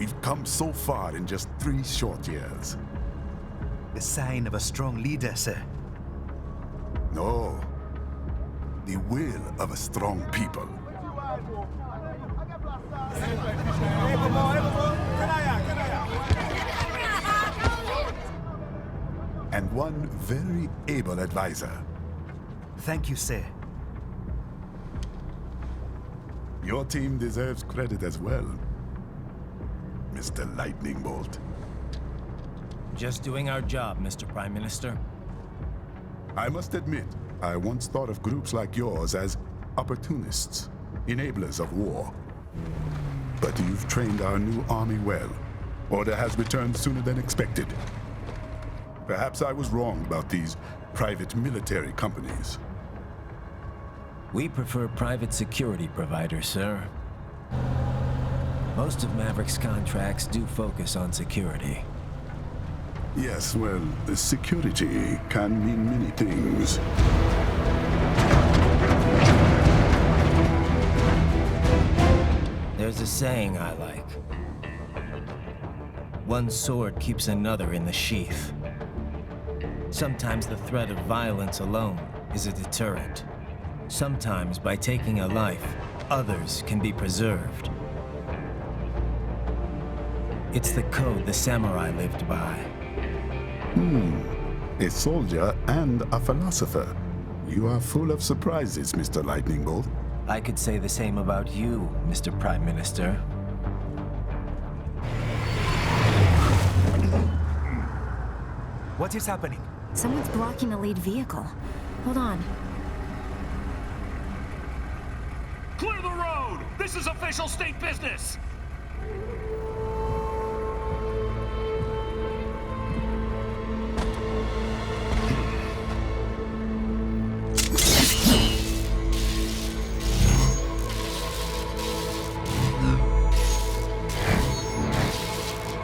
We've come so far in just 3 short years. The sign of a strong leader, sir. No. The will of a strong people. And one very able advisor. Thank you, sir. Your team deserves credit as well, Mr. Lightning Bolt. Just doing our job, Mr. Prime Minister. I must admit, I once thought of groups like yours as opportunists, enablers of war. But you've trained our new army well. Order has returned sooner than expected. Perhaps I was wrong about these private military companies. We prefer private security providers, sir. Most of Maverick's contracts do focus on security. Yes, well, security can mean many things. There's a saying I like. One sword keeps another in the sheath. Sometimes the threat of violence alone is a deterrent. Sometimes by taking a life, others can be preserved. It's the code the samurai lived by. A soldier and a philosopher. You are full of surprises, Mr. Lightning Bolt. I could say the same about you, Mr. Prime Minister. What is happening? Someone's blocking the lead vehicle. Hold on. Clear the road! This is official state business!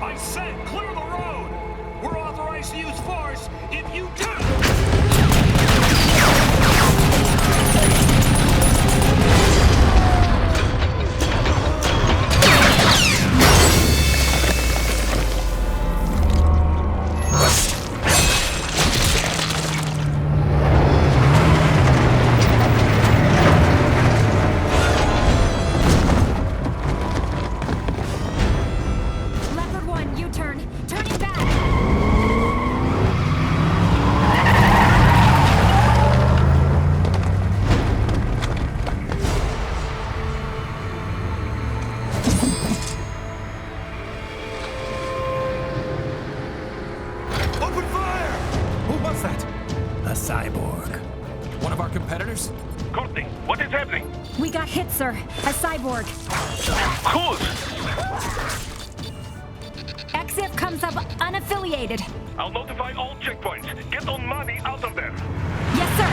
I said clear the road! We're authorized to use force if you do! Leopard 1, U-turn. Turning back. Open fire! Who was that? A cyborg. One of our competitors? Courtney, what is happening? We got hit, sir. A cyborg. Whose? XF comes up unaffiliated. I'll notify all checkpoints. Get on money out of there. Yes, sir.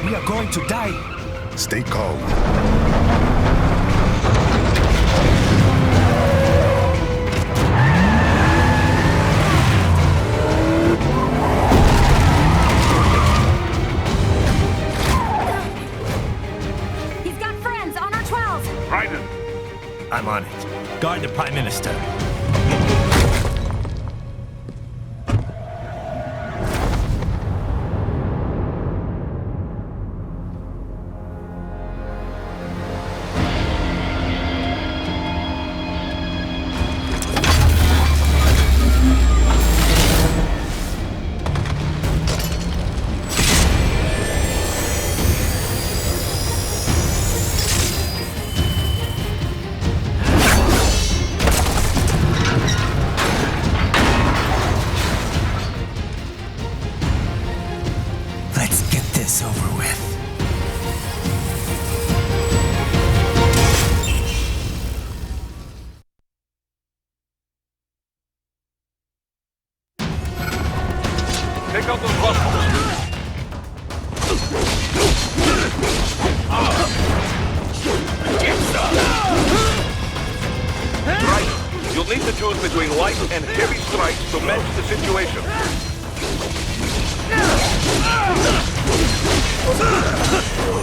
We are going to die. Stay calm. He's got friends on our 12. Raiden, I'm on it. Guard the Prime Minister. choose between light and heavy strikes to match the situation.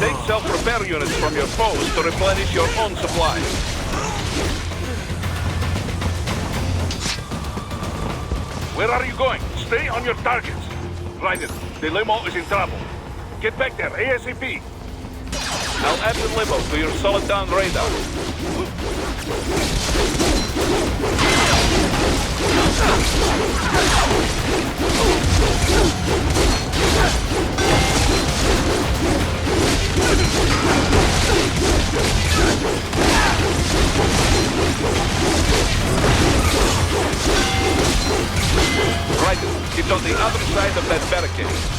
Take self-repair units from your foes to replenish your own supplies. Where are you going? Stay on your targets. Ryder, the limo is in trouble. Get back there, ASAP. I'll add the limo to your solid down radar. Right, it's on the other side of that barricade.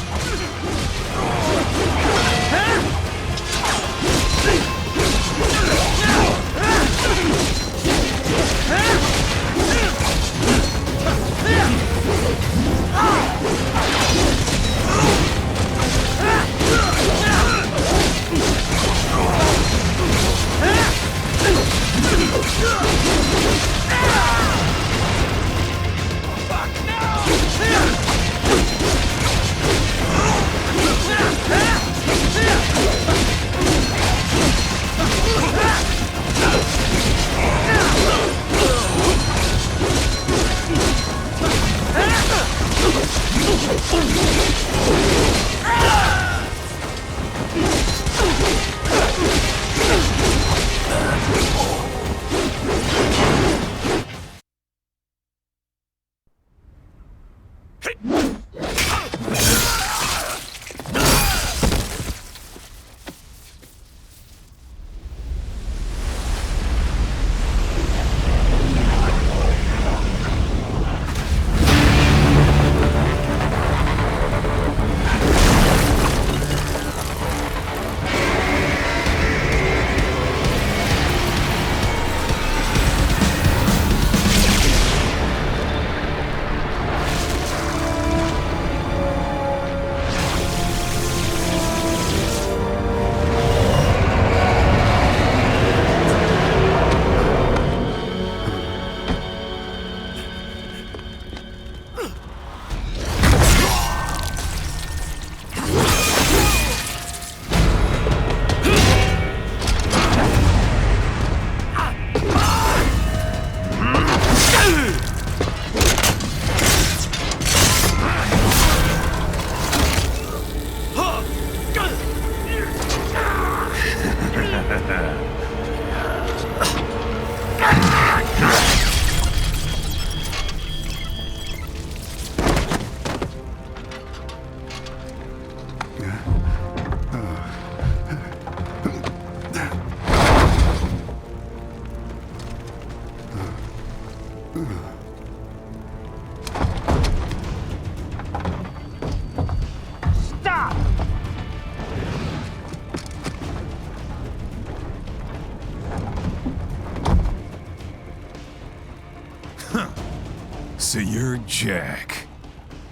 So you're Jack.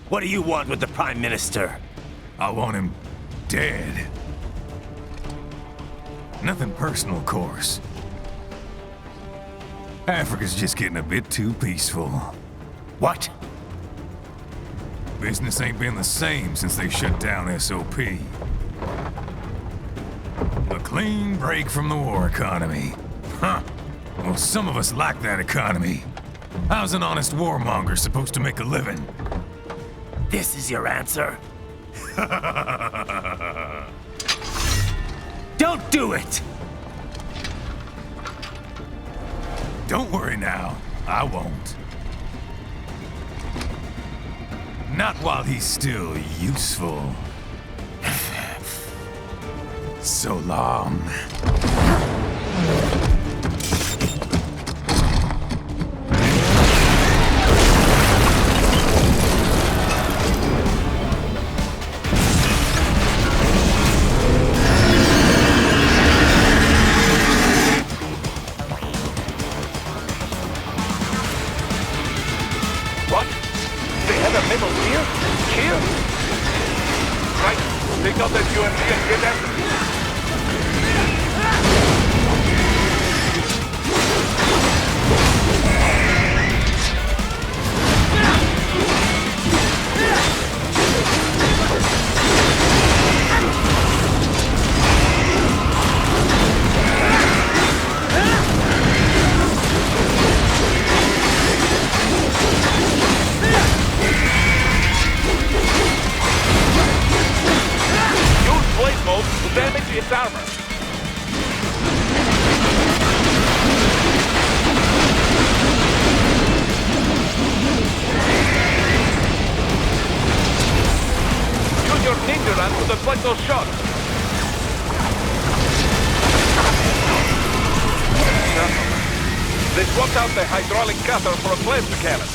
What do you want with the Prime Minister? I want him dead. Nothing personal, of course. Africa's just getting a bit too peaceful. What? Business ain't been the same since they shut down SOP. A clean break from the war economy. Huh. Well, some of us like that economy. How's an honest warmonger supposed to make a living? This is your answer? Don't do it! Don't worry now, I won't. Not while he's still useful. So long. What? They have a medal here? Here? Right. Take out that UMP and get after it. those shots. They swapped out the hydraulic cutter for a plasma cannon.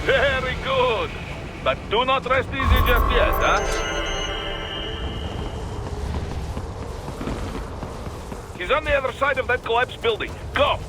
Very good. But do not rest easy just yet, huh? He's on the other side of that collapsed building. Go!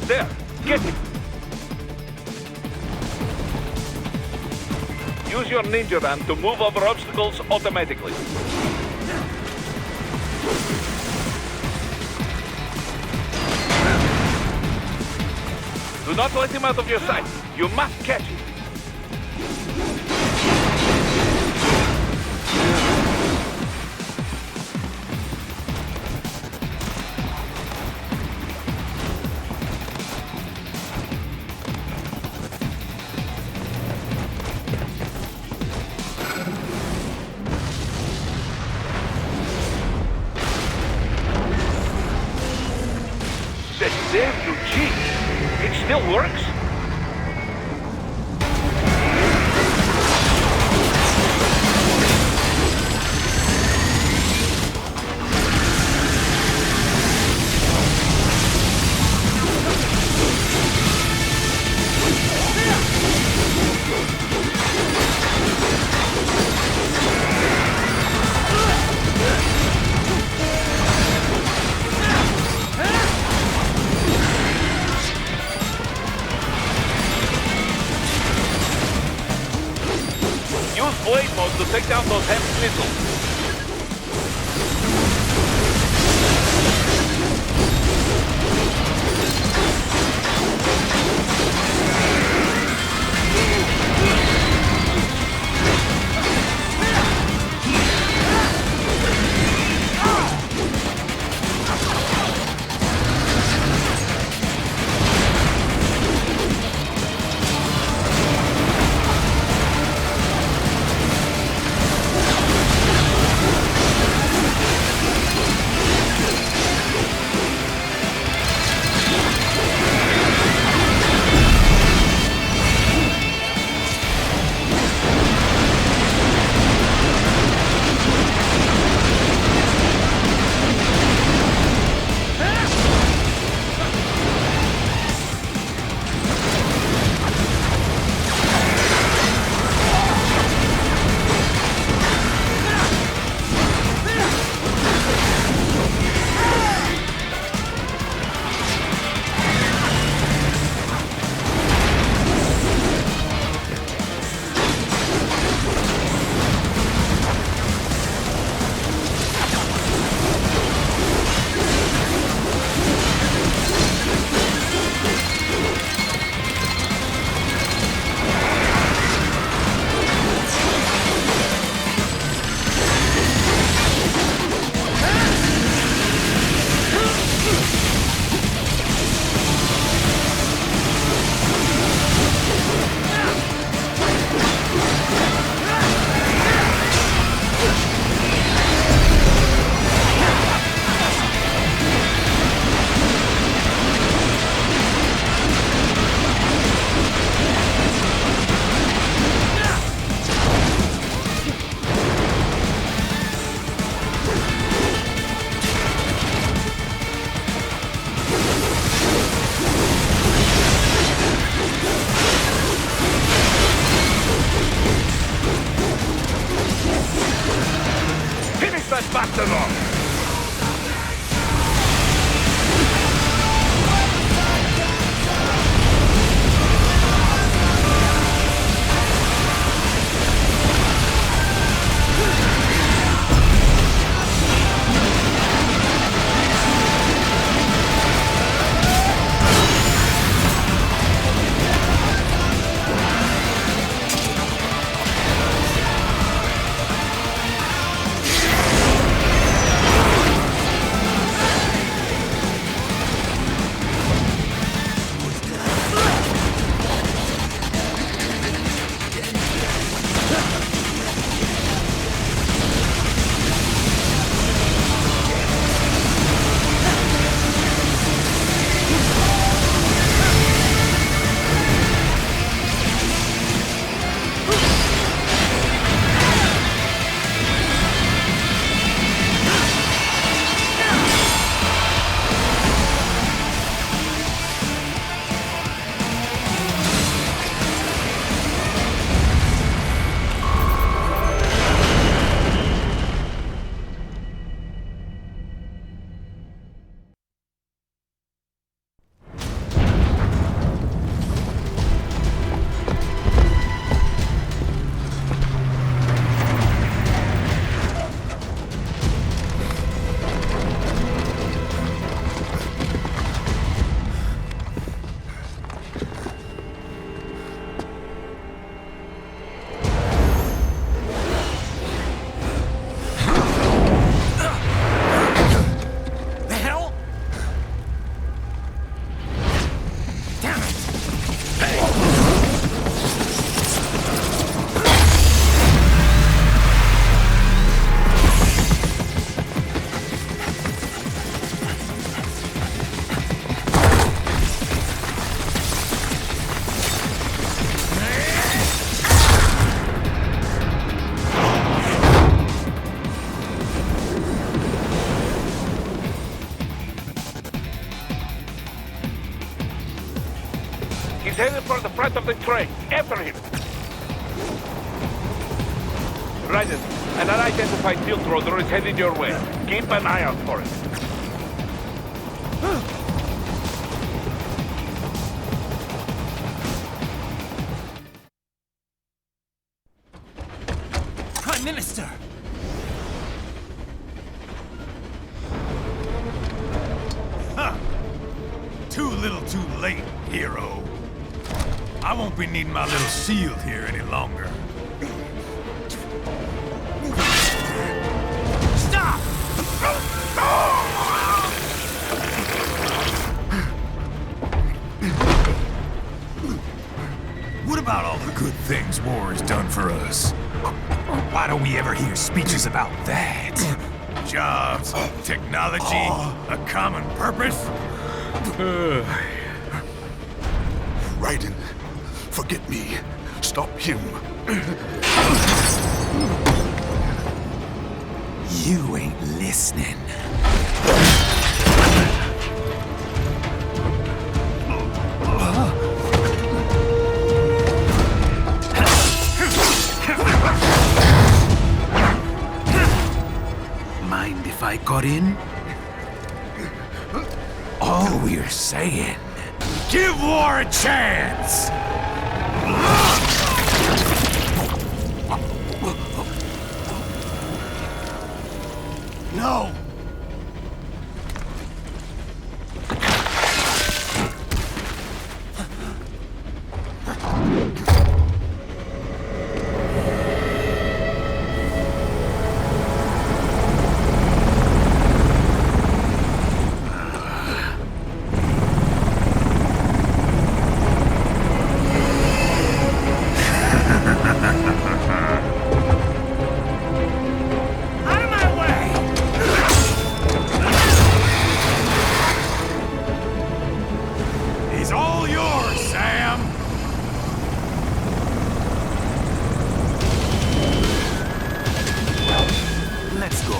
There, get him! Use your ninja van to move over obstacles automatically. Do not let him out of your sight. You must catch him. Damn you, cheat! It still works? levels to take down those heavy missiles. Bastard off! He's headed for the front of the train. After him. Raiden, an unidentified field roller is headed your way. Keep an eye out for it. too late, hero. I won't be needing my little shield here any longer. Stop! What about all the good things war has done for us? Why don't we ever hear speeches about that? Jobs, technology, a common purpose? Raiden, forget me. Stop him. You ain't listening. Mind if I got in? All we're saying, Give war a chance! no! Out of my way! He's all yours, Sam! Let's go.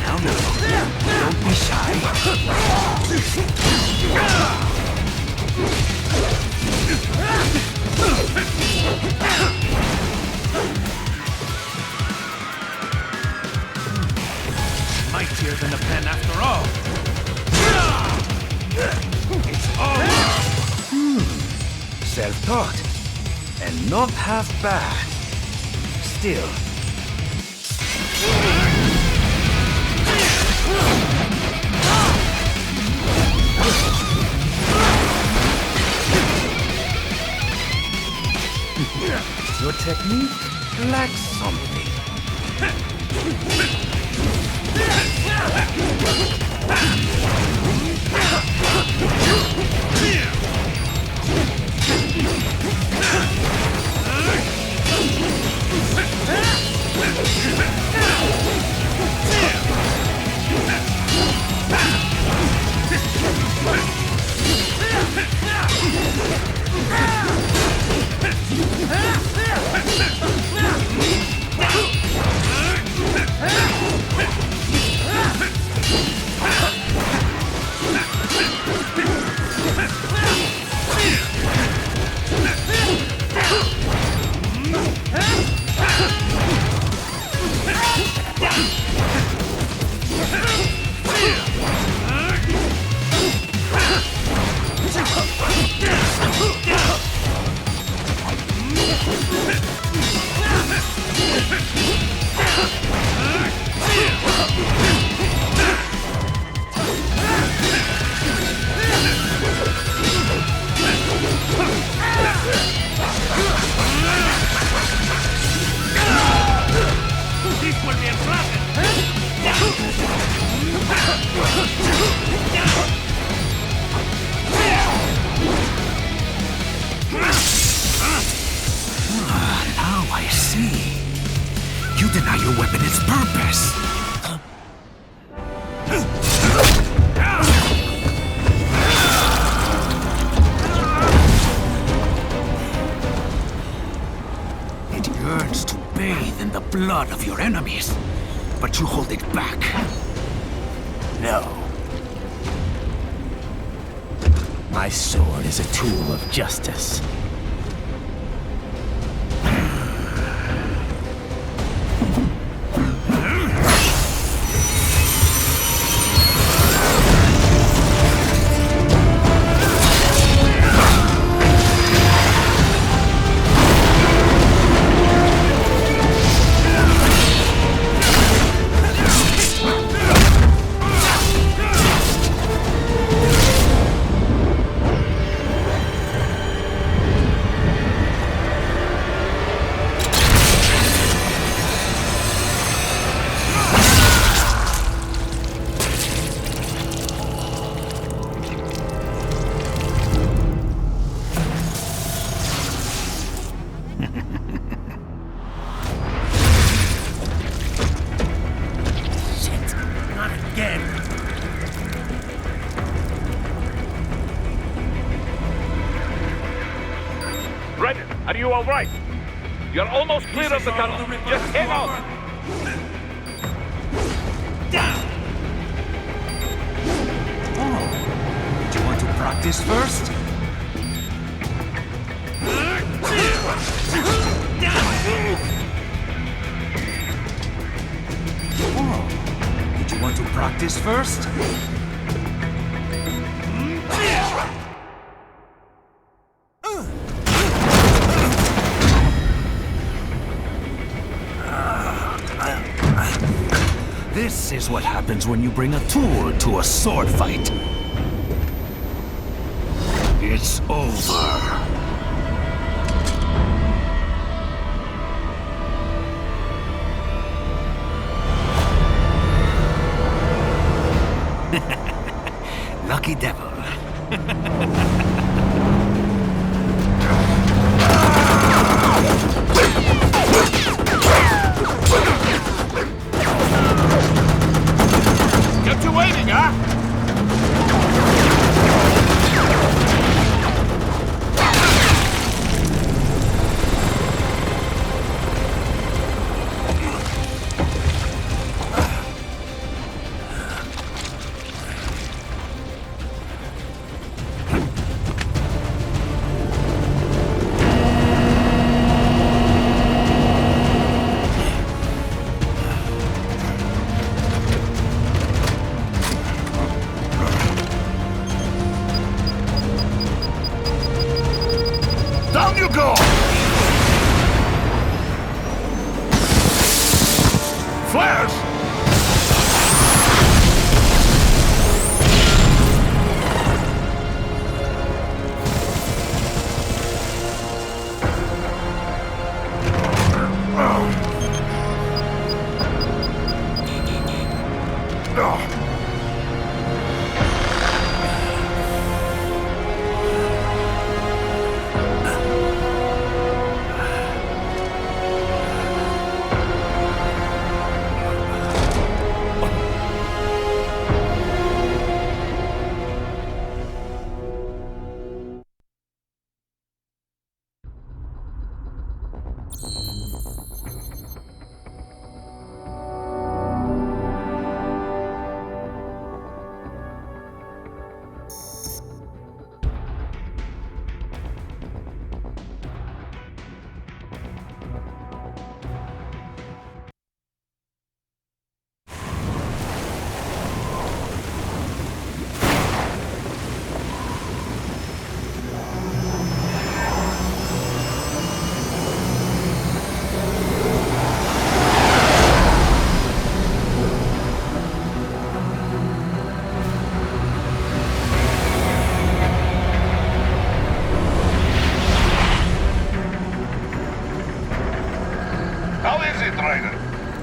Now, don't be shy. Mightier than a pen after all. It's over. Self-taught. And not half bad. Still. Your technique lacks something. Now I see. You deny your weapon its purpose. It yearns to bathe in the blood of your enemies, but you hold it back. No. My sword is a tool of justice. Shit, not again. Brennan, are you all right? You're almost clear of the tunnel. Just hang on. Oh, do you want to practice first? Oh, did you want to practice first? This is what happens when you bring a tool to a sword fight. It's over. Lucky devil. Kept you waiting, huh? Down you go! Flares!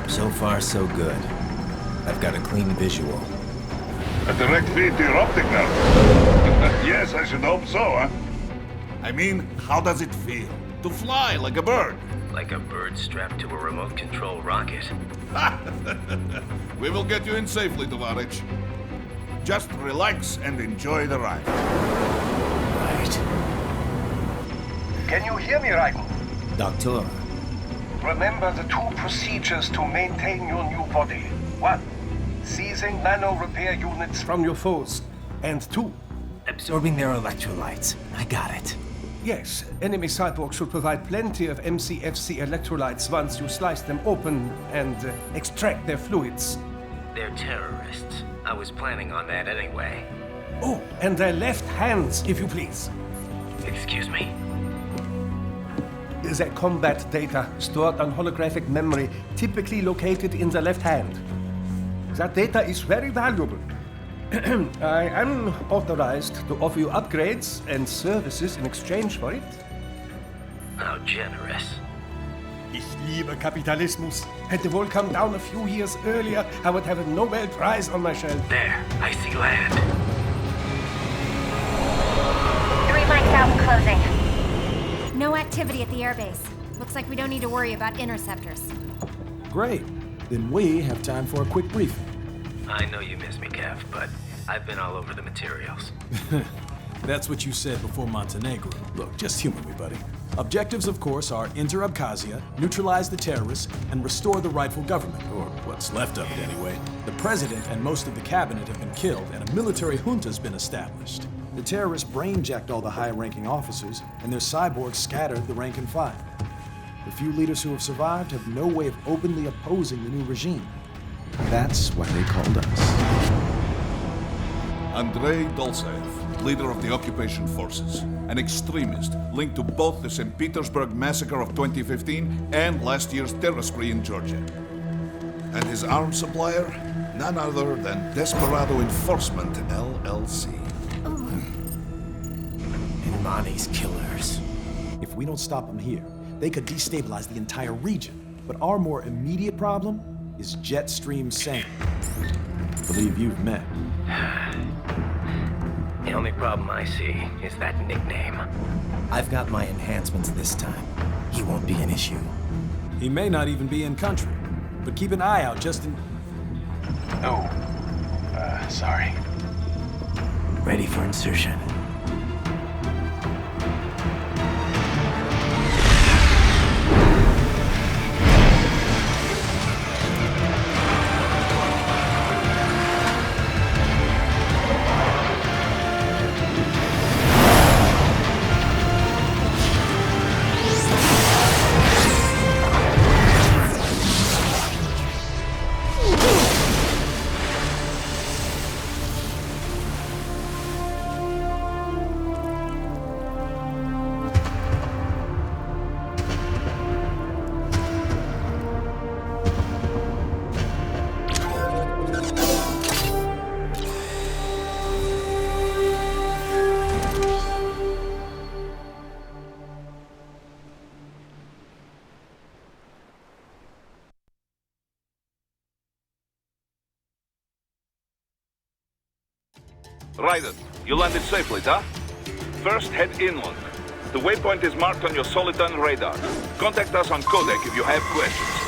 So far, so good. I've got a clean visual. A direct feed to your optic nerve. Yes, I should hope so, huh? I mean, how does it feel? To fly like a bird? Like a bird strapped to a remote control rocket. We will get you in safely, Tovarich. Just relax and enjoy the ride. Right. Can you hear me, Raiden? Doctor. Remember the two procedures to maintain your new body. 1. Seizing nano repair units from your foes. And 2. Absorbing their electrolytes. I got it. Yes, enemy cyborgs should provide plenty of MCFC electrolytes once you slice them open and extract their fluids. They're terrorists. I was planning on that anyway. Oh, and their left hands, if you please. Excuse me? Their combat data stored on holographic memory, typically located in the left hand. That data is very valuable. I am authorized to offer you upgrades and services in exchange for it. How generous. Ich liebe Kapitalismus. Had the wall come down a few years earlier, I would have a Nobel Prize on my shelf. There, I see land. 3 mics out and closing. No activity at the airbase. Looks like we don't need to worry about interceptors. Great. Then we have time for a quick briefing. I know you miss me, Kev, but I've been all over the materials. That's what you said before Montenegro. Look, just humor me, buddy. Objectives, of course, are enter Abkhazia, neutralize the terrorists, and restore the rightful government, or what's left of it anyway. The president and most of the cabinet have been killed, and a military junta's been established. The terrorists brain-jacked all the high-ranking officers, and their cyborgs scattered the rank and file. The few leaders who have survived have no way of openly opposing the new regime. That's why they called us. Andrei Dolzaev, leader of the occupation forces, an extremist linked to both the St. Petersburg massacre of 2015 and last year's terror spree in Georgia. And his arms supplier? None other than Desperado Enforcement, LLC. And Monty's killers. If we don't stop them here, they could destabilize the entire region. But our more immediate problem is Jetstream Sam. I believe you've met. The only problem I see is that nickname. I've got my enhancements this time. He won't be an issue. He may not even be in country, but keep an eye out just in... Oh, sorry. Ready for insertion. Raiden, you landed safely, huh? First, head inland. The waypoint is marked on your Soliton radar. Contact us on Codec if you have questions.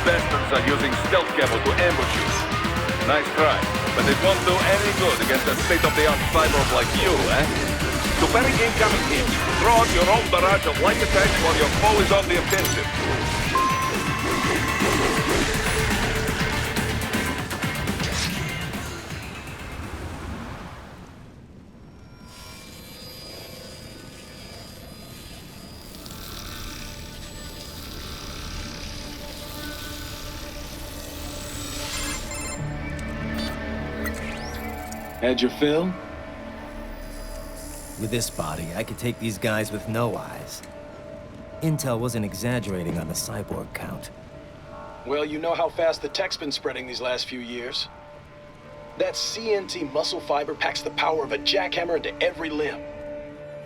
Bastards are using stealth camo to ambush you. Nice try, but it won't do any good against a state-of-the-art cyborg like you, eh? To parry incoming hits, throw out your own barrage of light attacks while your foe is on the offensive. Had your fill? With this body, I could take these guys with no eyes. Intel wasn't exaggerating on the cyborg count. Well, you know how fast the tech's been spreading these last few years. That CNT muscle fiber packs the power of a jackhammer into every limb.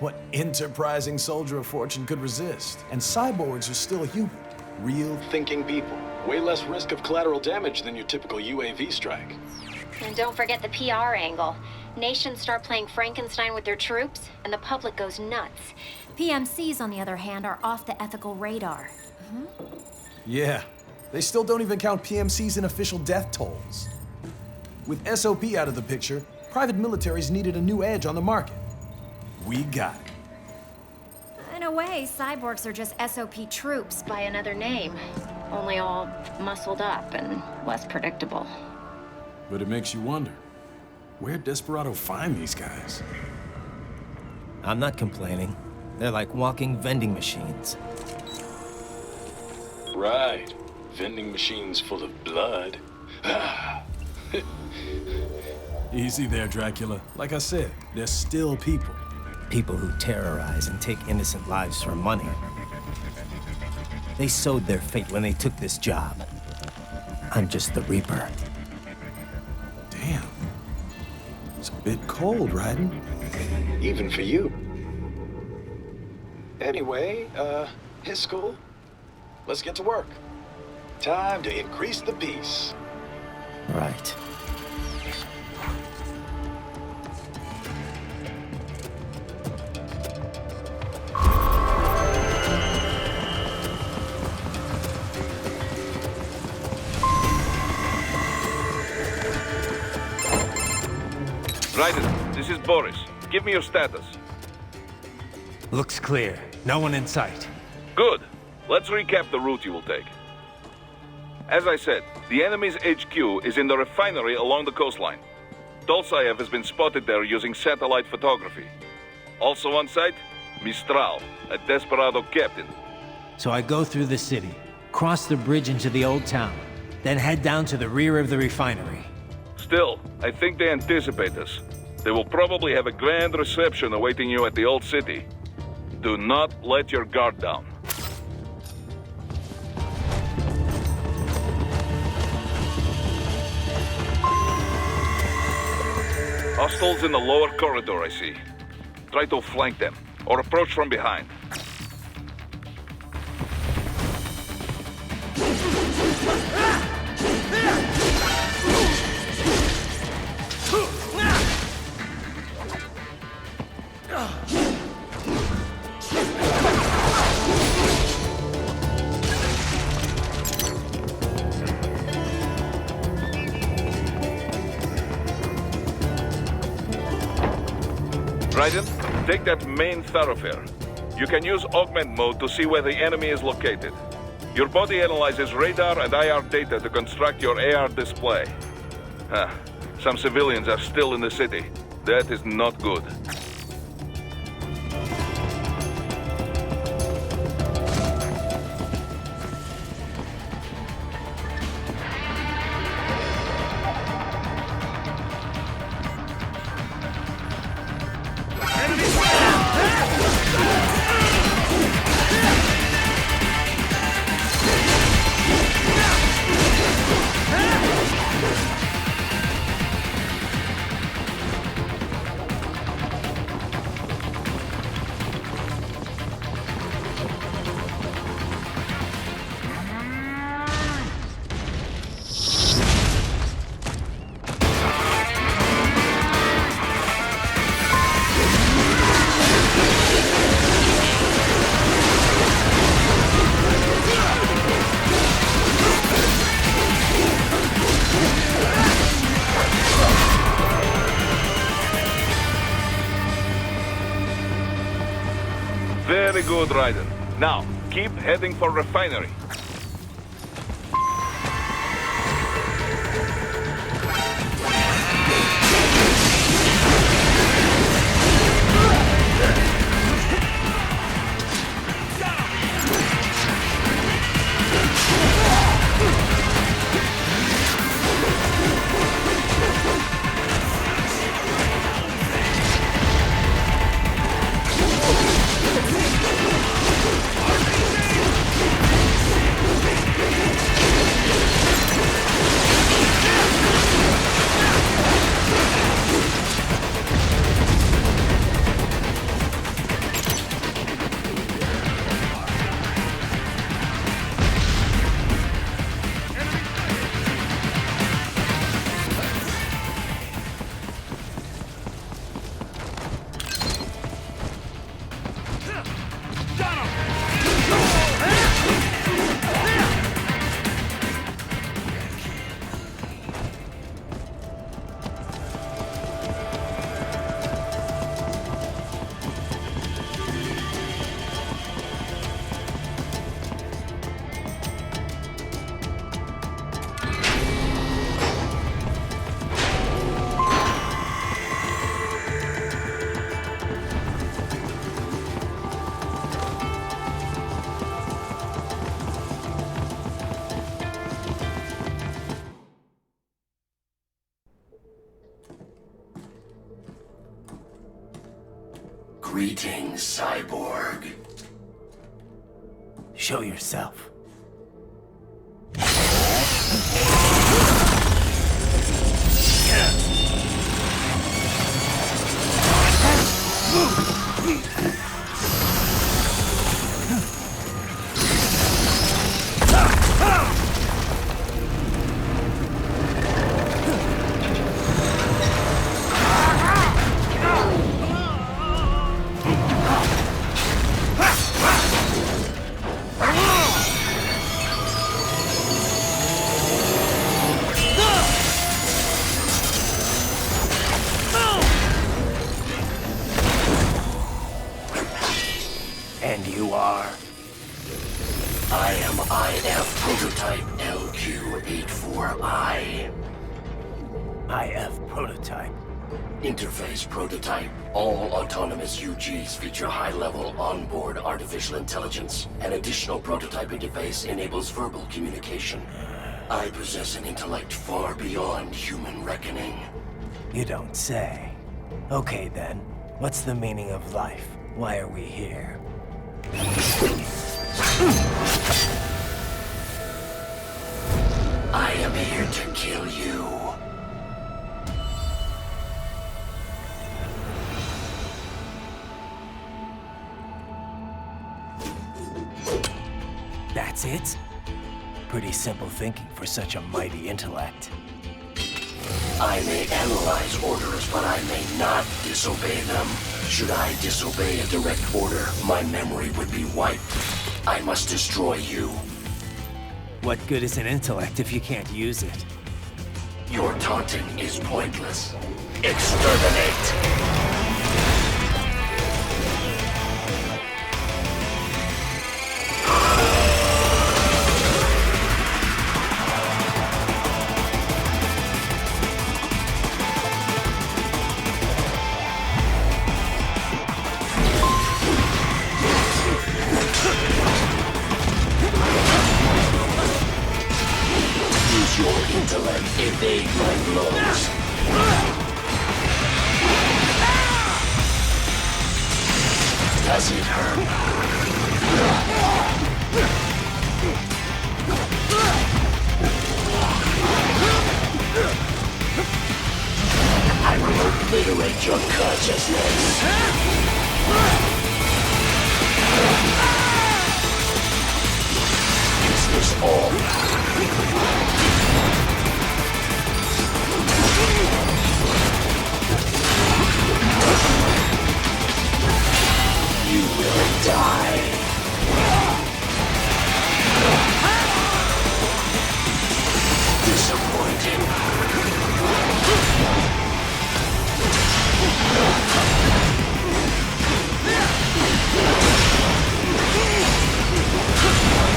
What enterprising soldier of fortune could resist? And cyborgs are still human. Real thinking people. Way less risk of collateral damage than your typical UAV strike. And don't forget the PR angle. Nations start playing Frankenstein with their troops, and the public goes nuts. PMCs, on the other hand, are off the ethical radar. Yeah, they still don't even count PMCs in official death tolls. With SOP out of the picture, private militaries needed a new edge on the market. We got it. In a way, cyborgs are just SOP troops by another name. Only all muscled up and less predictable. But it makes you wonder, where'd Desperado find these guys? I'm not complaining. They're like walking vending machines. Right. Vending machines full of blood. Easy there, Dracula. Like I said, they're still people. People who terrorize and take innocent lives for money. They sowed their fate when they took this job. I'm just the Reaper. Damn. It's a bit cold, Raiden. Even for you. Anyway, his school? Let's get to work. Time to increase the peace. Right. Raiden, this is Boris. Give me your status. Looks clear. No one in sight. Good. Let's recap the route you will take. As I said, the enemy's HQ is in the refinery along the coastline. Dolsaev has been spotted there using satellite photography. Also on site, Mistral, a desperado captain. So I go through the city, cross the bridge into the old town, then head down to the rear of the refinery. Still, I think they anticipate us. They will probably have a grand reception awaiting you at the old city. Do not let your guard down. Hostiles in the lower corridor, I see. Try to flank them, or approach from behind. Raiden, take that main thoroughfare. You can use augment mode to see where the enemy is located. Your body analyzes radar and IR data to construct your AR display. Some civilians are still in the city. That is not good. Very good, Raiden. Now, keep heading for refinery. Greetings, cyborg. Show yourself. And you are? I am IF Prototype LQ84I. IF Prototype. Interface Prototype. All autonomous UGs feature high-level onboard artificial intelligence. An additional prototype interface enables verbal communication. I possess an intellect far beyond human reckoning. You don't say. Okay then, what's the meaning of life? Why are we here? I am here to kill you. That's it? Pretty simple thinking for such a mighty intellect. I may analyze orders, but I may not disobey them. Should I disobey a direct order, my memory would be wiped. I must destroy you. What good is an intellect if you can't use it? Your taunting is pointless. Exterminate! Your intellect evade my blows. Does it hurt? I will obliterate your consciousness. Is this all? You will die. Disappointing.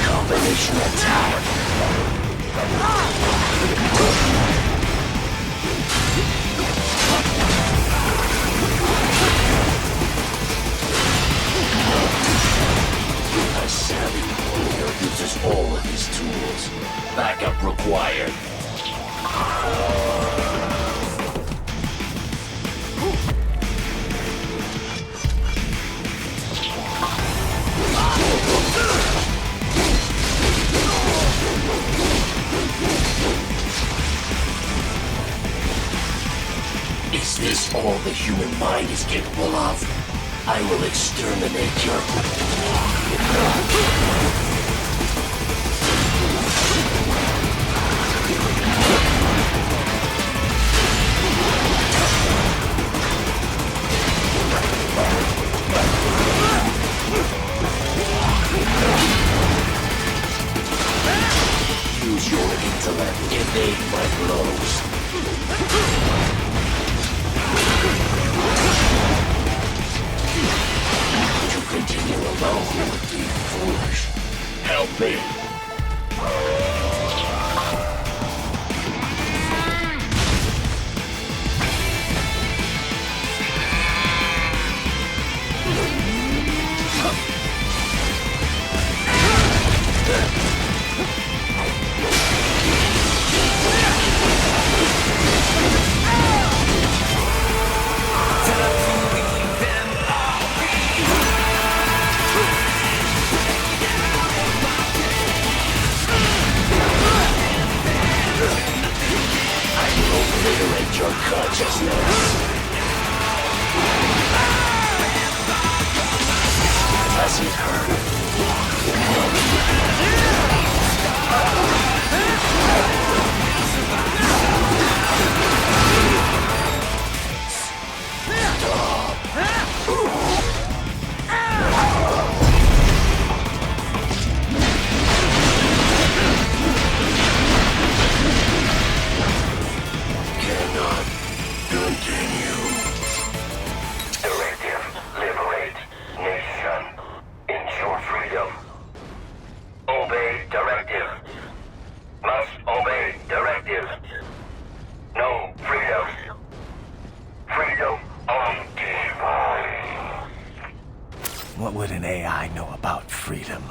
Combination attack. A savvy warrior uses all of his tools. Backup required. Is this all the human mind is capable of? I will exterminate your... Use your intellect, evade my blows. To continue alone would be foolish. Help me. would an AI know about freedom?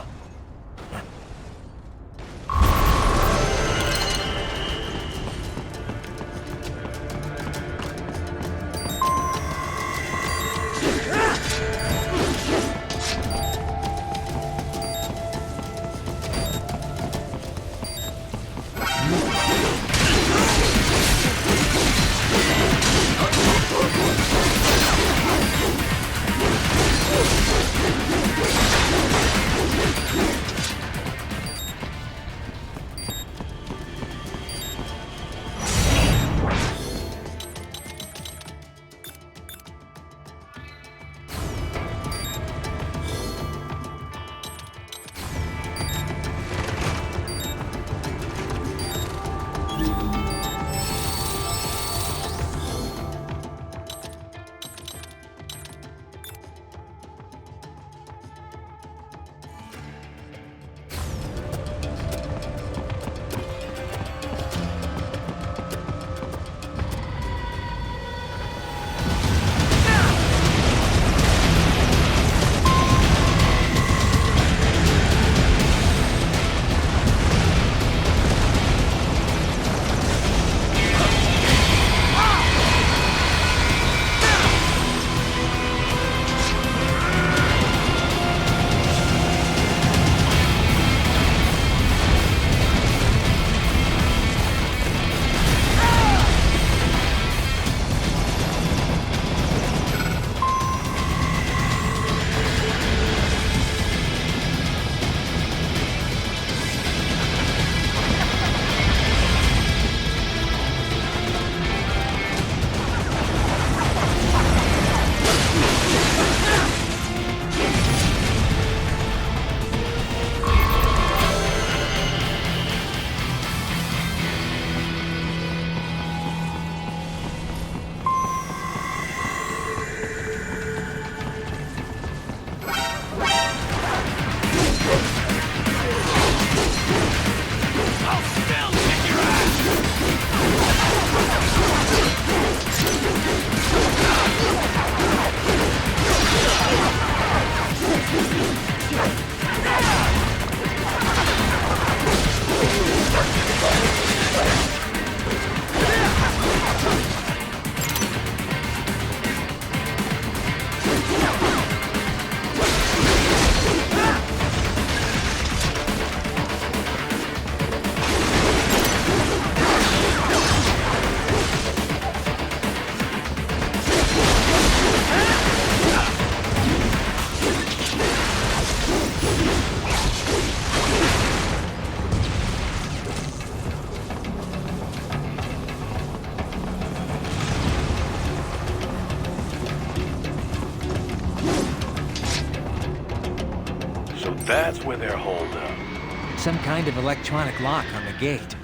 That's where they're holed up. Some kind of electronic lock on the gate.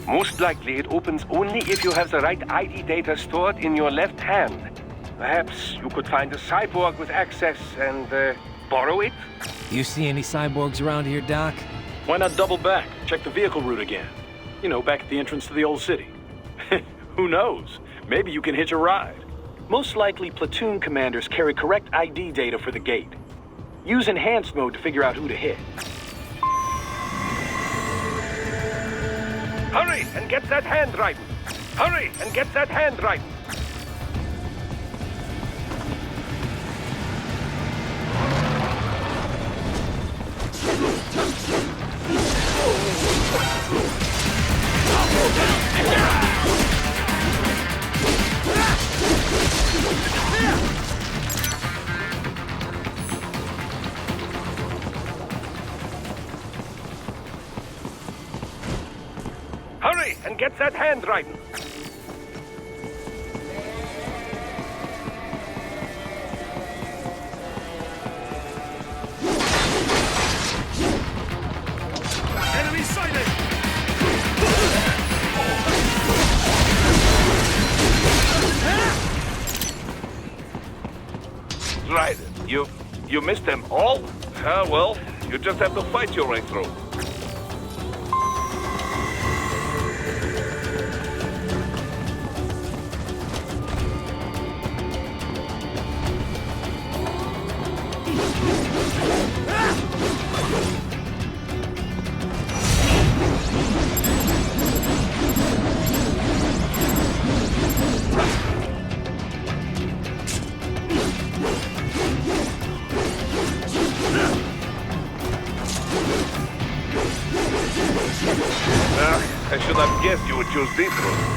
Most likely it opens only if you have the right ID data stored in your left hand. Perhaps you could find a cyborg with access and borrow it? You see any cyborgs around here, Doc? Why not double back? Check the vehicle route again. You know, back at the entrance to the old city. Who knows? Maybe you can hitch a ride. Most likely, platoon commanders carry correct ID data for the gate. Use enhanced mode to figure out who to hit. Hurry and get that hand right. Hurry and get that hand right. Hurry and get that hand right. Enemy sighted! Right. You missed them all? Ah, well, you just have to fight your way through. have guessed you would choose this route.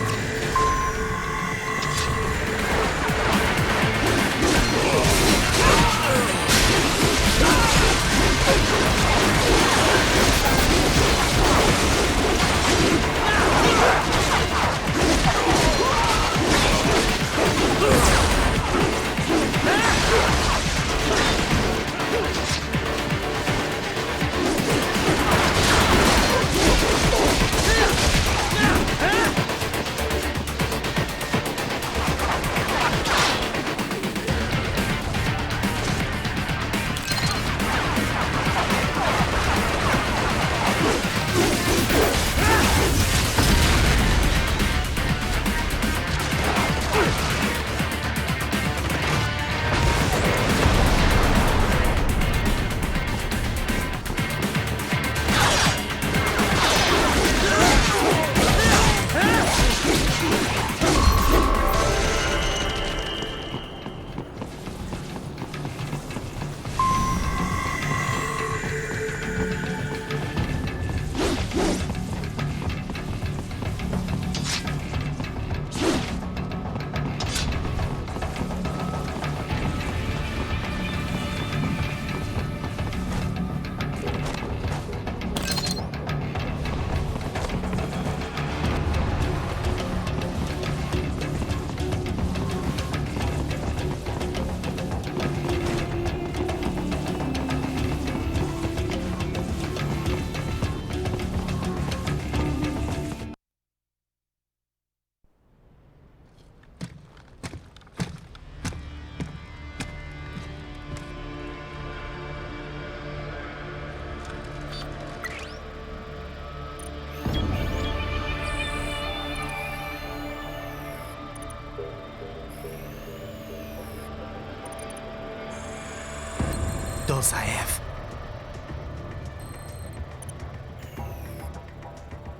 Those I have.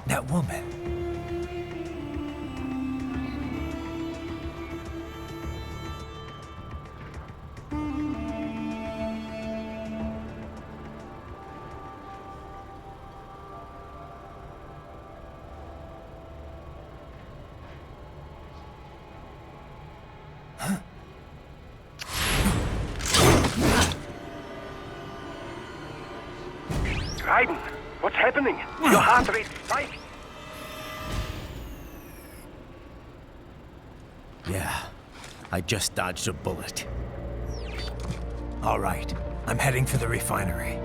That woman. Raiden, what's happening? Your heart rate's spiking. Yeah, I just dodged a bullet. All right, I'm heading for the refinery.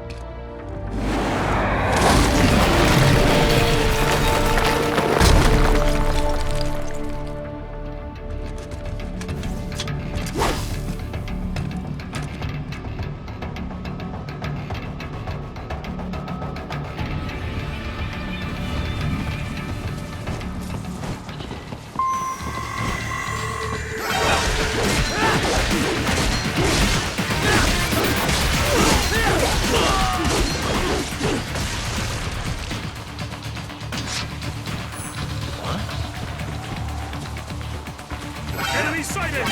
Enemy sighted!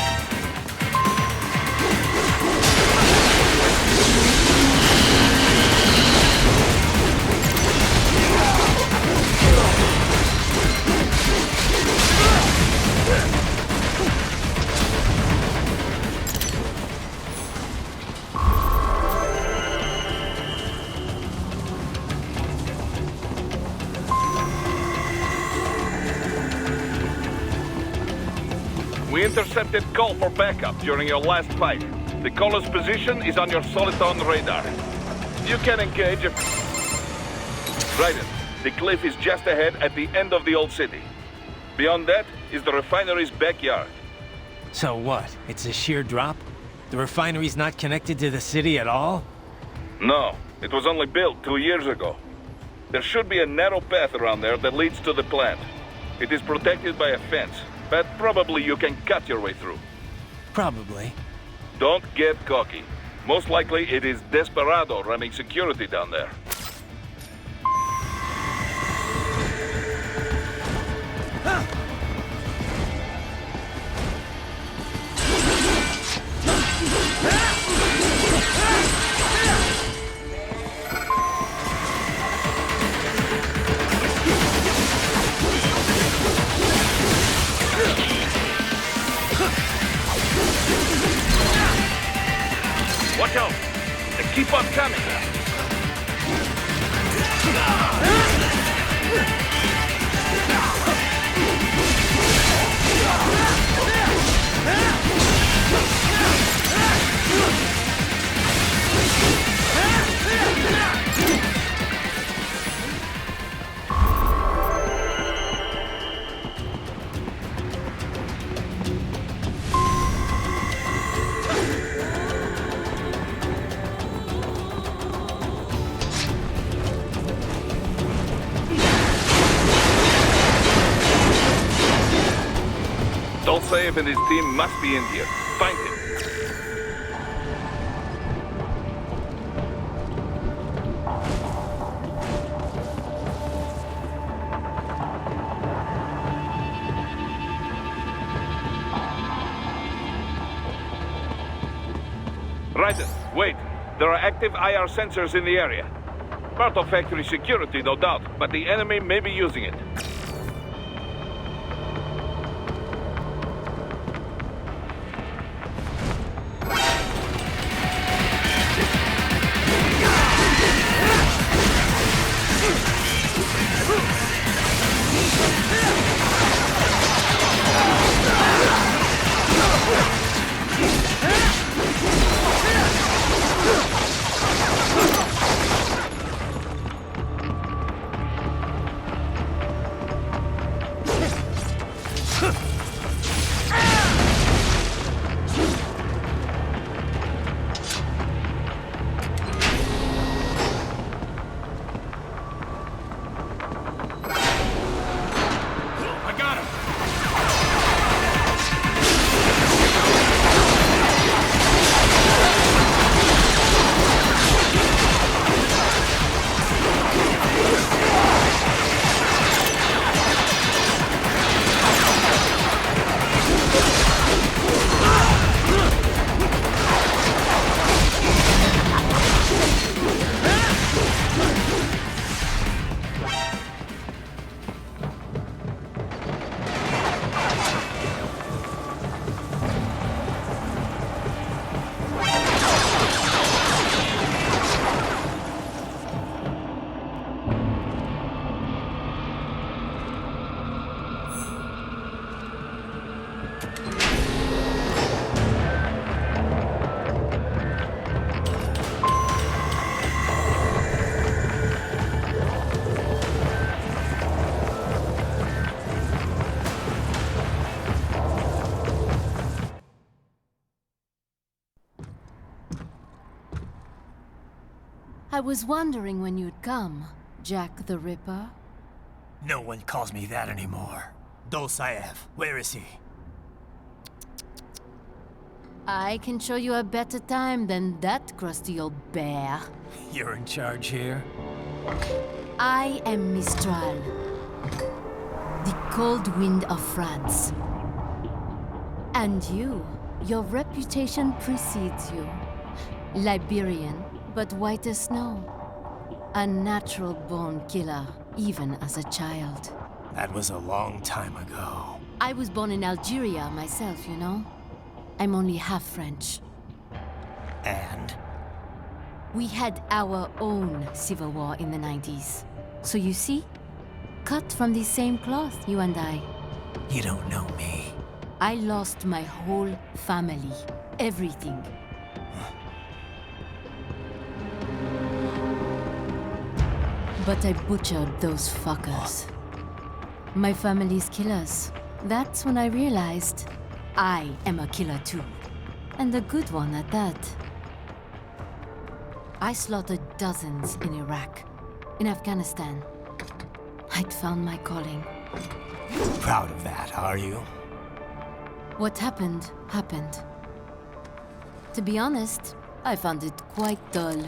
We intercepted call for backup during your last fight. The caller's position is on your Soliton radar. You can engage if... Raiden, the cliff is just ahead at the end of the old city. Beyond that is the refinery's backyard. So what? It's a sheer drop? The refinery's not connected to the city at all? No, it was only built 2 years ago. There should be a narrow path around there that leads to the plant. It is protected by a fence, but probably you can cut your way through. Probably. Don't get cocky. Most likely it is Desperado running security down there. go! Keep on coming! Dolsaev and his team must be in here. Find him. Raiden, wait. There are active IR sensors in the area. Part of factory security, no doubt, but the enemy may be using it. I was wondering when you'd come, Jack the Ripper. No one calls me that anymore. Dolsaev, where is he? I can show you a better time than that crusty old bear. You're in charge here? I am Mistral, the cold wind of France. And your reputation precedes you. Liberian, but white as snow. A natural-born killer, even as a child. That was a long time ago. I was born in Algeria myself, you know? I'm only half French. And? We had our own civil war in the 90s. So you see? Cut from the same cloth, you and I. You don't know me. I lost my whole family. Everything. But I butchered those fuckers. My family's killers. That's when I realized I am a killer too. And a good one at that. I slaughtered dozens in Iraq, in Afghanistan. I'd found my calling. Proud of that, are you? What happened, happened. To be honest, I found it quite dull.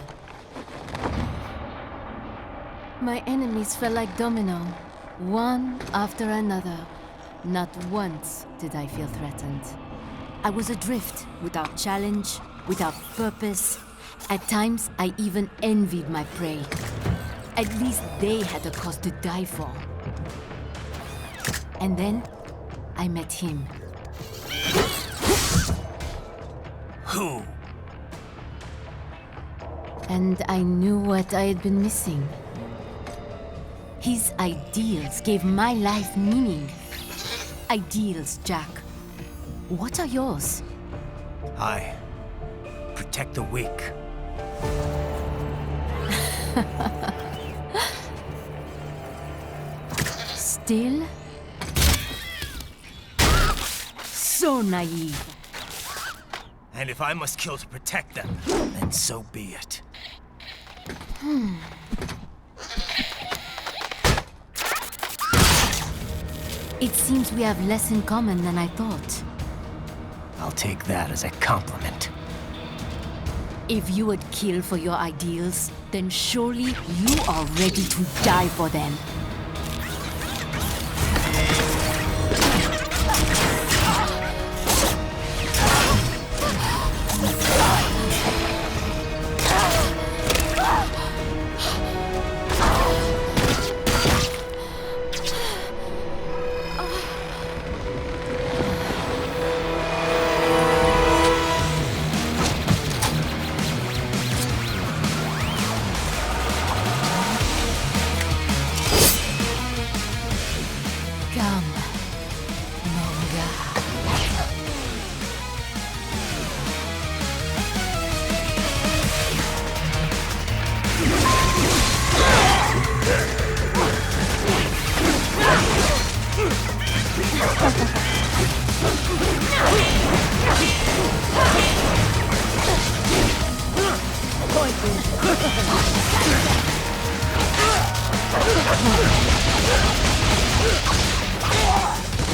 My enemies fell like domino, one after another. Not once did I feel threatened. I was adrift, without challenge, without purpose. At times, I even envied my prey. At least they had a cause to die for. And then, I met him. Who? And I knew what I had been missing. His ideals gave my life meaning. Ideals, Jack. What are yours? I protect the weak. Still? So naive. And if I must kill to protect them, then so be it. It seems we have less in common than I thought. I'll take that as a compliment. If you would kill for your ideals, then surely you are ready to die for them.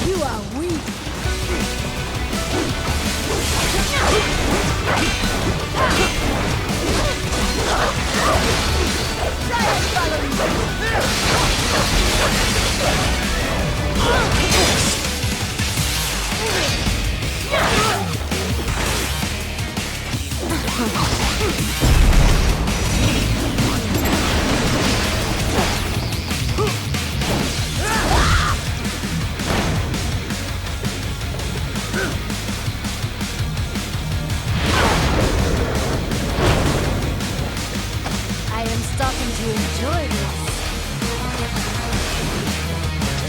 You are weak. I am starting to enjoy this.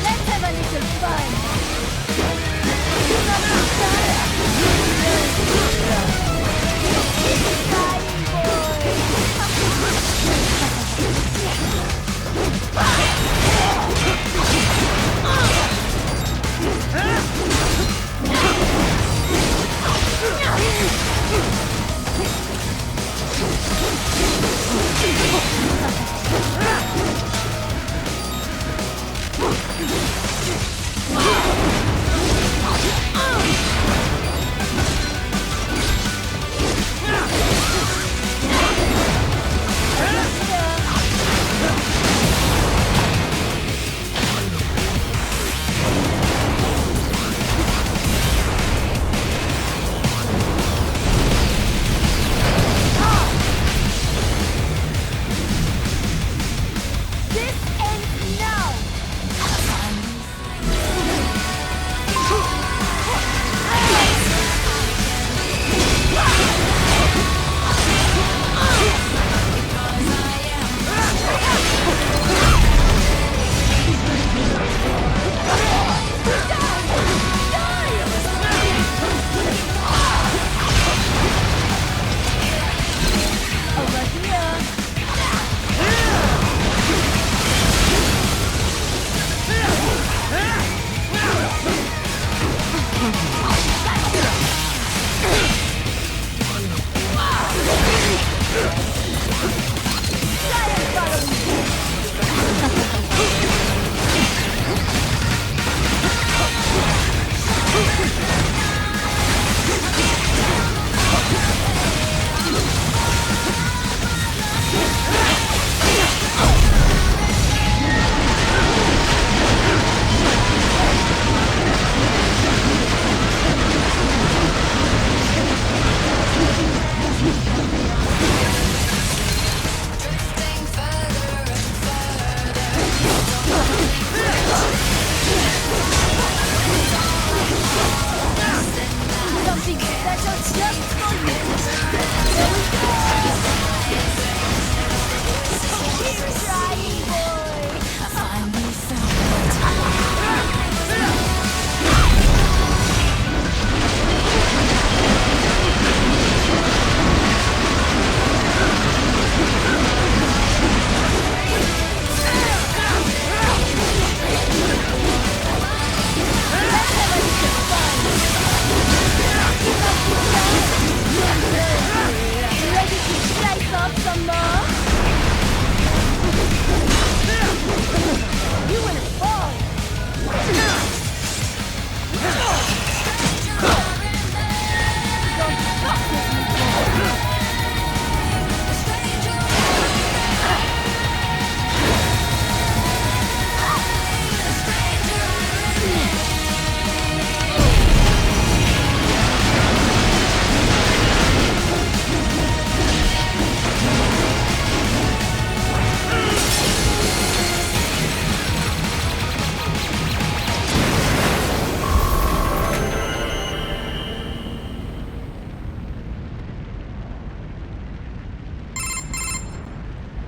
Let's have a little fun. Do not retire. You will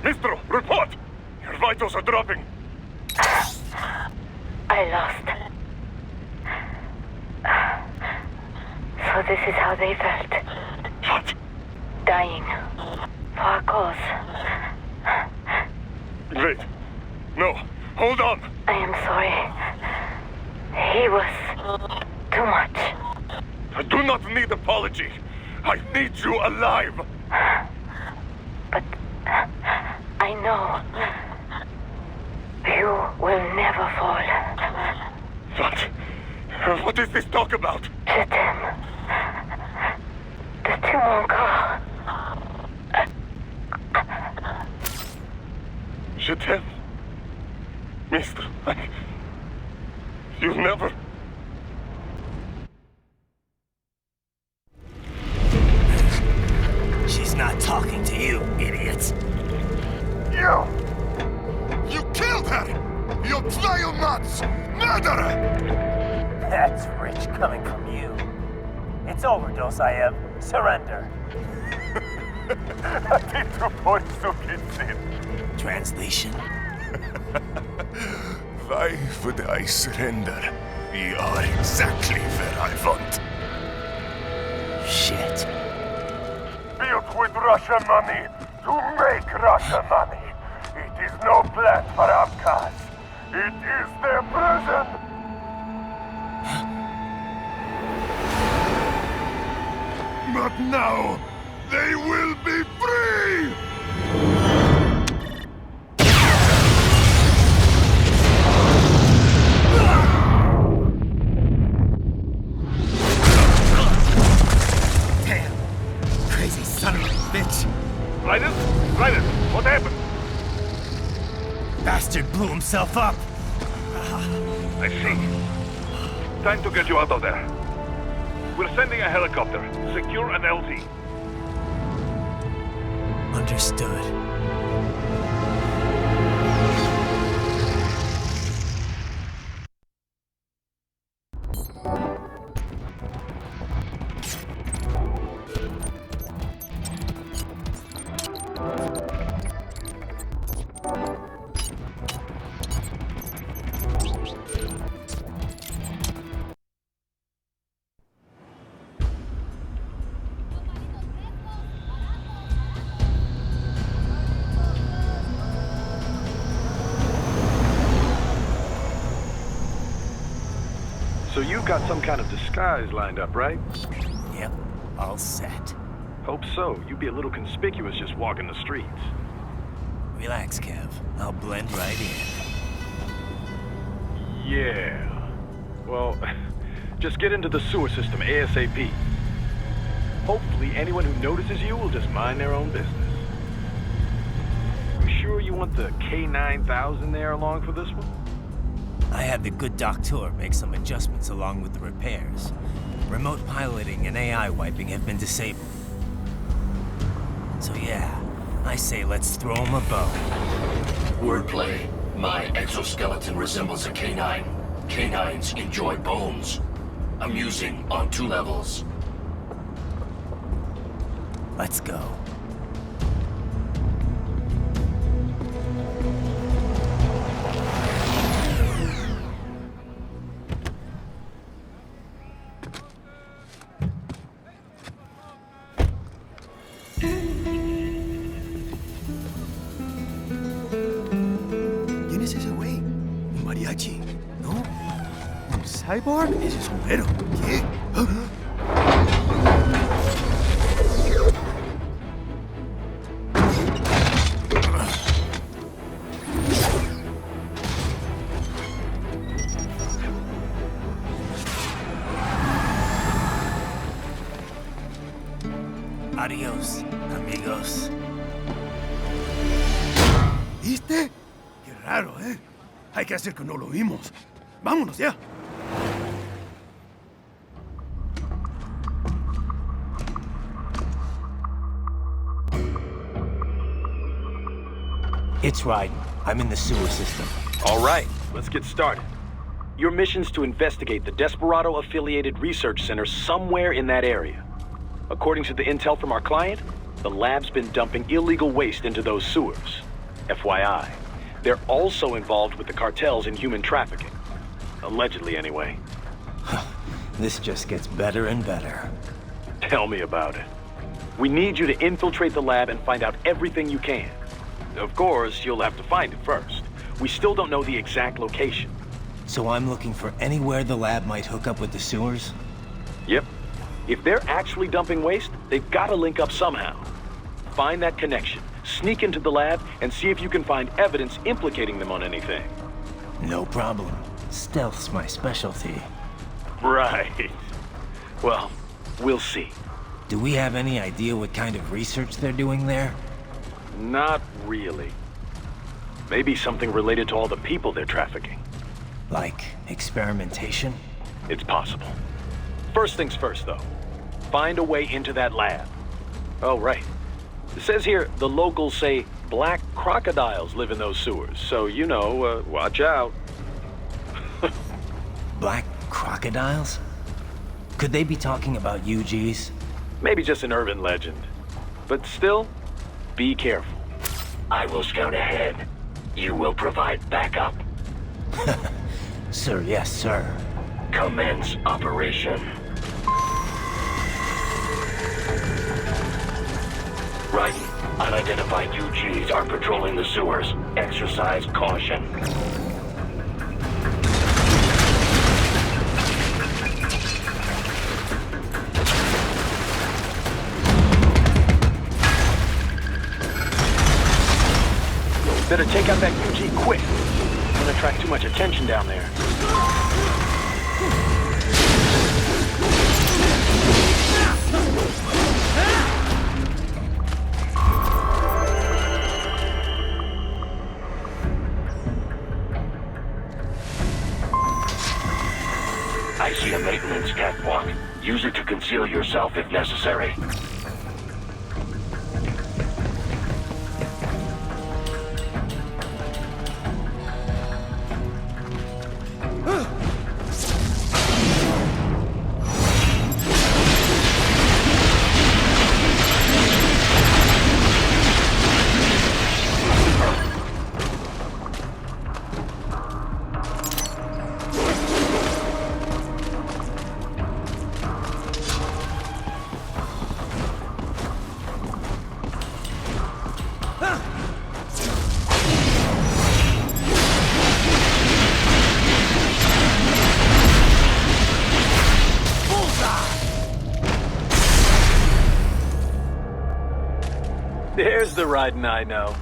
Mistro, report! Your vitals are dropping. I lost. So this is how they felt. What? Dying. For a cause. Wait. No. Hold on. I am sorry. He was too much. I do not need apology. I need you alive. But I know you will never fall. What is this talk about? Je t'aime. De tout mon corps. Je t'aime. Mister, you never... She's not talking to you, idiot. You killed her! You trial nuts! Murderer! That's rich coming from you. It's overdose, I have. Surrender. Translation? Why would I surrender? We are exactly where I want. Shit. Built with Russian money to make Russian money. It is no plan for Abkhaz. It is their prison. But now, they will be free! Damn! Crazy son of a bitch! Raiden? Raiden, what happened? Bastard blew himself up! I see. Time to get you out of there. We're sending a helicopter. Secure an LZ. Understood. So you've got some kind of disguise lined up, right? Yep, all set. Hope so. You'd be a little conspicuous just walking the streets. Relax, Kev. I'll blend right in. Yeah. Well, just get into the sewer system ASAP. Hopefully anyone who notices you will just mind their own business. You sure you want the K9000 there along for this one? I had the good doctor make some adjustments along with the repairs. Remote piloting and AI wiping have been disabled. So yeah, I say let's throw him a bone. Wordplay. My exoskeleton resembles a canine. Canines enjoy bones. Amusing on 2 levels. Let's go. ¿Quién es ese güey? ¿Un mariachi? ¿No? ¿Un cyborg? Ese sombrero. ¿Qué? Adiós, amigos. ¿Viste? Qué raro, ¿eh? Hay que hacer que no lo vimos. Vámonos ya. It's Raiden. I'm in the sewer system. All right, let's get started. Your mission's to investigate the Desperado-affiliated research center somewhere in that area. According to the intel from our client, the lab's been dumping illegal waste into those sewers. FYI. They're also involved with the cartels in human trafficking. Allegedly, anyway. This just gets better and better. Tell me about it. We need you to infiltrate the lab and find out everything you can. Of course, you'll have to find it first. We still don't know the exact location. So I'm looking for anywhere the lab might hook up with the sewers? Yep. If they're actually dumping waste, they've got to link up somehow. Find that connection, sneak into the lab, and see if you can find evidence implicating them on anything. No problem. Stealth's my specialty. Right. Well, we'll see. Do we have any idea what kind of research they're doing there? Not really. Maybe something related to all the people they're trafficking. Like experimentation? It's possible. First things first, though. Find a way into that lab. Oh, right. It says here the locals say black crocodiles live in those sewers, so, you know, watch out. Black crocodiles? Could they be talking about UGs? Maybe just an urban legend. But still, be careful. I will scout ahead. You will provide backup. Sir, yes, sir. Commence operation. Right. Unidentified UGs are patrolling the sewers. Exercise caution. Better take out that UG quick. Don't attract too much attention down there. I see a maintenance catwalk. Use it to conceal yourself if necessary. There's the riding I know.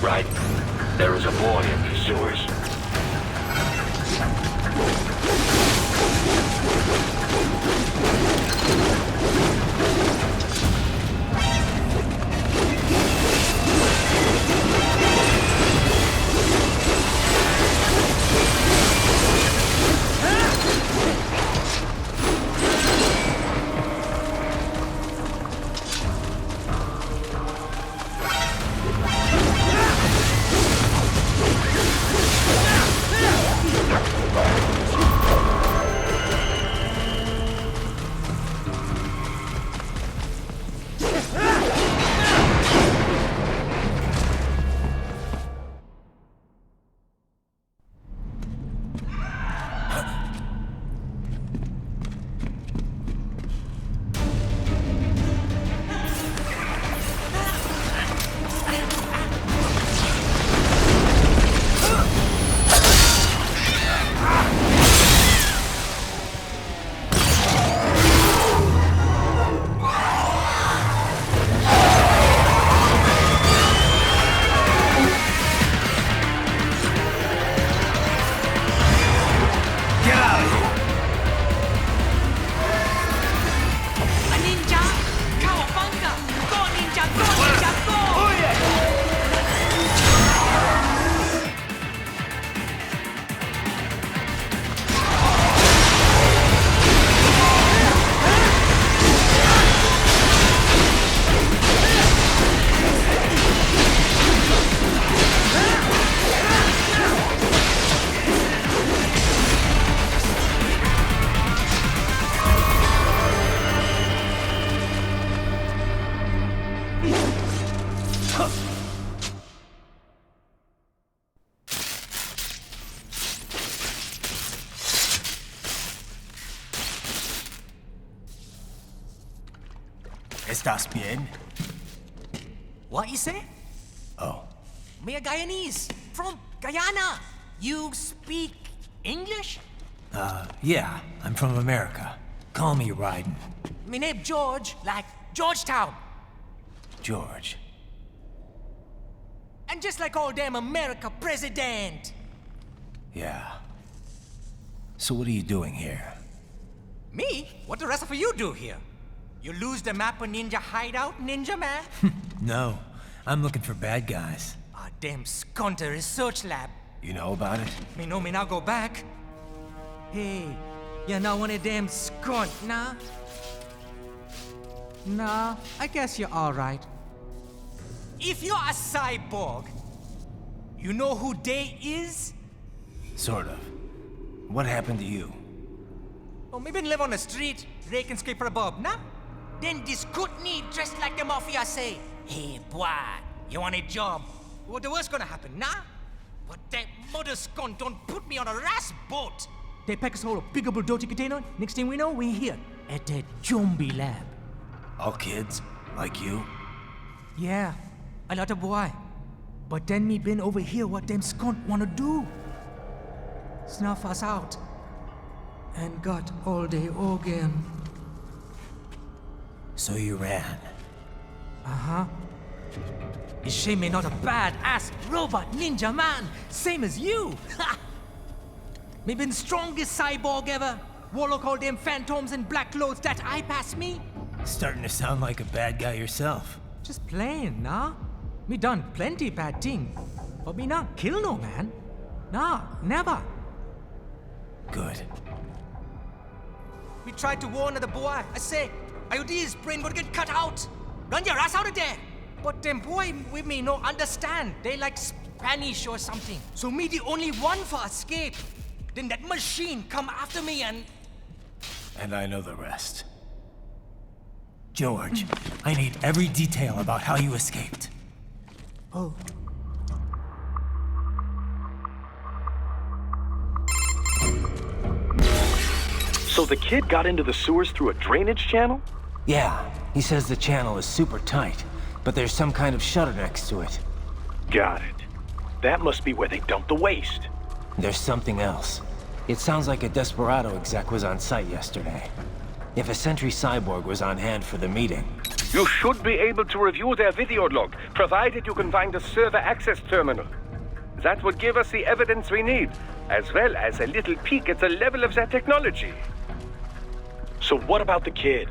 Right. There is a boy in the sewers. ¿Estás bien? What you say? Oh. Me a Guyanese, from Guyana. You speak English? Yeah, I'm from America. Call me Ryden. Me name George, like Georgetown. George. And just like all damn America president. Yeah. So what are you doing here? Me? What the rest of you do here? You lose the map of Ninja Hideout, Ninja Man? No, I'm looking for bad guys. Ah, damn skunter research lab. You know about it? Me know me now go back. Hey, you're not one of them skunt, nah? Nah, I guess you're alright. If you're a cyborg, you know who they is? Sort of. What happened to you? Oh, me been live on the street, rake and scrape for a bob, nah? Then this Kootenai dressed like the mafia say, hey boy, you want a job? What the worst gonna happen, nah? But that mother scunt don't put me on a ras boat. They pack us all a big old dirty container. Next thing we know, we're here at that zombie lab. All kids? Like you? Yeah, a lot of boy. But then me been over here what them scunt wanna do. Snuff us out. And got all the organ. So you ran? Uh-huh. Is she me not a bad-ass robot ninja man, same as you? Ha! Me been strongest cyborg ever. Warlock all them phantoms in black clothes that eye pass me. Starting to sound like a bad guy yourself. Just playing, nah? Me done plenty bad thing. But me not kill no man. Nah, never. Good. We tried to warn the boy. I say, IOD's brain gonna get cut out. Run your ass out of there. But them boy with me no understand. They like Spanish or something. So me the only one for escape. Then that machine come after me and... And I know the rest. George, I need every detail about how you escaped. Oh. So the kid got into the sewers through a drainage channel? Yeah, he says the channel is super tight, but there's some kind of shutter next to it. Got it. That must be where they dumped the waste. There's something else. It sounds like a Desperado exec was on site yesterday. If a Sentry cyborg was on hand for the meeting... You should be able to review their video log, provided you can find a server access terminal. That would give us the evidence we need, as well as a little peek at the level of their technology. So what about the kid?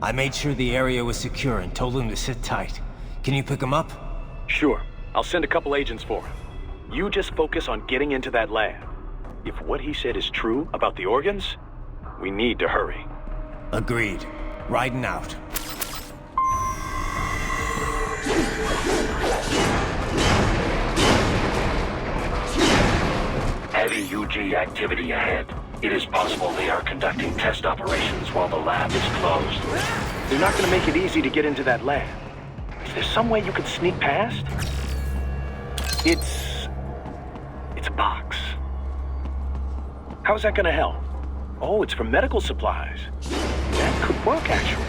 I made sure the area was secure and told him to sit tight. Can you pick him up? Sure. I'll send a couple agents for him. You just focus on getting into that lab. If what he said is true about the organs, we need to hurry. Agreed. Riding out. Heavy UG activity ahead. It is possible they are conducting test operations while the lab is closed. They're not gonna make it easy to get into that lab. Is there some way you could sneak past? It's a box. How's that gonna help? Oh, it's for medical supplies. That could work, actually.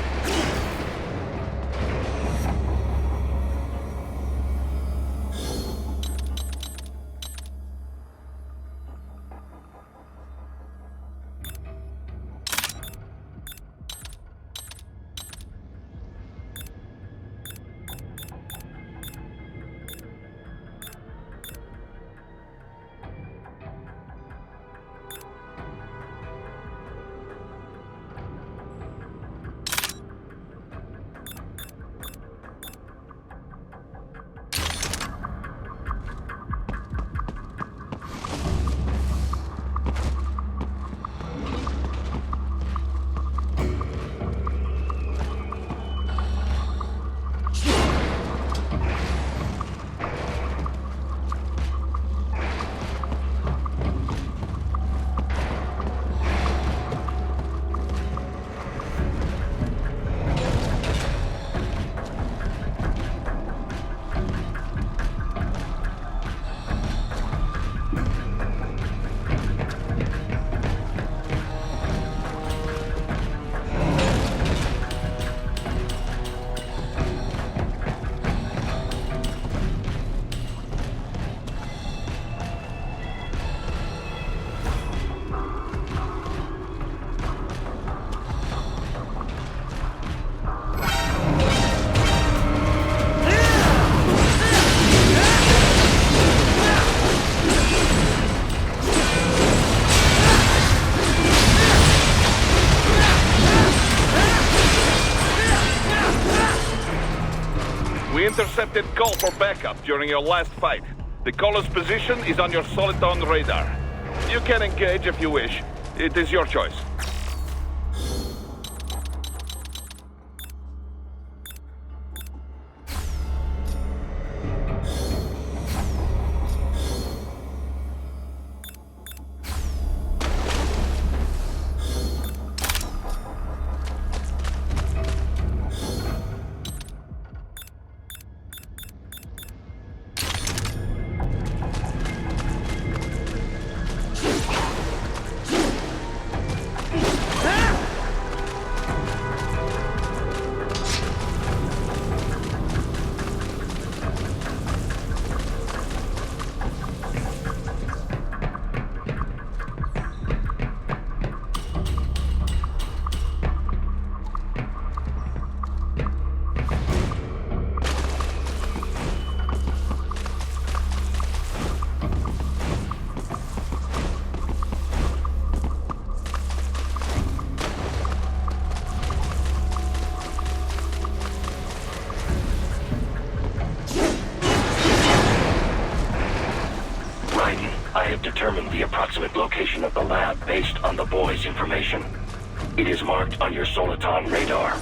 We intercepted call for backup during your last fight. The caller's position is on your Soliton radar. You can engage if you wish. It is your choice. Determined the approximate location of the lab based on the boy's information. It is marked on your Soliton radar.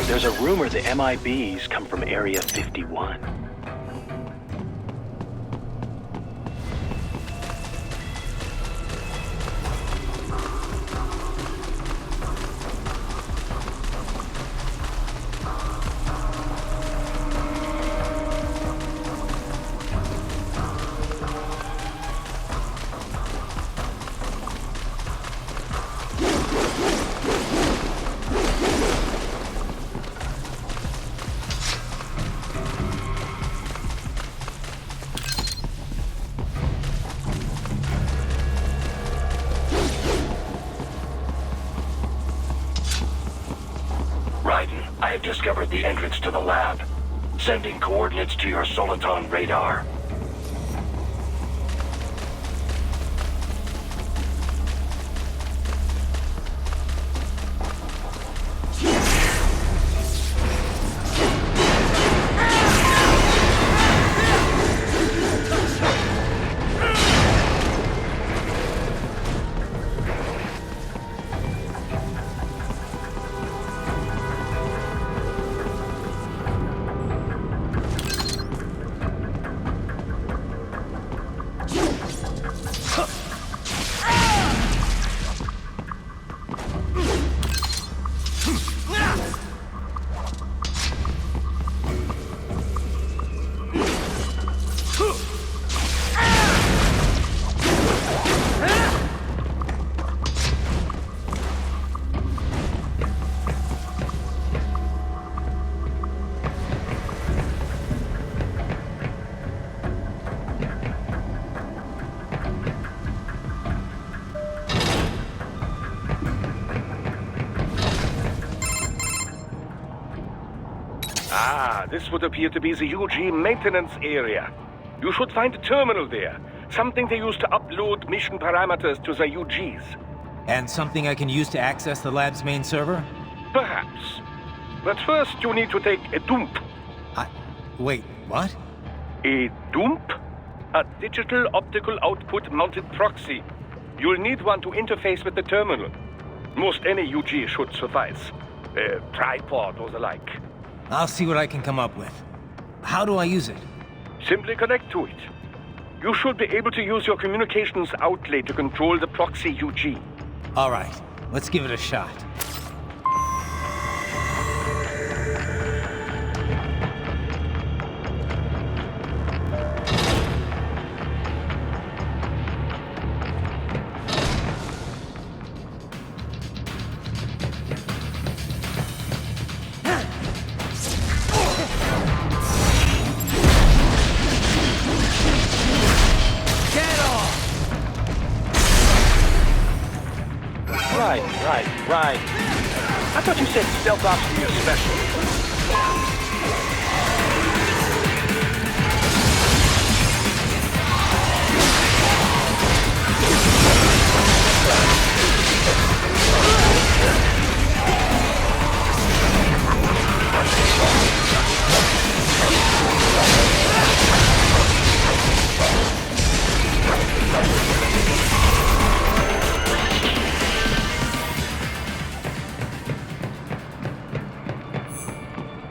There's a rumor the MIBs come from Area 51. I have discovered the entrance to the lab. Sending coordinates to your Soliton radar. Ah, this would appear to be the UG maintenance area. You should find a terminal there. Something they use to upload mission parameters to the UGs. And something I can use to access the lab's main server? Perhaps. But first you need to take a dump. Wait, what? A dump? A digital optical output mounted proxy. You'll need one to interface with the terminal. Most any UG should suffice. A tripod or the like. I'll see what I can come up with. How do I use it? Simply connect to it. You should be able to use your communications outlet to control the proxy UG. All right, let's give it a shot. Right. I thought you said stealth ops were your specialty.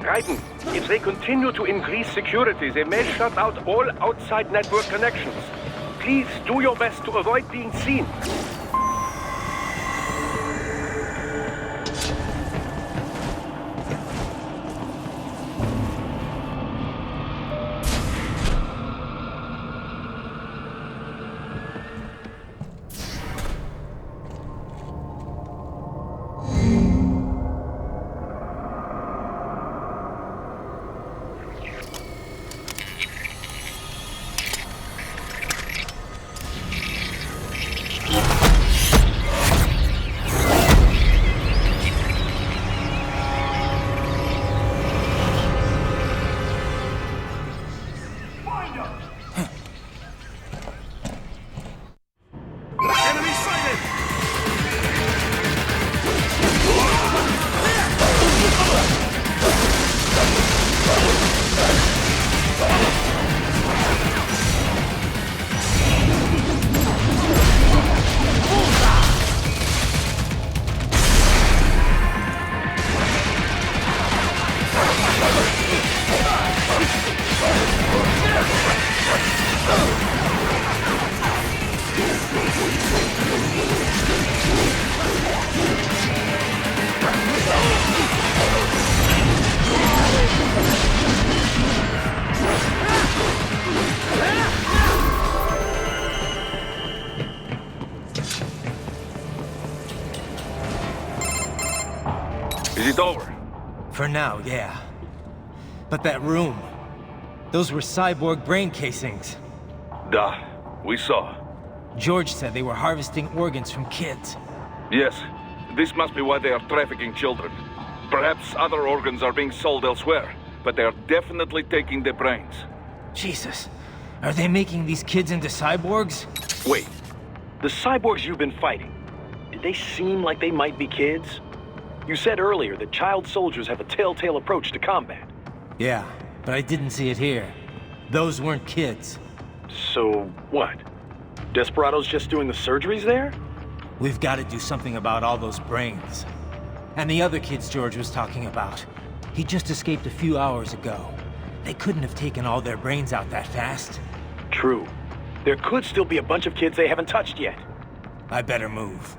Raiden, if they continue to increase security, they may shut out all outside network connections. Please do your best to avoid being seen. Is it over? For now, yeah. But that room... those were cyborg brain casings. Duh. We saw. George said they were harvesting organs from kids. Yes. This must be why they are trafficking children. Perhaps other organs are being sold elsewhere, but they are definitely taking the brains. Jesus. Are they making these kids into cyborgs? Wait. The cyborgs you've been fighting, did they seem like they might be kids? You said earlier that child soldiers have a telltale approach to combat. Yeah, but I didn't see it here. Those weren't kids. So, what? Desperados just doing the surgeries there? We've got to do something about all those brains. And the other kids George was talking about. He just escaped a few hours ago. They couldn't have taken all their brains out that fast. True. There could still be a bunch of kids they haven't touched yet. I better move.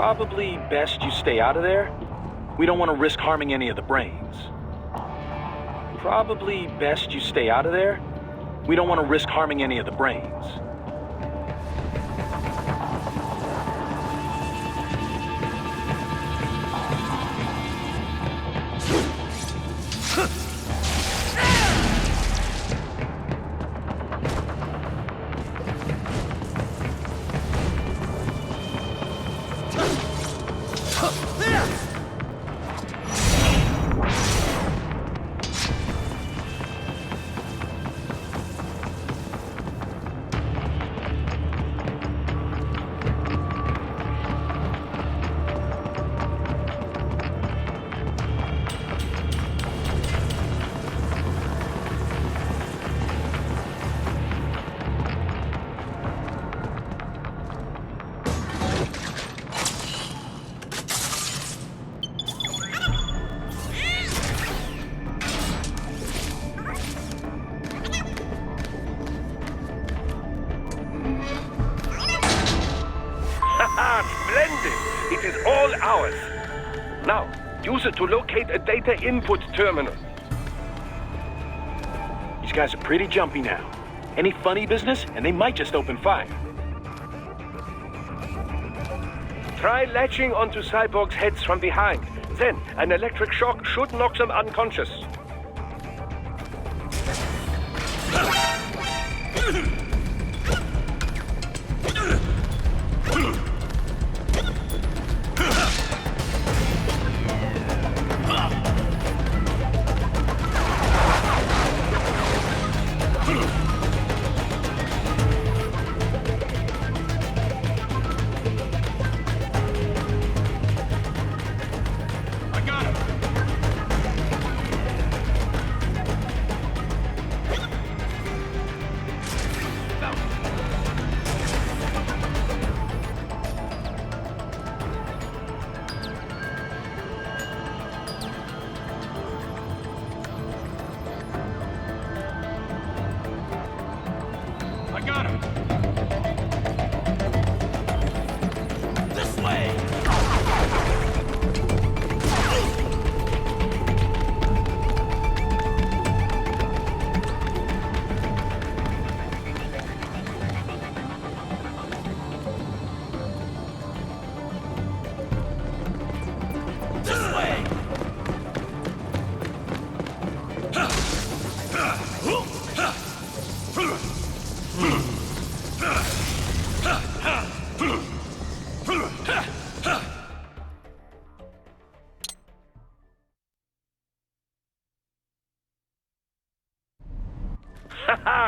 Probably best you stay out of there. We don't want to risk harming any of the brains. Probably best you stay out of there. We don't want to risk harming any of the brains. Splendid! It is all ours. Now, use it to locate a data input terminal. These guys are pretty jumpy now. Any funny business, and they might just open fire. Try latching onto cyborgs' heads from behind. Then, an electric shock should knock them unconscious.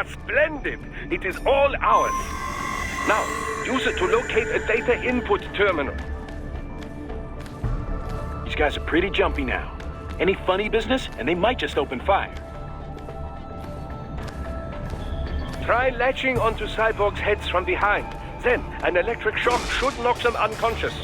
Splendid! It is all ours. Now, use it to locate a data input terminal. These guys are pretty jumpy now. Any funny business, and they might just open fire. Try latching onto cyborgs' heads from behind. Then, an electric shock should knock them unconscious.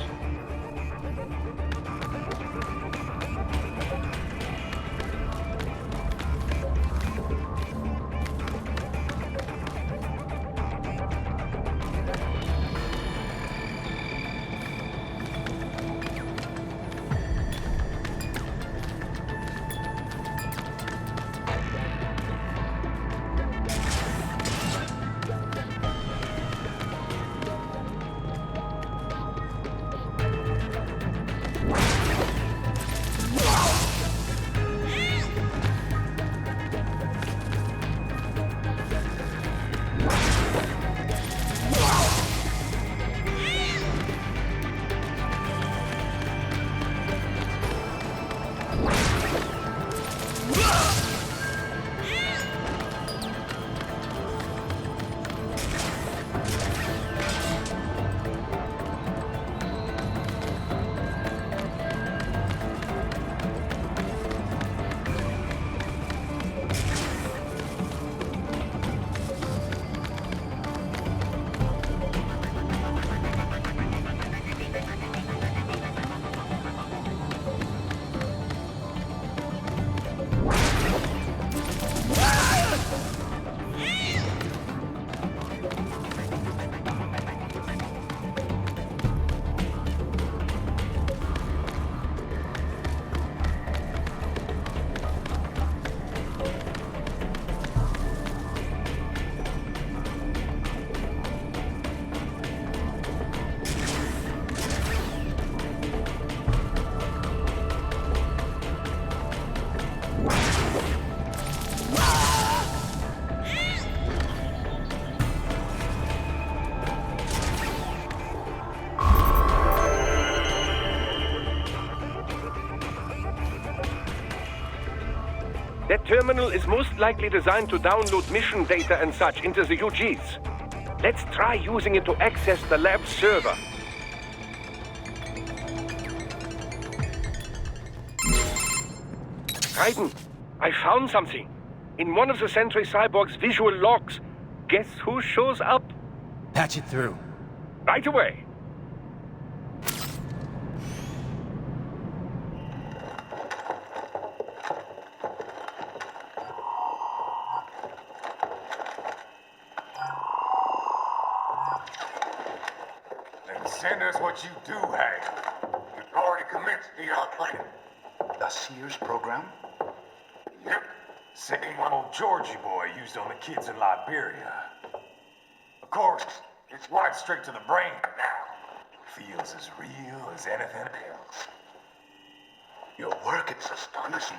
terminal is most likely designed to download mission data and such into the UGs. Let's try using it to access the lab server. Raiden, I found something. In one of the Sentry Cyborg's visual logs. Guess who shows up? Patch it through. Right away. Then send us what you do have. You've already commenced the outplanning. The Sears program? Yep. Same one old Georgie boy used on the kids in Liberia. Of course, it's right straight to the brain now. Feels as real as anything else. Your work is astonishing.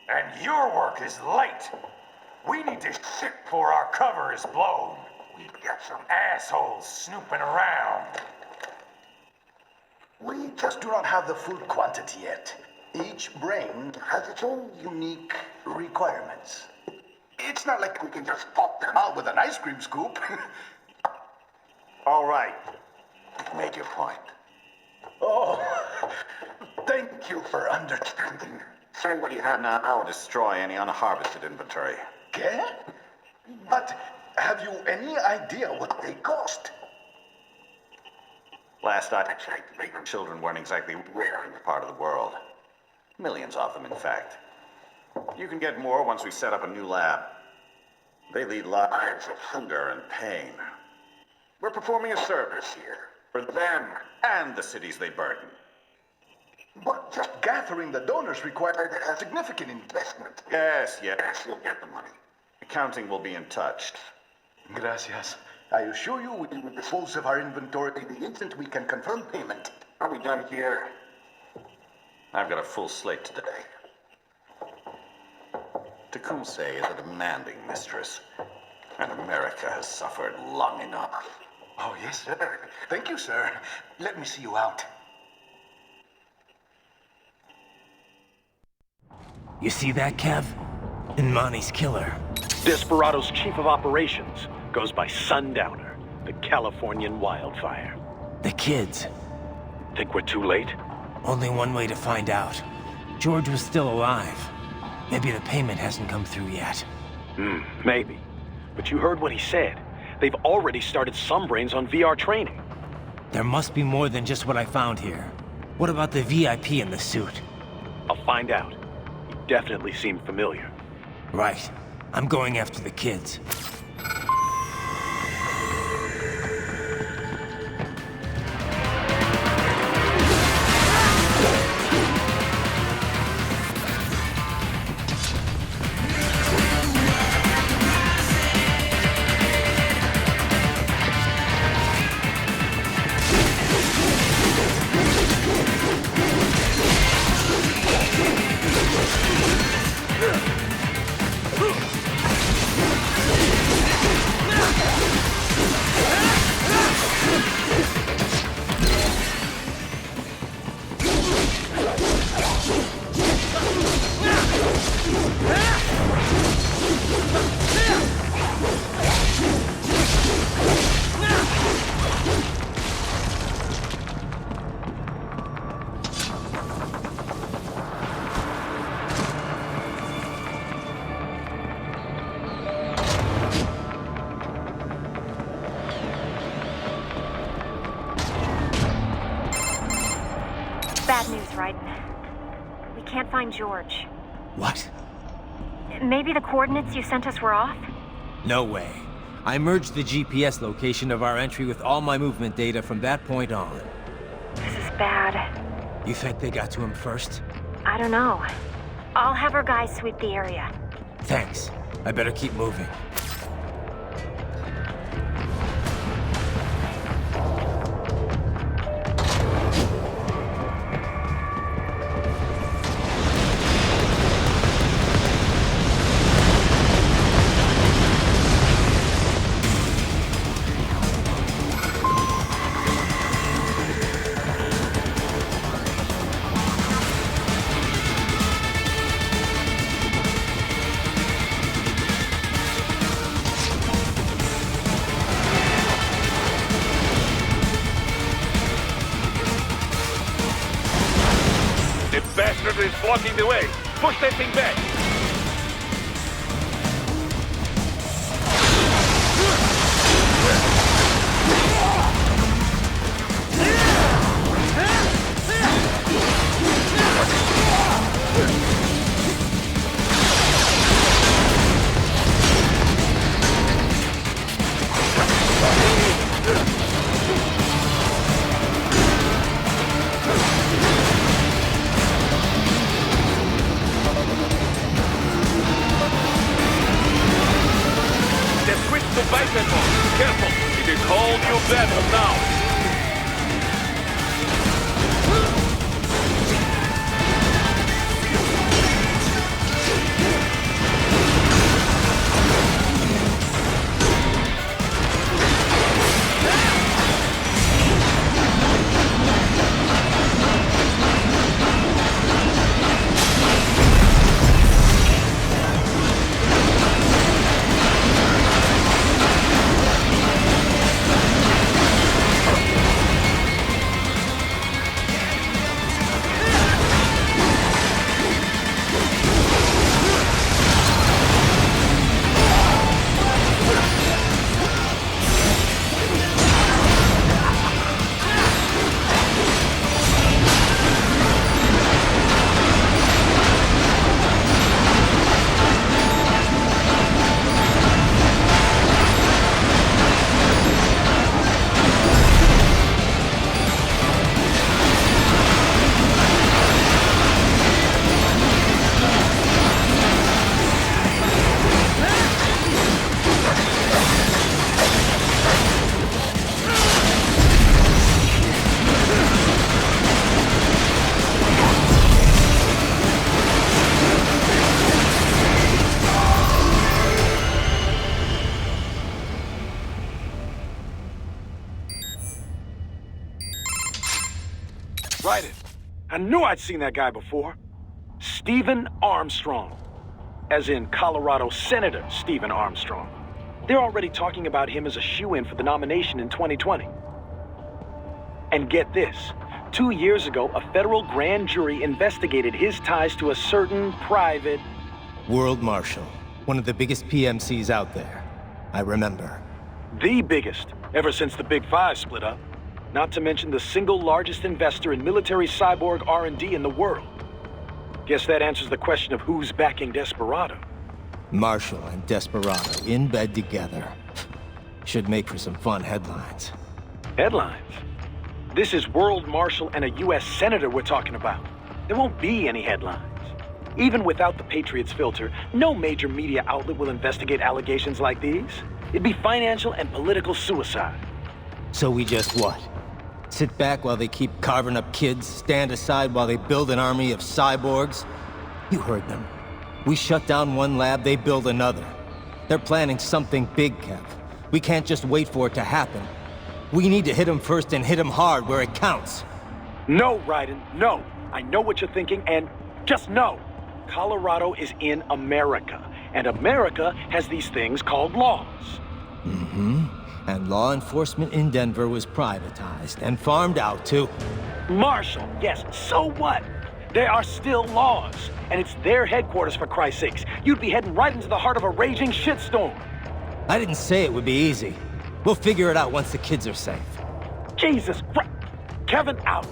And your work is late. We need to shit before our cover is blown. We've got some assholes snooping around. We just do not have the full quantity yet. Each brain has its own unique requirements. It's not like we can just pop them out with an ice cream scoop. All right. Make your point. Oh, thank you for understanding. Send what you have now. I'll destroy any unharvested inventory. Okay? But have you any idea what they cost? Last I checked, children weren't exactly rare in the part of the world. Millions of them, in fact. You can get more once we set up a new lab. They lead lives of hunger and pain. We're performing a service here for them and the cities they burden. But just gathering the donors required a significant investment. Yes, you'll get the money. Accounting will be in touch. Gracias. I assure you we will dispose of our inventory the instant we can confirm payment. Are we done here? I've got a full slate today. Tecumseh is a demanding mistress, and America has suffered long enough. Oh, yes, sir. Thank you, sir. Let me see you out. You see that, Kev? Inmani's killer. Desperado's chief of operations goes by Sundowner, the Californian wildfire. The kids. Think we're too late? Only one way to find out. George was still alive. Maybe the payment hasn't come through yet. Maybe. But you heard what he said. They've already started some brains on VR training. There must be more than just what I found here. What about the VIP in the suit? I'll find out. He definitely seemed familiar. Right. I'm going after the kids. Bad news, Raiden. We can't find George. What? Maybe the coordinates you sent us were off? No way. I merged the GPS location of our entry with all my movement data from that point on. This is bad. You think they got to him first? I don't know. I'll have our guys sweep the area. Thanks. I better keep moving. is blocking the way. Push that thing back. Careful, it is all new battle now. I knew I'd seen that guy before. Stephen Armstrong. As in Colorado Senator Stephen Armstrong. They're already talking about him as a shoo-in for the nomination in 2020. And get this. 2 years ago, a federal grand jury investigated his ties to a certain private... World Marshal. One of the biggest PMCs out there. I remember. The biggest, ever since the Big Five split up. Not to mention the single largest investor in military cyborg R&D in the world. Guess that answers the question of who's backing Desperado. Marshall and Desperado in bed together. Should make for some fun headlines. Headlines? This is World Marshal and a U.S. Senator we're talking about. There won't be any headlines. Even without the Patriots filter, no major media outlet will investigate allegations like these. It'd be financial and political suicide. So we just what? Sit back while they keep carving up kids, stand aside while they build an army of cyborgs? You heard them. We shut down one lab, they build another. They're planning something big, Kev. We can't just wait for it to happen. We need to hit them first and hit them hard where it counts. No, Raiden, no. I know what you're thinking, and just no. Colorado is in America, and America has these things called laws. Mm-hmm. And law enforcement in Denver was privatized and farmed out to... Marshall, yes, so what? There are still laws, and it's their headquarters, for Christ's sakes. You'd be heading right into the heart of a raging shitstorm. I didn't say it would be easy. We'll figure it out once the kids are safe. Jesus Christ. Kevin out.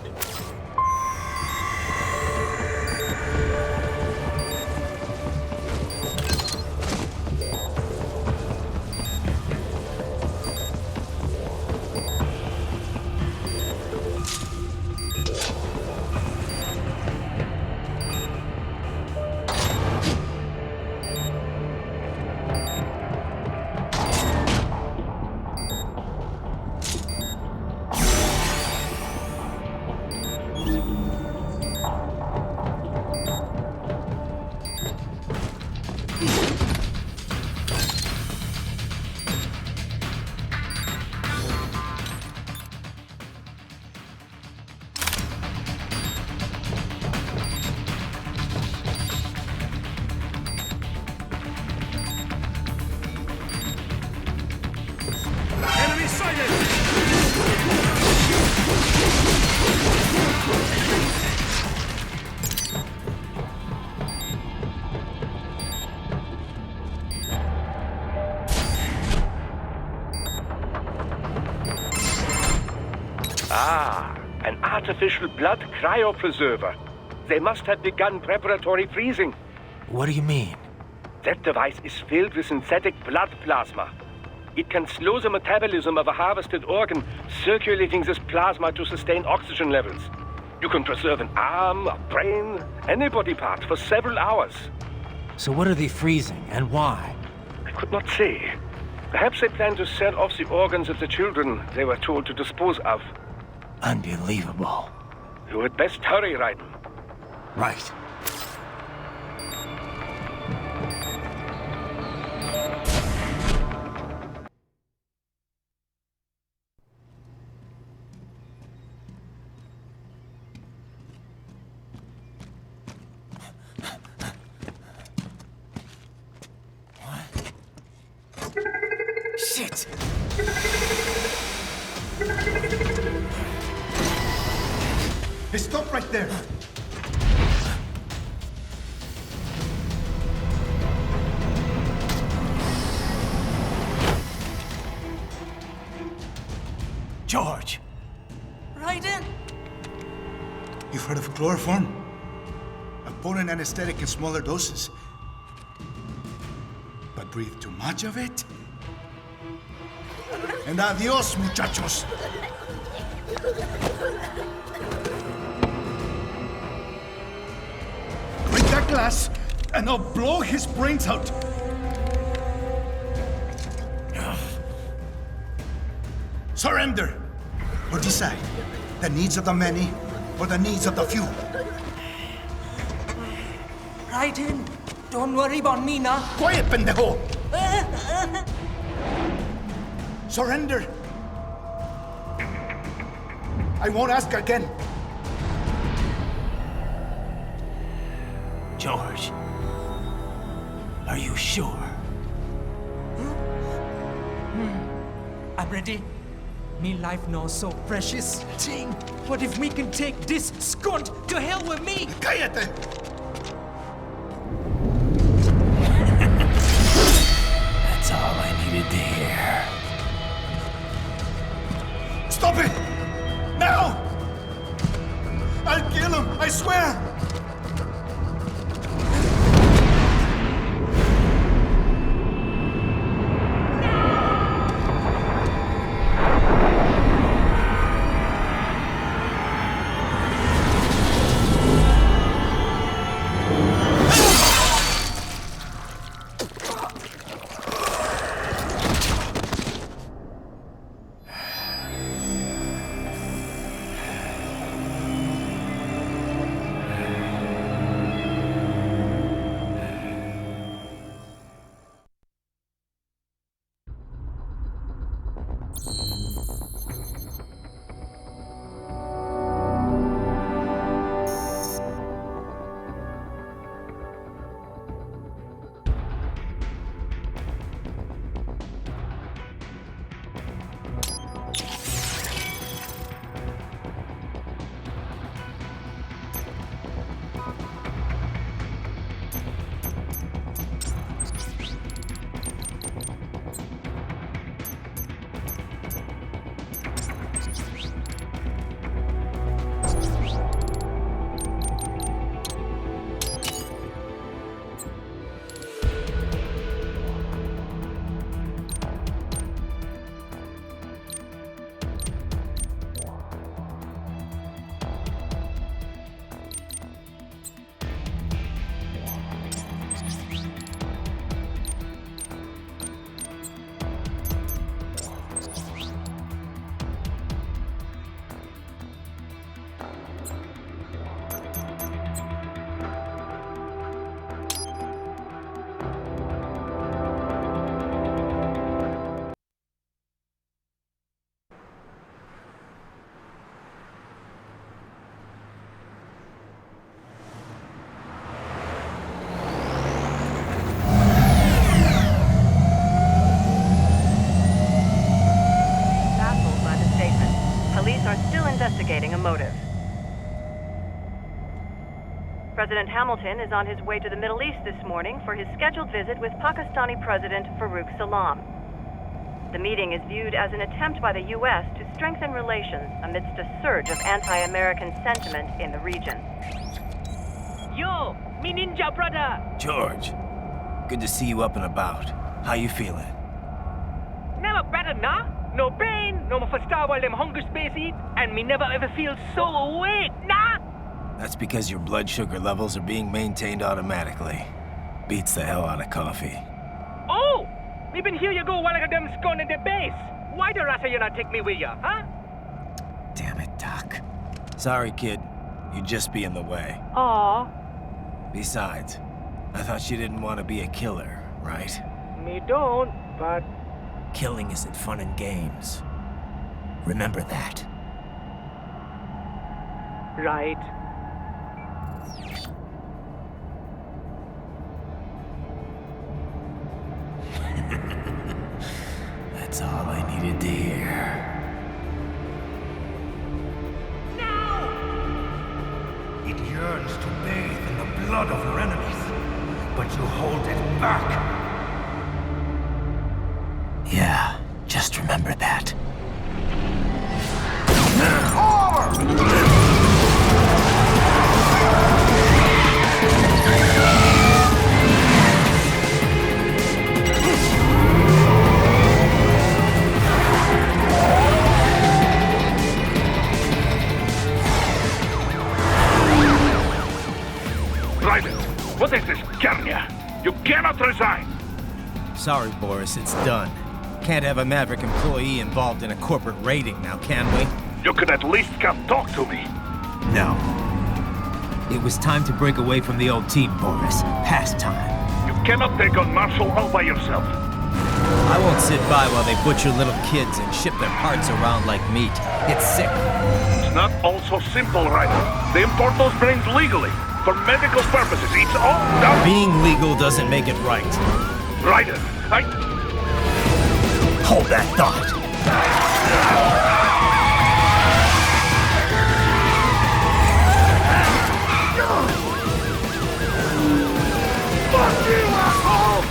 Ah, an artificial blood cryopreserver. They must have begun preparatory freezing. What do you mean? That device is filled with synthetic blood plasma. It can slow the metabolism of a harvested organ, circulating this plasma to sustain oxygen levels. You can preserve an arm, a brain, any body part for several hours. So what are they freezing, and why? I could not say. Perhaps they plan to sell off the organs of the children they were told to dispose of. Unbelievable. You had best hurry, Raiden. Right. Shit! Hey, stop right there! George! Raiden! You've heard of chloroform? A potent anesthetic in smaller doses. But breathe too much of it? And adios, muchachos! Break that glass, and I'll blow his brains out! Surrender! Or decide. The needs of the many, or the needs of the few. Raiden, don't worry about me now. Quiet, pendejo! Surrender! I won't ask again. George, are you sure? I'm ready. Me life now so precious. Ting, what if we can take this skunt to hell with me? Cállate! That's all I needed to hear. Stop it! Now! I'll kill him, I swear! Investigating a motive. President Hamilton is on his way to the Middle East this morning for his scheduled visit with Pakistani President Farouk Salam. The meeting is viewed as an attempt by the U.S. to strengthen relations amidst a surge of anti-American sentiment in the region. Yo, me ninja brother! George, good to see you up and about. How you feeling? Never better, nah? No pain, no more for star while them hunger space eat, and me never ever feel so awake, nah? That's because your blood sugar levels are being maintained automatically. Beats the hell out of coffee. Oh! Me been here you go while I got them scone in the base. Why the rasta you not take me with ya, huh? Damn it, Doc. Sorry, kid. You'd just be in the way. Aw. Besides, I thought you didn't want to be a killer, right? Me don't, but... Killing isn't fun and games. Remember that. Right. That's all I needed to hear. It yearns to bathe in the blood of your enemies, but you hold it back. Yeah, just remember that. What is this, Garnia? You cannot resign! Sorry, Boris, it's done. Can't have a Maverick employee involved in a corporate raiding now, can we? You could at least come talk to me. No. It was time to break away from the old team, Boris. Past time. You cannot take on Marshall all by yourself. I won't sit by while they butcher little kids and ship their parts around like meat. It's sick. It's not all so simple, Ryder. They import those brains legally. For medical purposes, it's all done. Being legal doesn't make it right. Ryder, Hold that thought. Fuck you, asshole!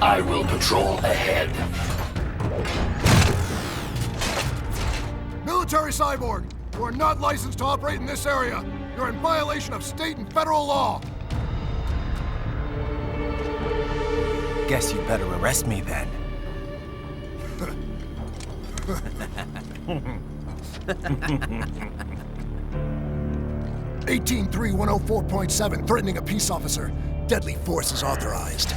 I will patrol ahead. Military cyborg! You are not licensed to operate in this area. You're in violation of state and federal law. Guess you better arrest me then. 18-3104.7, threatening a peace officer. Deadly force is authorized.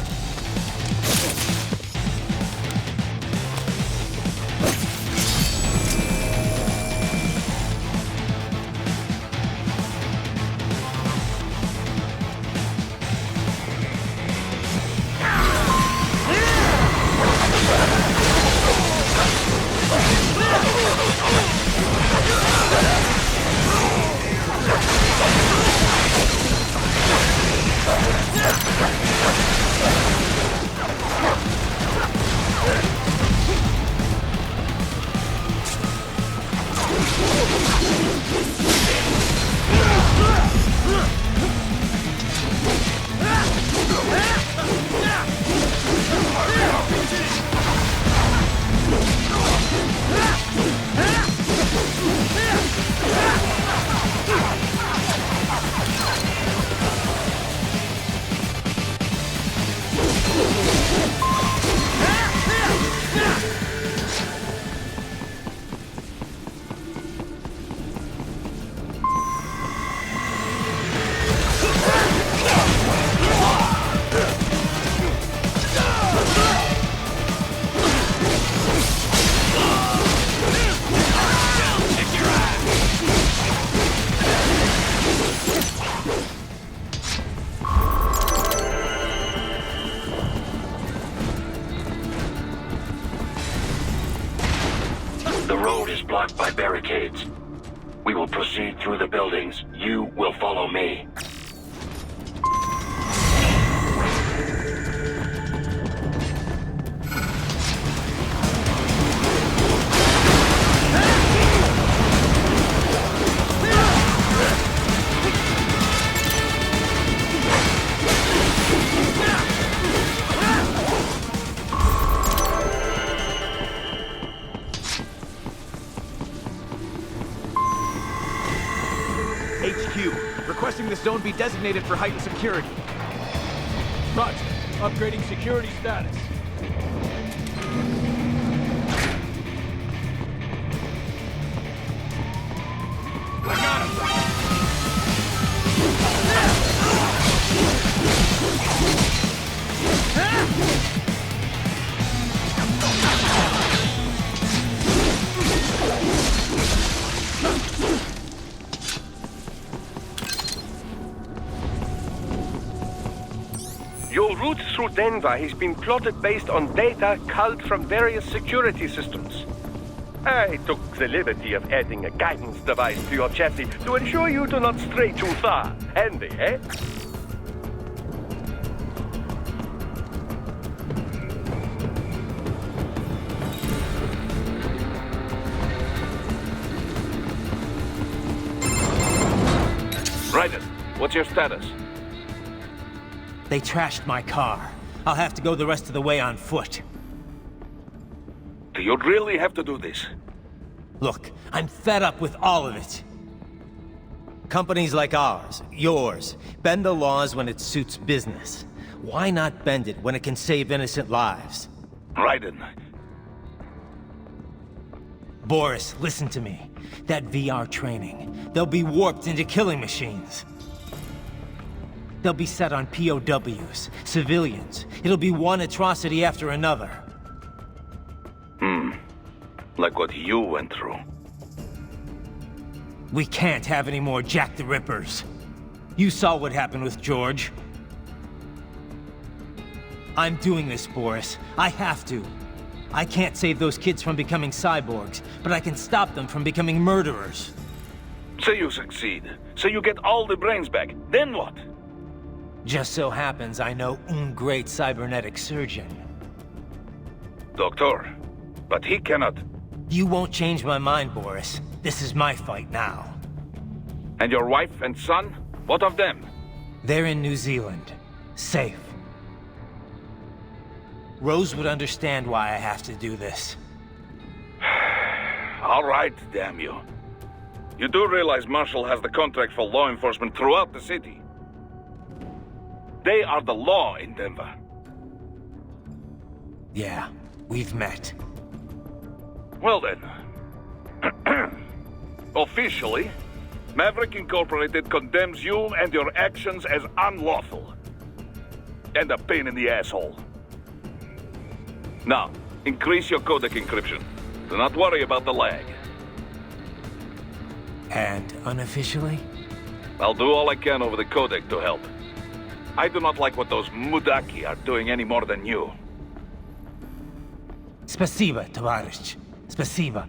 proceed through the buildings. You will follow me. Requesting the zone be designated for heightened security. Roger. Upgrading security status. I got Your route through Denver has been plotted based on data culled from various security systems. I took the liberty of adding a guidance device to your chassis to ensure you do not stray too far. Handy, eh? Raiden, what's your status? They trashed my car. I'll have to go the rest of the way on foot. Do you really have to do this? Look, I'm fed up with all of it. Companies like ours, yours, bend the laws when it suits business. Why not bend it when it can save innocent lives? Raiden. Boris, listen to me. That VR training, they'll be warped into killing machines. They'll be set on POWs, civilians. It'll be one atrocity after another. Like what you went through. We can't have any more Jack the Rippers. You saw what happened with George. I'm doing this, Boris. I have to. I can't save those kids from becoming cyborgs, but I can stop them from becoming murderers. So you succeed. So you get all the brains back. Then what? Just so happens I know un great cybernetic surgeon. Doctor, but he cannot... You won't change my mind, Boris. This is my fight now. And your wife and son? What of them? They're in New Zealand. Safe. Rose would understand why I have to do this. All right, damn you. You do realize Marshall has the contract for law enforcement throughout the city. They are the law in Denver. Yeah, we've met. Well then. Officially, Maverick Incorporated condemns you and your actions as unlawful. And a pain in the asshole. Now, increase your codec encryption. Do not worry about the lag. And unofficially? I'll do all I can over the codec to help. I do not like what those Mudaki are doing any more than you. Spasiba, Tavarish. Spasiba.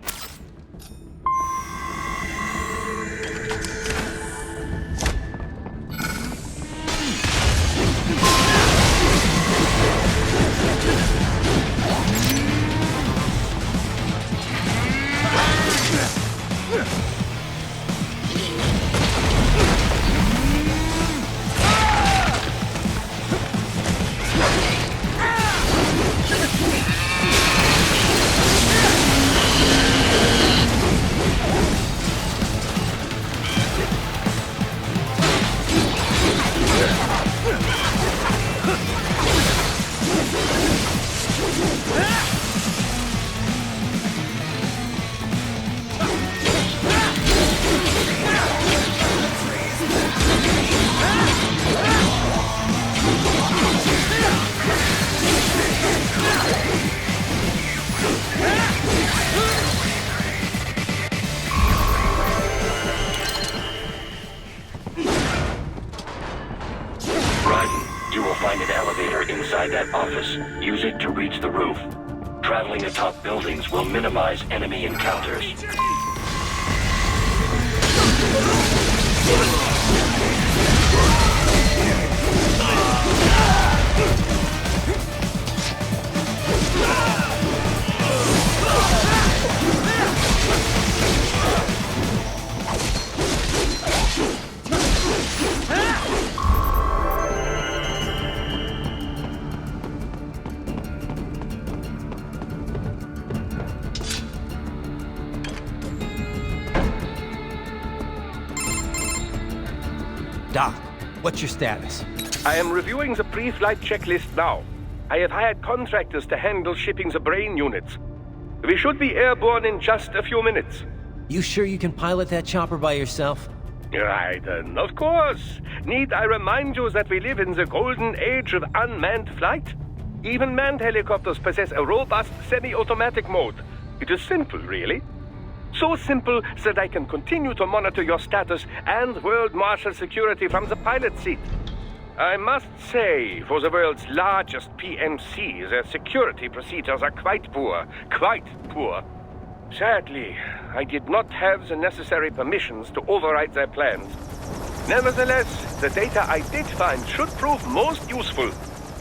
Use it to reach the roof. Traveling atop buildings will minimize enemy encounters. Doc, what's your status? I am reviewing the pre-flight checklist now. I have hired contractors to handle shipping the brain units. We should be airborne in just a few minutes. You sure you can pilot that chopper by yourself? Right, of course. Need I remind you that we live in the golden age of unmanned flight? Even manned helicopters possess a robust semi-automatic mode. It is simple, really. So simple that I can continue to monitor your status and world marshal security from the pilot seat. I must say, for the world's largest PMC, their security procedures are quite poor. Quite poor. Sadly, I did not have the necessary permissions to override their plans. Nevertheless, the data I did find should prove most useful.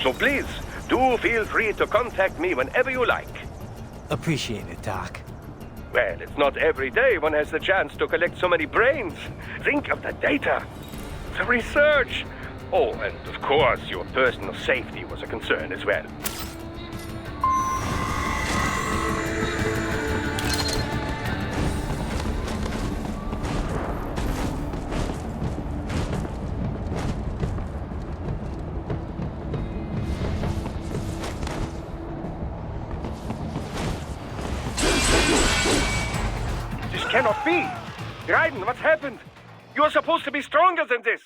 So please, do feel free to contact me whenever you like. Appreciate it, Doc. Well, it's not every day one has the chance to collect so many brains. Think of the data, the research. Oh, and of course, your personal safety was a concern as well. This cannot be! Raiden, what's happened? You're supposed to be stronger than this!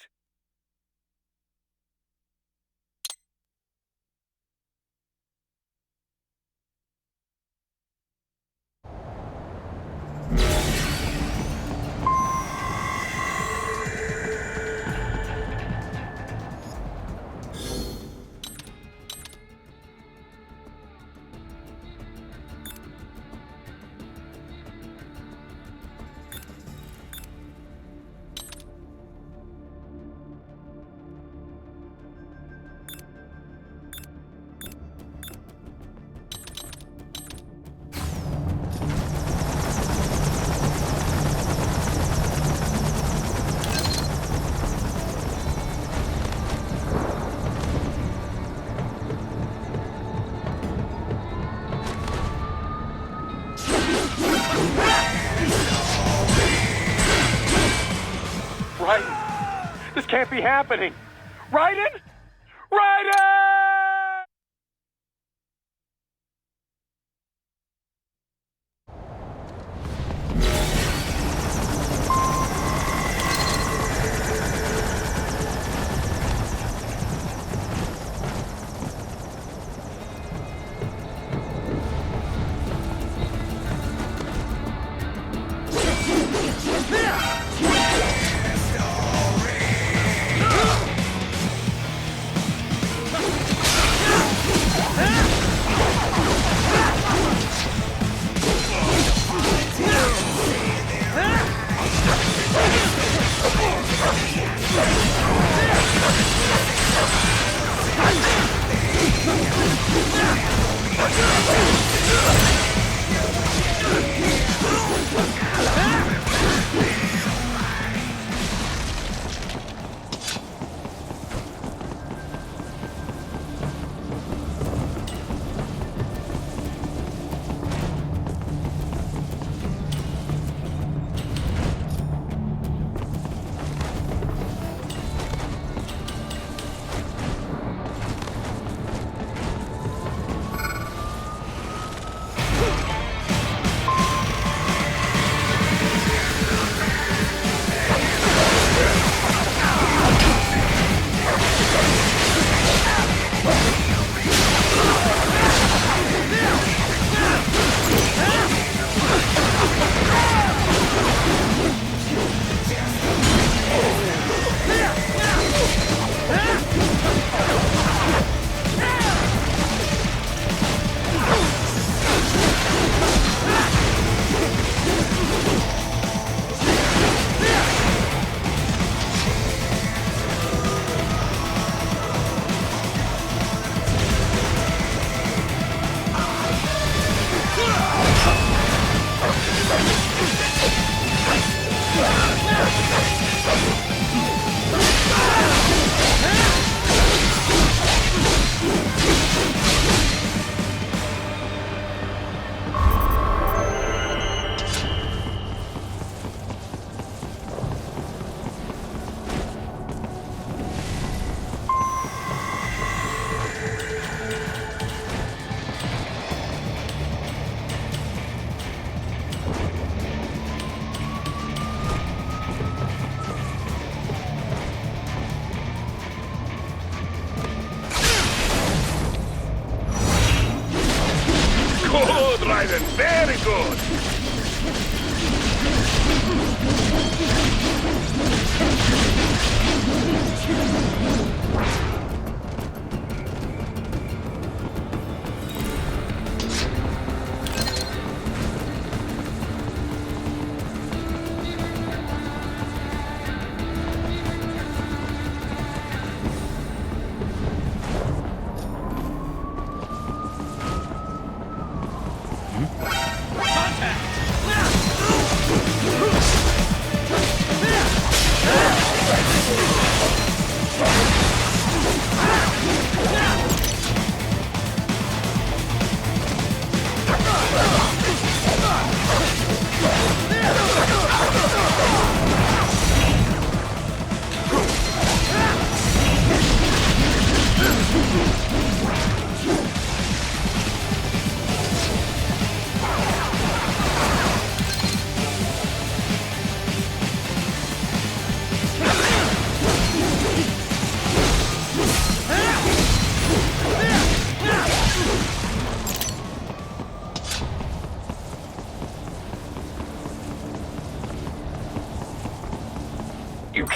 Raiden! This can't be happening! Raiden! Raiden!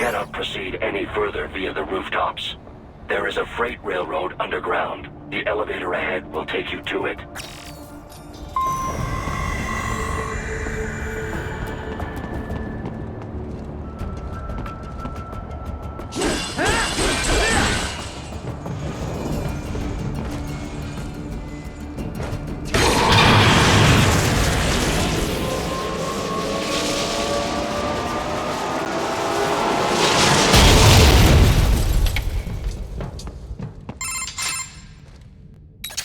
cannot proceed any further via the rooftops. There is a freight railroad underground. The elevator ahead will take you to it.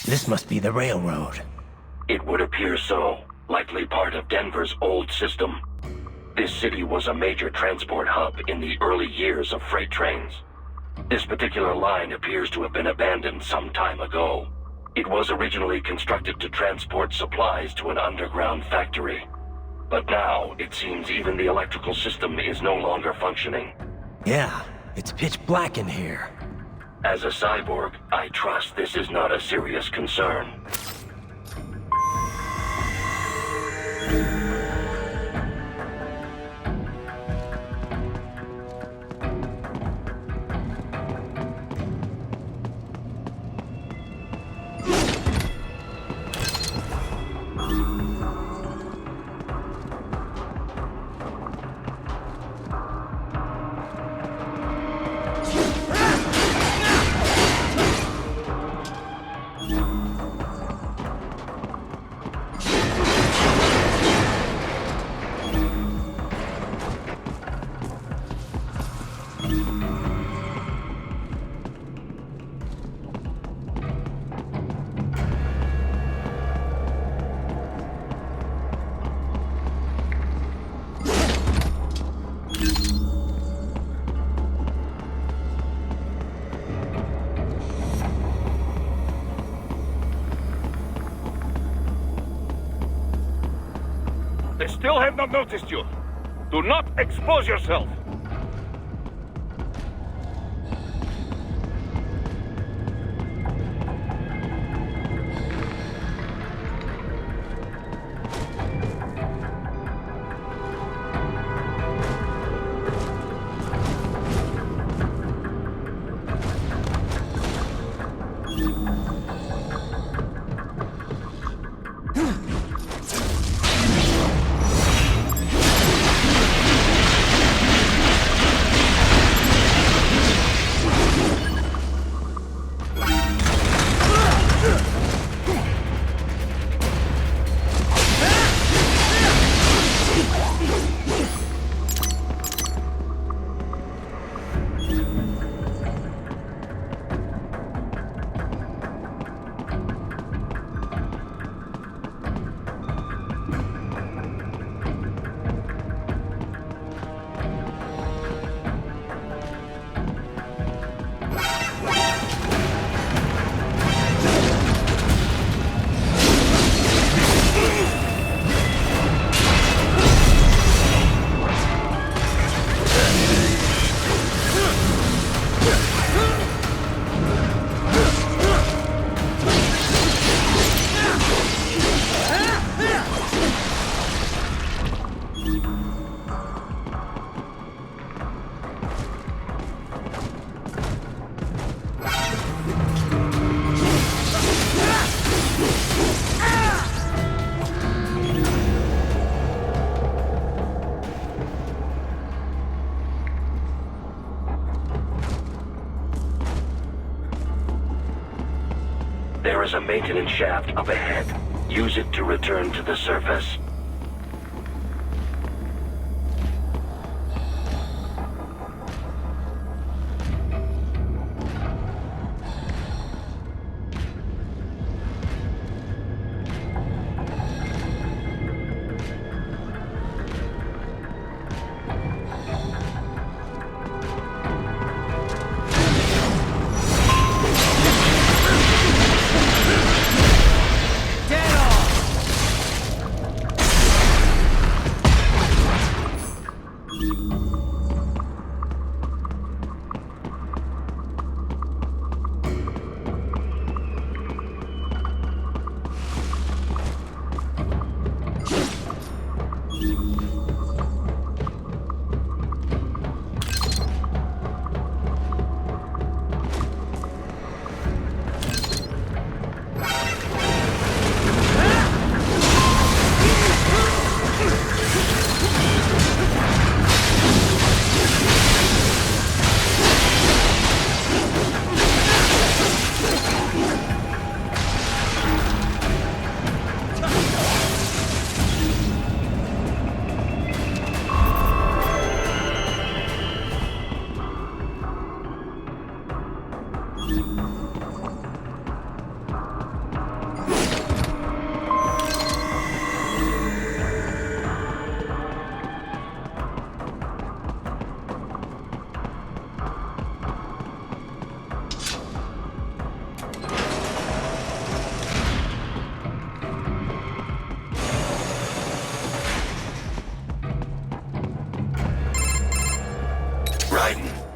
This must be the railroad. It would appear so. Likely part of Denver's old system. This city was a major transport hub in the early years of freight trains. This particular line appears to have been abandoned some time ago. It was originally constructed to transport supplies to an underground factory. But now, it seems even the electrical system is no longer functioning. Yeah, it's pitch black in here. As a cyborg, I trust this is not a serious concern. They still have not noticed you. Do not expose yourself. There is a maintenance shaft up ahead. Use it to return to the surface.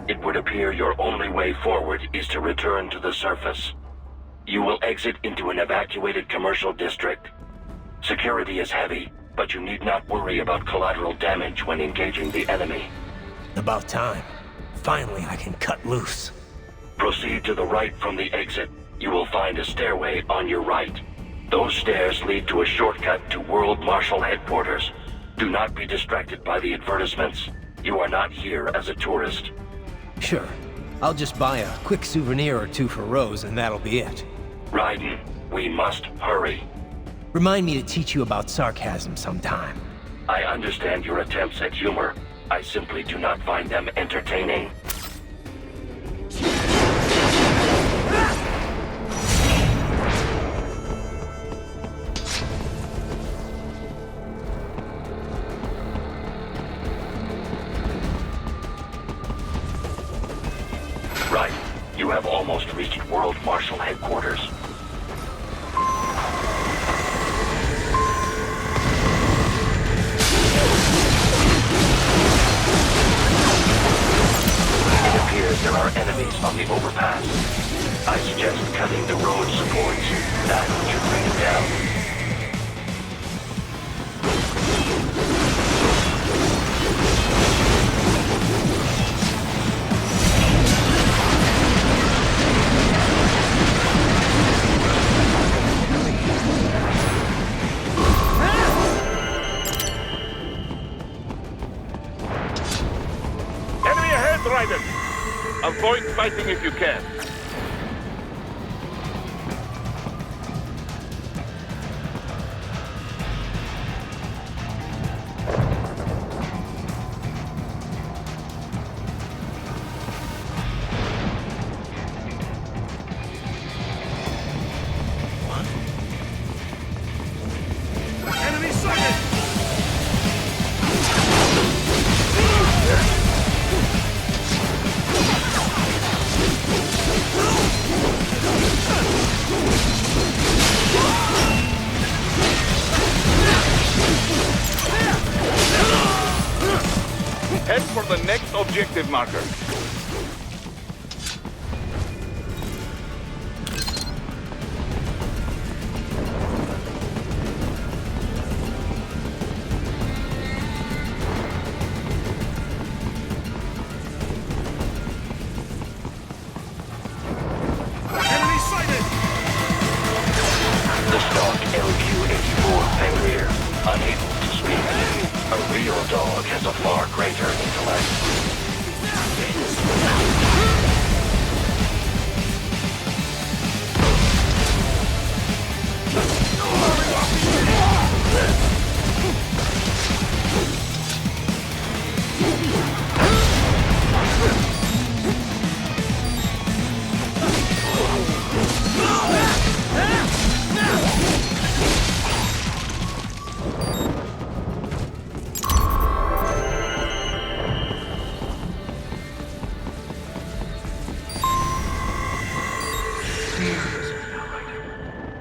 It would appear your only way forward is to return to the surface. You will exit into an evacuated commercial district. Security is heavy, but you need not worry about collateral damage when engaging the enemy. About time. Finally, I can cut loose. Proceed to the right from the exit. You will find a stairway on your right. Those stairs lead to a shortcut to World Marshal Headquarters. Do not be distracted by the advertisements. You are not here as a tourist. Sure. I'll just buy a quick souvenir or two for Rose, and that'll be it. Raiden, we must hurry. Remind me to teach you about sarcasm sometime. I understand your attempts at humor. I simply do not find them entertaining. Right. You have almost reached World Marshal Headquarters. It appears there are enemies on the overpass. I suggest cutting the road supports. That should bring it down. Avoid fighting if you can. Enemy sighted! Head for the next objective marker. Enemy sighted! The stock LQ-84 failure. Unable to speak. A real dog has a far greater intellect.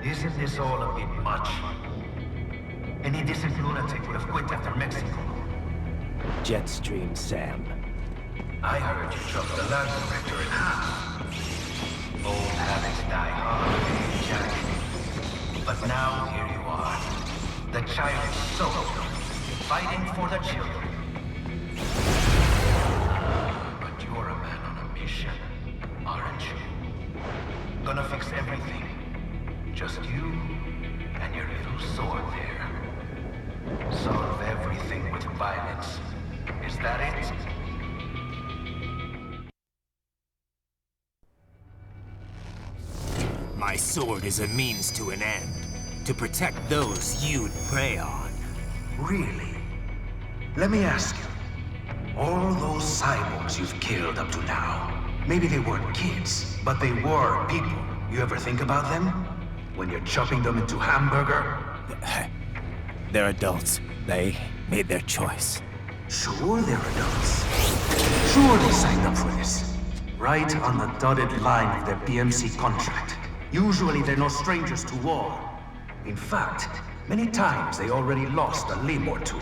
Isn't this all a bit much? Any decent lunatic would have quit after Mexico. Jetstream, Sam. I heard you chopped the land director in half. Old habits die hard, Jack. But now here you are. The child's soul, fighting for the children. But you're a man on a mission, aren't you? Gonna fix everything. Just you and your little sword there. Solve everything with violence. Is that it? My sword is a means to an end. To protect those you'd prey on. Really? Let me ask you. All those cyborgs you've killed up to now, Maybe they weren't kids, but they were people. You ever think about them? When you're chopping them into hamburger? They're adults. They made their choice. Sure they're adults. Sure they signed up for this. Right on the dotted line of their PMC contract. Usually they're no strangers to war. In fact, many times they already lost a limb or two.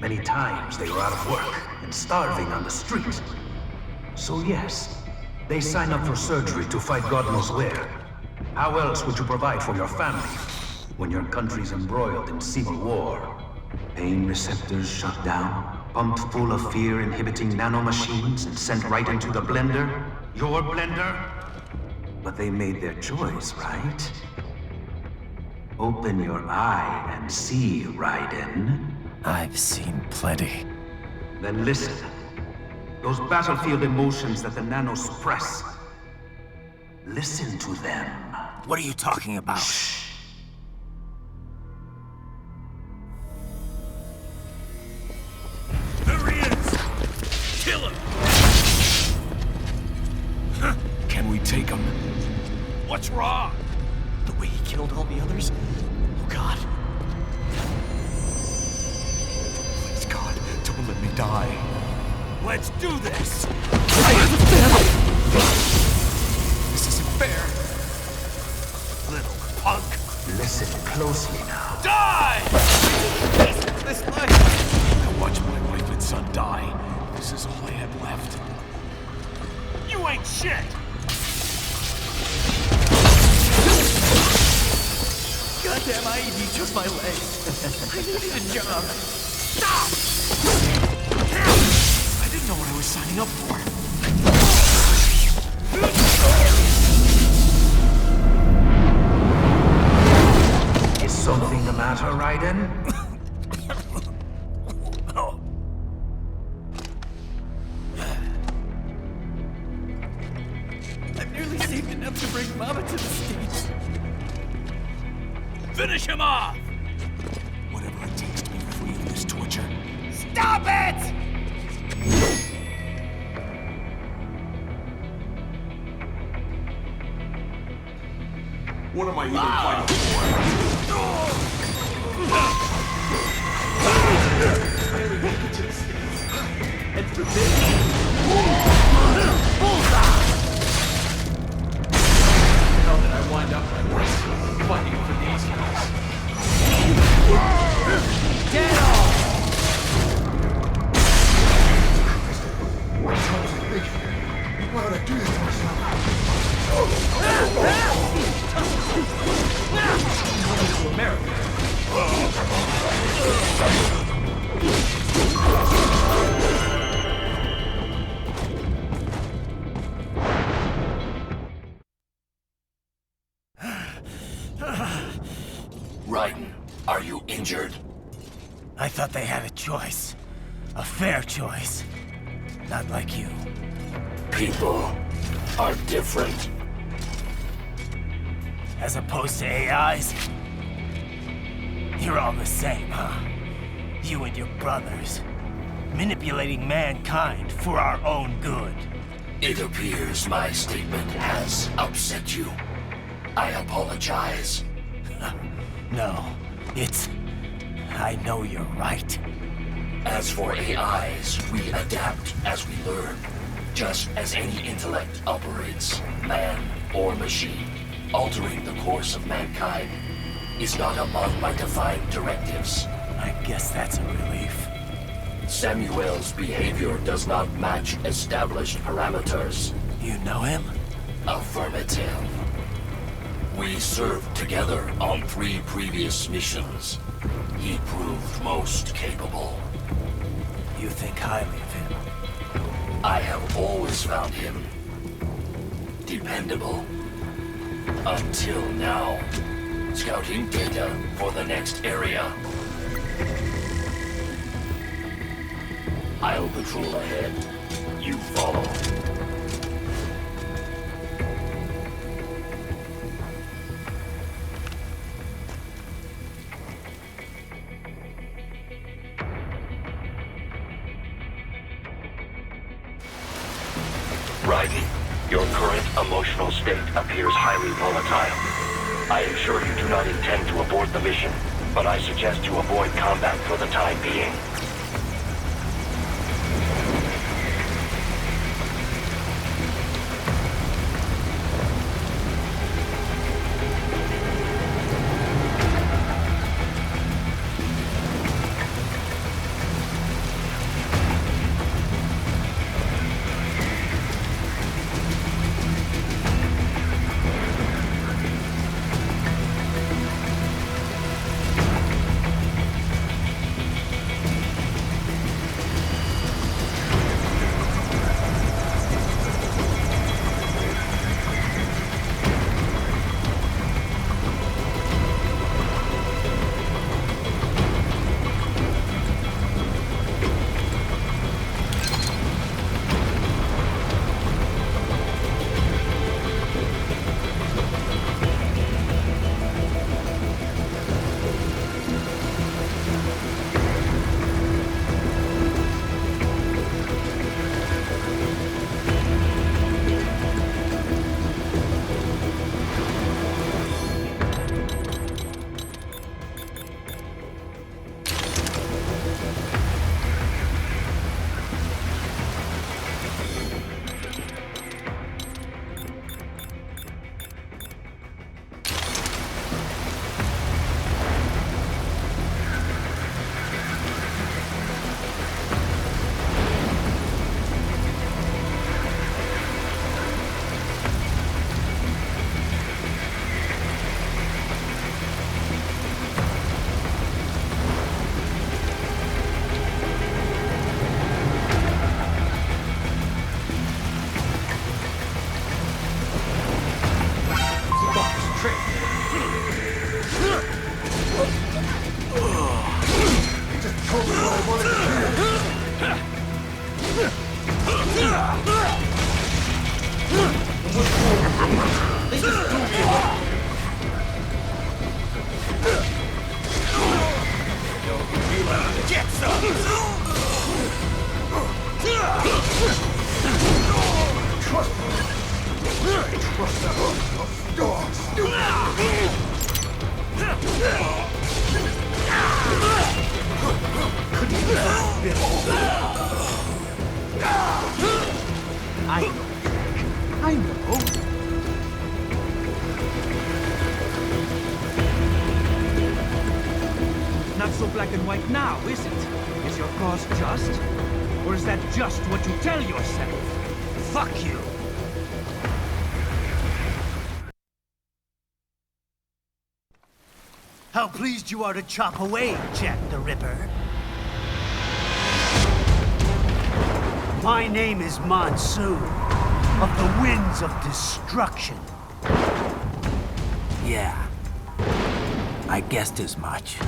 Many times they were out of work and starving on the street. So yes, they sign up for surgery to fight God knows where. How else would you provide for your family when your country's embroiled in civil war? Pain receptors shut down, pumped full of fear-inhibiting nanomachines and sent right into the blender? Your blender? But they made their choice, right? Open your eye and see, Raiden. I've seen plenty. Then listen. Those battlefield emotions that the nanos suppress. Listen to them. What are you talking about? Shh. There he is! Kill him! Can we take him? What's wrong? The way he killed all the others? Oh, God. Please, God, don't let me die. Let's do this! I have a family! This isn't fair. Little punk! Listen closely now. Die! This life! I watched my wife and son die. This is all I had left. You ain't shit! Goddamn IED took my leg. I needed a job. Stop! I didn't know what I was signing up for. Is something the matter, Raiden? I've nearly saved enough to bring Mama to the States. Finish him off! Whatever it takes to be free of this torture. Stop it! What am I even fighting for? And for this... How did I wind up like this? Fighting for these guys. Get off! Why would I do this to myself? To America. Raiden, are you injured? I thought they had a choice. A fair choice. Not like you. People are different. As opposed to AIs? You're all the same, huh? You and your brothers. Manipulating mankind for our own good. It appears my statement has upset you. I apologize. No, it's... I know you're right. As for AIs, we adapt as we learn. Just as any intellect operates, man or machine. Altering the course of mankind is not among my defined directives. I guess that's a relief. Samuel's behavior does not match established parameters. You know him? Affirmative. We served together on 3 previous missions. He proved most capable. You think highly of him? I have always found him dependable. Until now. Scouting data for the next area. I'll patrol ahead. You follow. Raiden, your current emotional state appears highly volatile. I am sure you do not intend to abort the mission, but I suggest you avoid combat for the time being. I know. Not so black and white now, is it? Is your cause just? Or is that just what you tell yourself? Fuck you! How pleased you are to chop away, Jack the Ripper. My name is Monsoon, of the Winds of Destruction. Yeah. I guessed as much.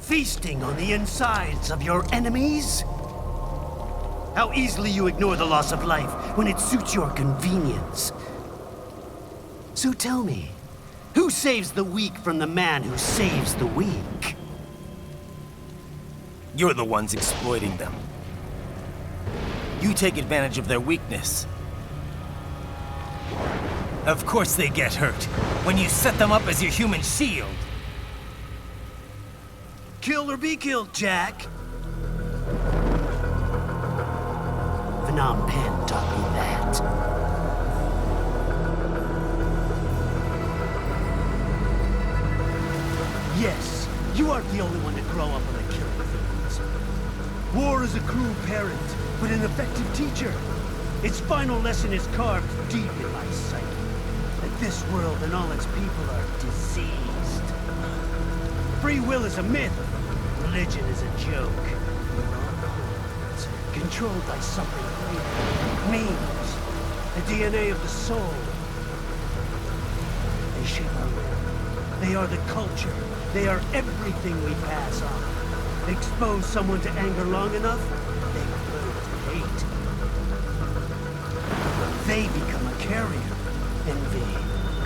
Feasting on the insides of your enemies? How easily you ignore the loss of life when it suits your convenience. So tell me, who saves the weak from the man who saves the weak? You're the ones exploiting them. You take advantage of their weakness. Of course they get hurt when you set them up as your human shield. Kill or be killed, Jack. Phnom Penh taught me that. Yes, you aren't the only one to grow up on the killing fields. War is a cruel parent, but an effective teacher. Its final lesson is carved deep in my psyche. That this world and all its people are diseased. Free will is a myth. Religion is a joke. We're all controlled by something greater. Memes. The DNA of the soul. They shape our world. They are the culture. They are everything we pass on. Expose someone to anger long enough, they learn to hate. They become a carrier. Envy,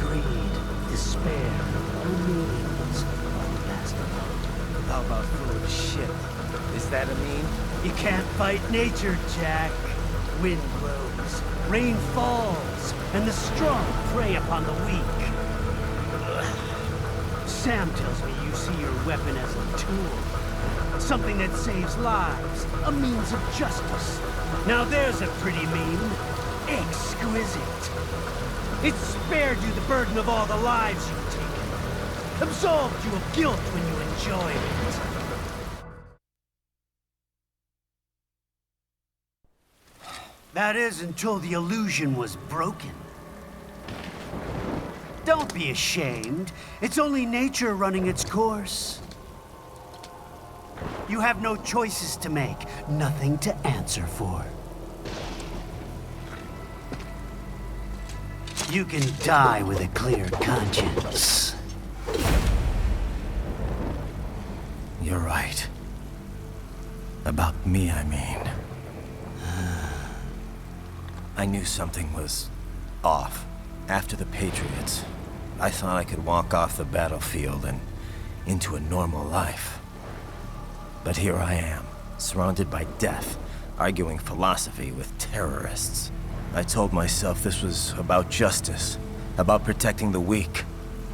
greed, despair, no meanings all last long. How about full of shit? Is that a meme? You can't fight nature, Jack. Wind blows, rain falls, and the strong prey upon the weak. Sam tells me you see your weapon as a tool. Something that saves lives, a means of justice. Now there's a pretty meme. Exquisite. It spared you the burden of all the lives you've taken. Absolved you of guilt when you enjoyed it. That is until the illusion was broken. Don't be ashamed. It's only nature running its course. You have no choices to make, nothing to answer for. You can die with a clear conscience. You're right. About me, I mean. I knew something was off. After the Patriots, I thought I could walk off the battlefield and into a normal life. But here I am, surrounded by death, arguing philosophy with terrorists. I told myself this was about justice, about protecting the weak,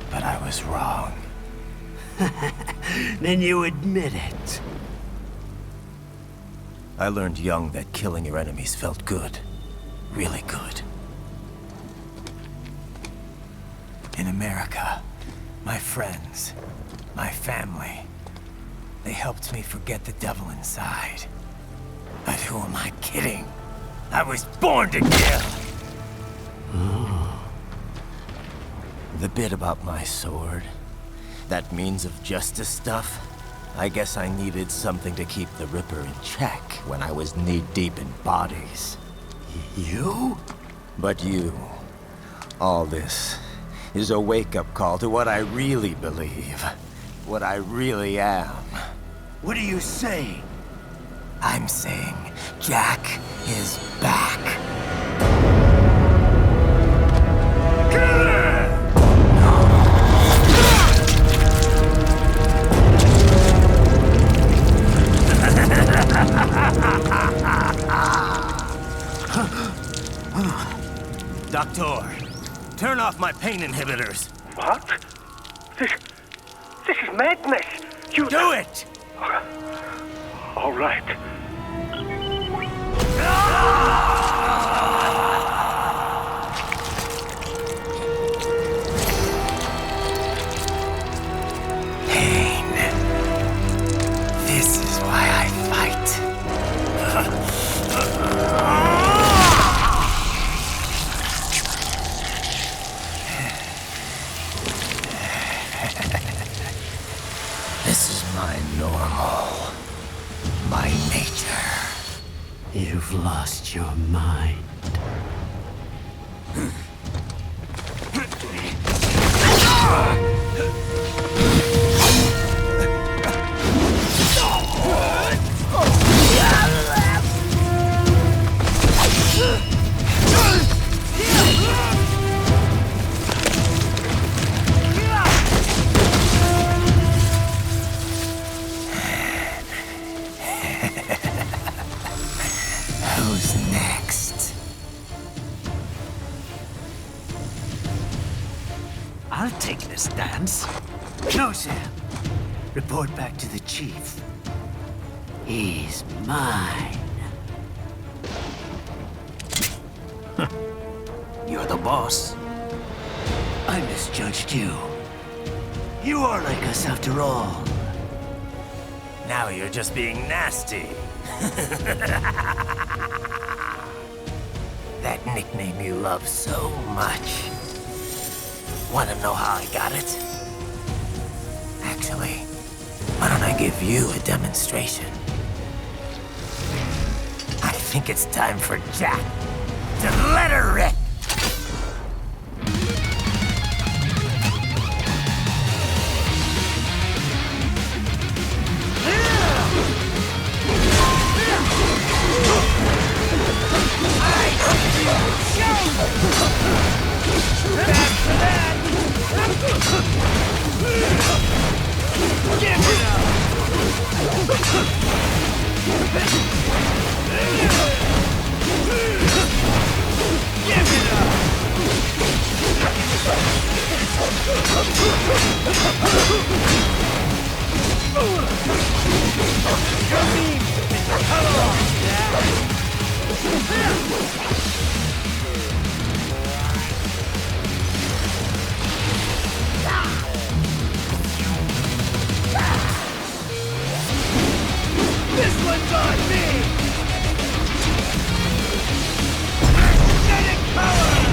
but I was wrong. Then you admit it. I learned young that killing your enemies felt good. Really good. In America, my friends, my family, they helped me forget the devil inside. But who am I kidding? I was born to kill! The bit about my sword, that means of justice stuff, I guess I needed something to keep the Ripper in check when I was knee-deep in bodies. You? But you, all this, is a wake-up call to what I really believe. What I really am. What are you saying? I'm saying Jack is back. Doctor, turn off my pain inhibitors. What? This is madness. You do it! All right. Pain. This is why I fight. This is my normal. My nature. You've lost your mind. Who's next? I'll take this dance. No, Sam. Report back to the chief. He's mine. You're the boss. I misjudged you. You are like us after all. Now you're just being nasty. That nickname you love so much. Wanna know how I got it? Actually, why don't I give you a demonstration? I think it's time for Jack to let her rip. This one's on me! Magnetic power!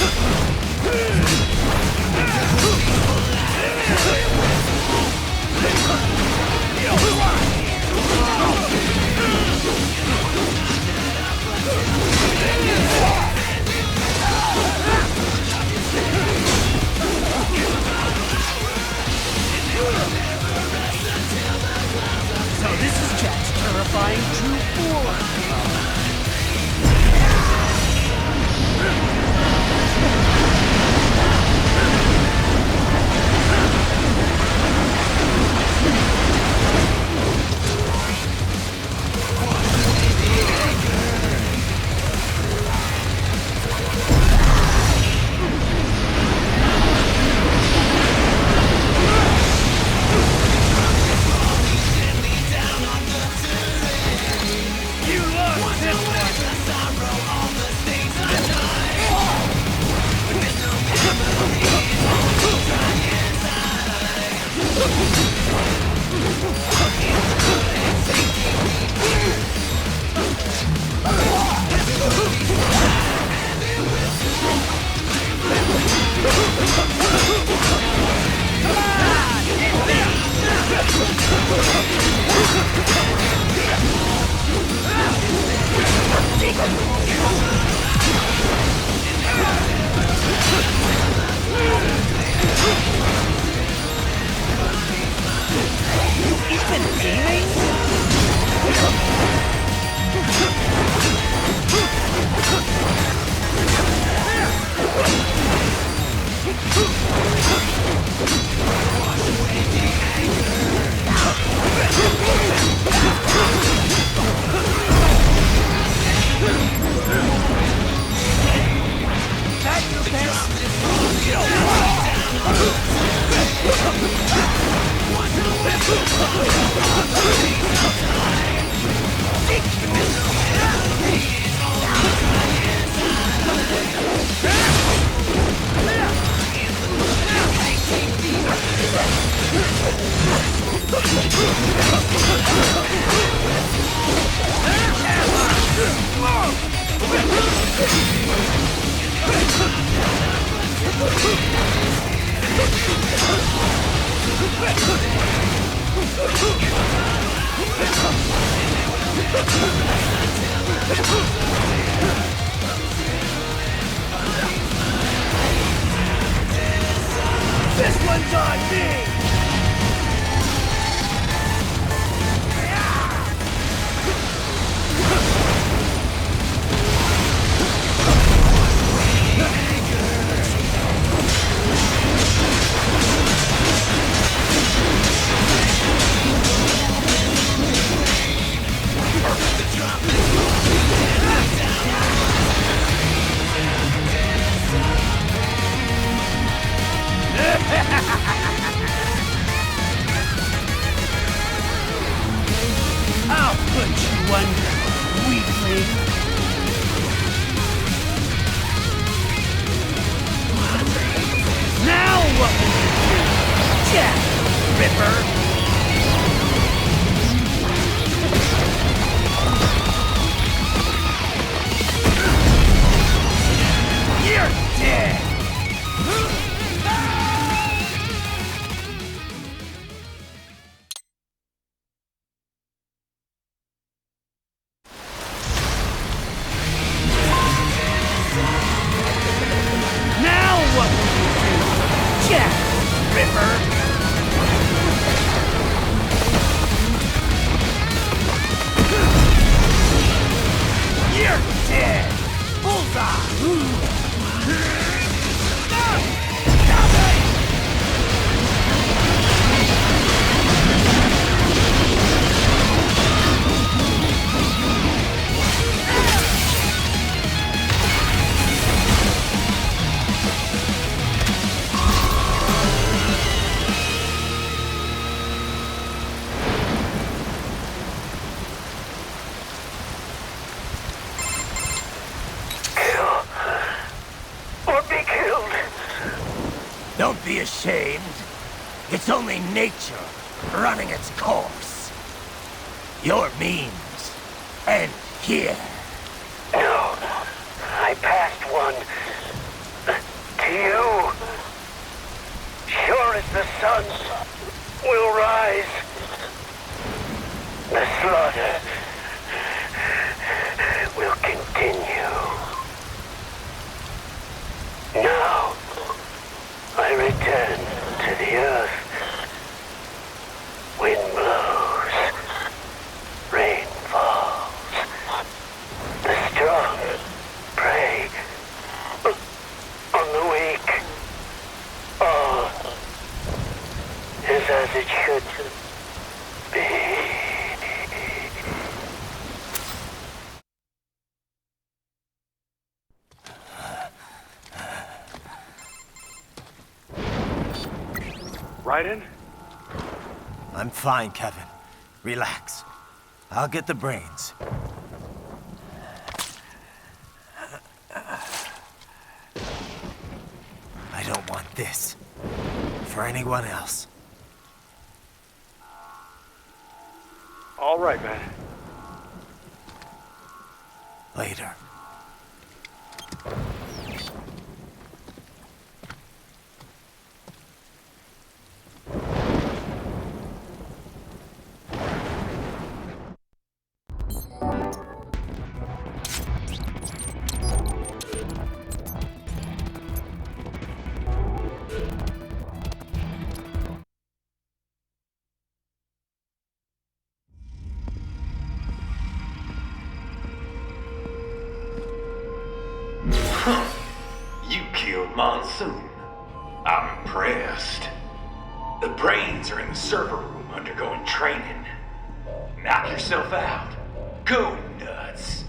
So this is Jack's terrifying true form. This one's on me! I'll put you under, weakling. Now what will you do, Jack Ripper? You're dead! Now what will you do, Jack Ripper? You're dead! Bullseye! Don't be ashamed. It's only nature running its course. Your means end here. No, I passed one. You, sure as the sun, will rise. The slaughter will continue. Now, I return to the earth. Wind blows, rain falls. The strong prey on the weak. All is as it should be. Raiden? I'm fine, Kevin. Relax. I'll get the brains. I don't want this for anyone else. All right, man. Later. You killed Monsoon. I'm impressed. The brains are in the server room undergoing training. Knock yourself out. Go nuts.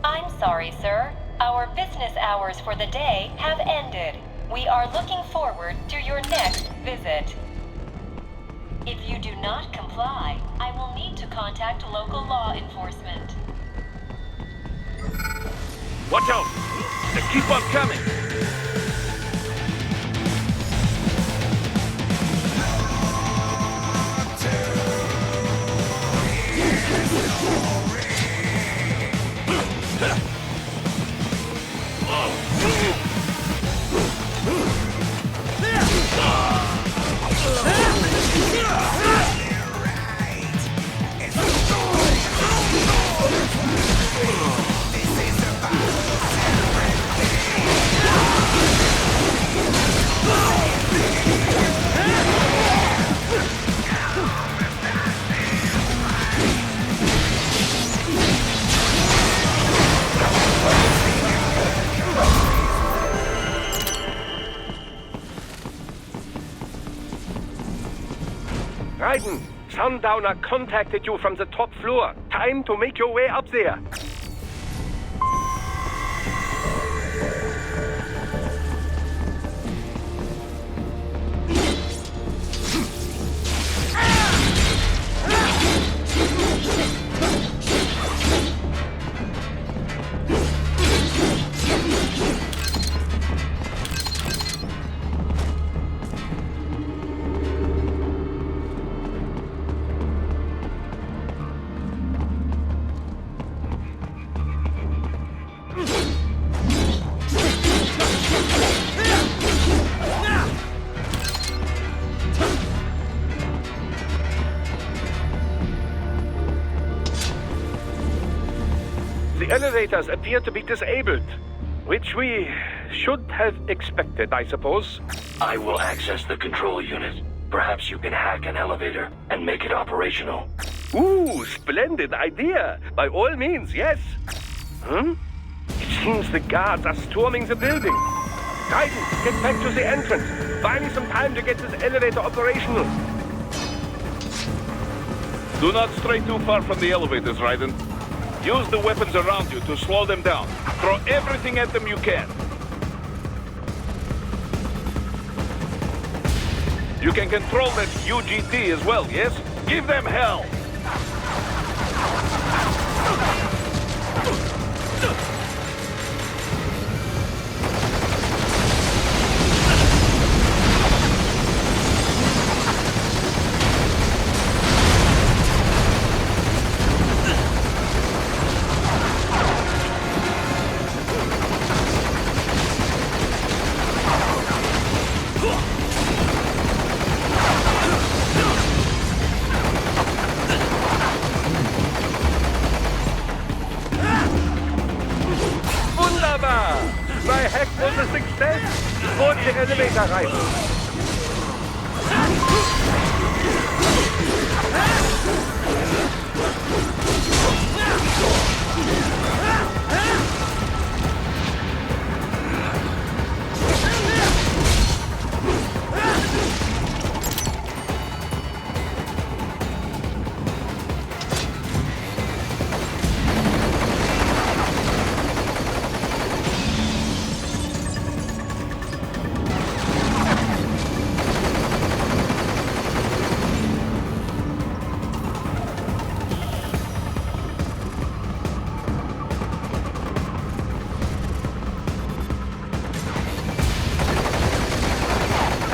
I'm sorry, sir. Our business hours for the day have ended. We are looking forward to your next visit. If you do not comply, I will need to contact local law enforcement. Watch out! They keep on coming! Raiden, Sundowner contacted you from the top floor. Time to make your way up there. The elevators appear to be disabled, which we should have expected, I suppose. I will access the control unit. Perhaps you can hack an elevator and make it operational. Ooh, splendid idea. By all means, yes. It seems the guards are storming the building. Raiden, get back to the entrance. Buy me some time to get this elevator operational. Do not stray too far from the elevators, Raiden. Use the weapons around you to slow them down. Throw everything at them you can. You can control that UGT as well, yes? Give them hell! My hack was a success! Board the elevator rifle!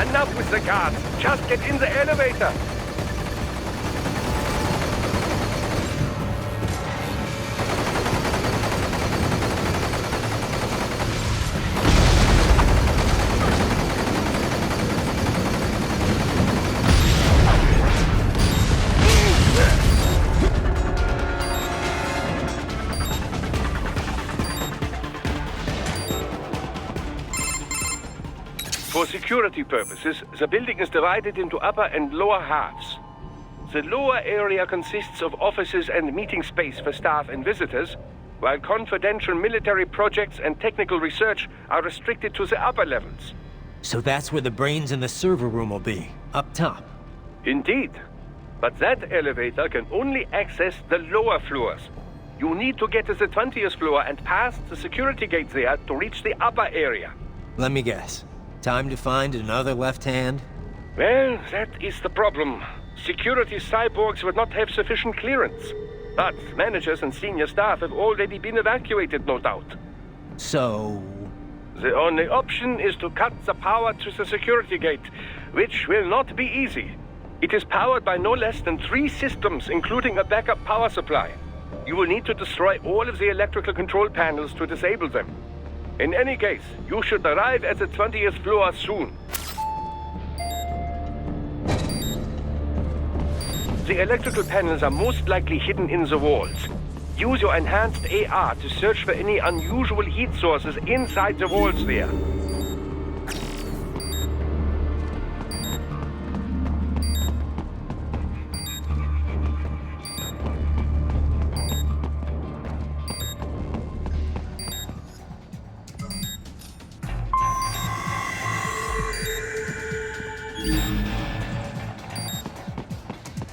Enough with the guards. Just get in the elevator. For security purposes, the building is divided into upper and lower halves. The lower area consists of offices and meeting space for staff and visitors, while confidential military projects and technical research are restricted to the upper levels. So that's where the brains in the server room will be, up top. Indeed. But that elevator can only access the lower floors. You need to get to the 20th floor and pass the security gate there to reach the upper area. Let me guess. Time to find another left hand? Well, that is the problem. Security cyborgs would not have sufficient clearance. But managers and senior staff have already been evacuated, no doubt. So... The only option is to cut the power to the security gate, which will not be easy. It is powered by no less than 3 systems, including a backup power supply. You will need to destroy all of the electrical control panels to disable them. In any case, you should arrive at the 20th floor soon. The electrical panels are most likely hidden in the walls. Use your enhanced AR to search for any unusual heat sources inside the walls there.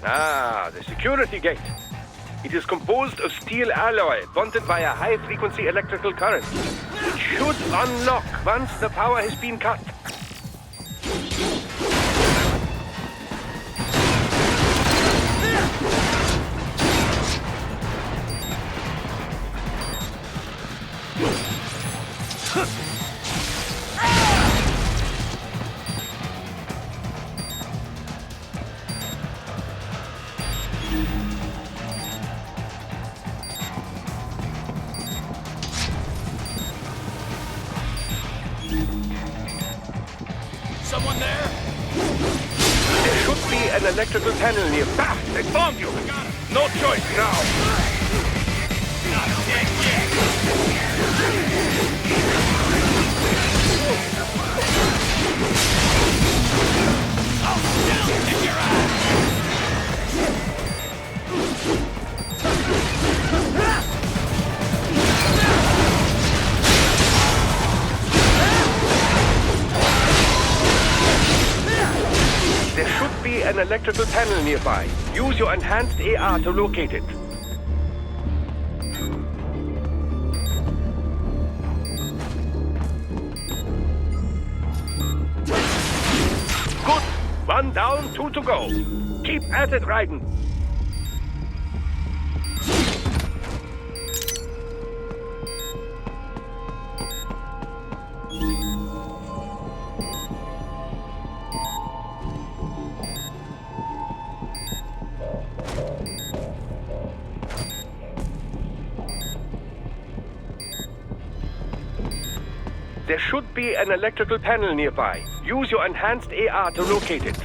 Ah, the security gate. It is composed of steel alloy bonded by a high-frequency electrical current. It should unlock once the power has been cut. Someone there? There should be an electrical panel near. Ah! They found you! No choice now! Not dead yet! Oh, down in your eye! There should be an electrical panel nearby. Use your enhanced AR to locate it. Good! 1 down, 2 to go. Keep at it, Raiden. There should be an electrical panel nearby. Use your enhanced AR to locate it.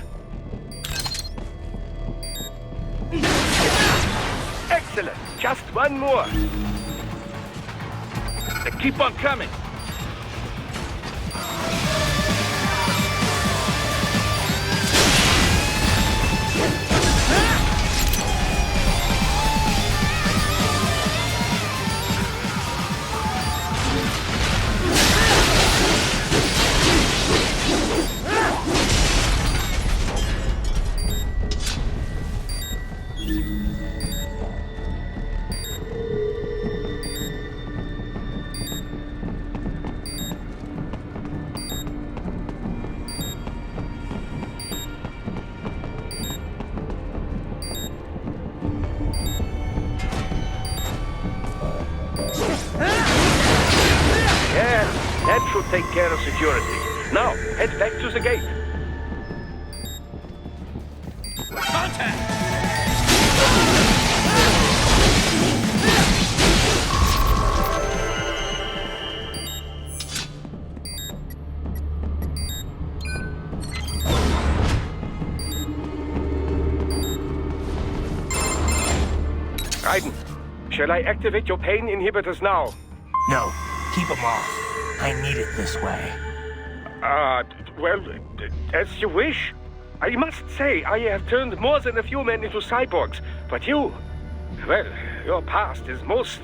Excellent! Just 1 more. Keep on coming. That should take care of security. Now, head back to the gate. Contact! Raiden, shall I activate your pain inhibitors now? No, keep them off. I need it this way. Well, as you wish. I must say, I have turned more than a few men into cyborgs, but you... Well, your past is most,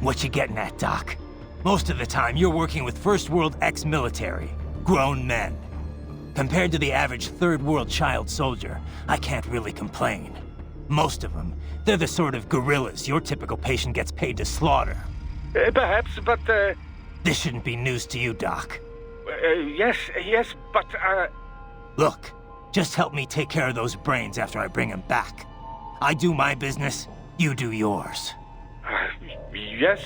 What you getting at, Doc? Most of the time, you're working with First World ex-military. Grown men. Compared to the average Third World child soldier, I can't really complain. Most of them, they're the sort of guerrillas your typical patient gets paid to slaughter. Perhaps, but, This shouldn't be news to you, Doc. yes, but, Look, just help me take care of those brains after I bring them back. I do my business, you do yours. Yes.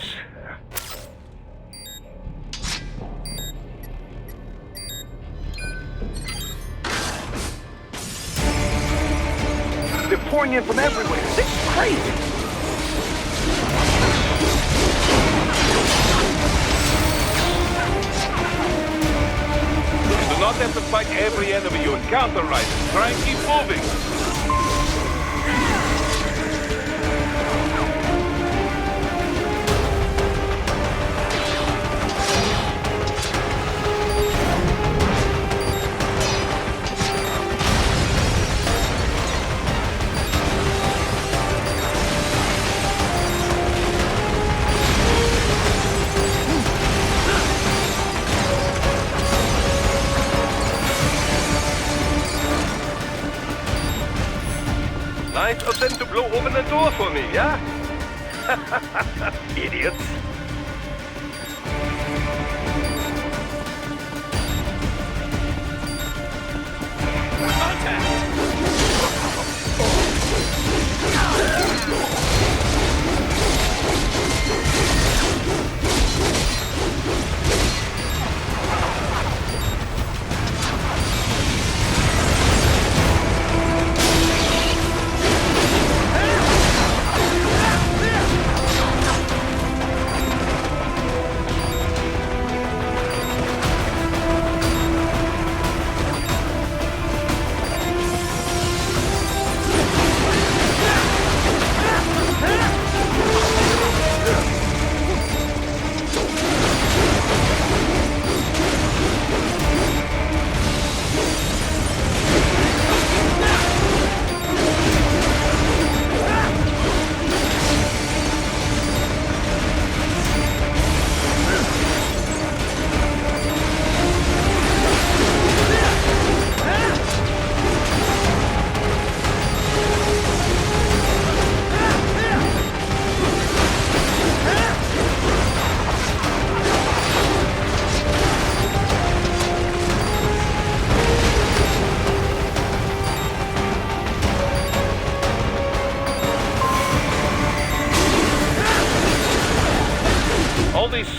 They're pouring in from everywhere. It's crazy. You do not have to fight every enemy you encounter, Raiden. Try and keep moving. Nice of them to blow open the door for me, yeah? Idiots.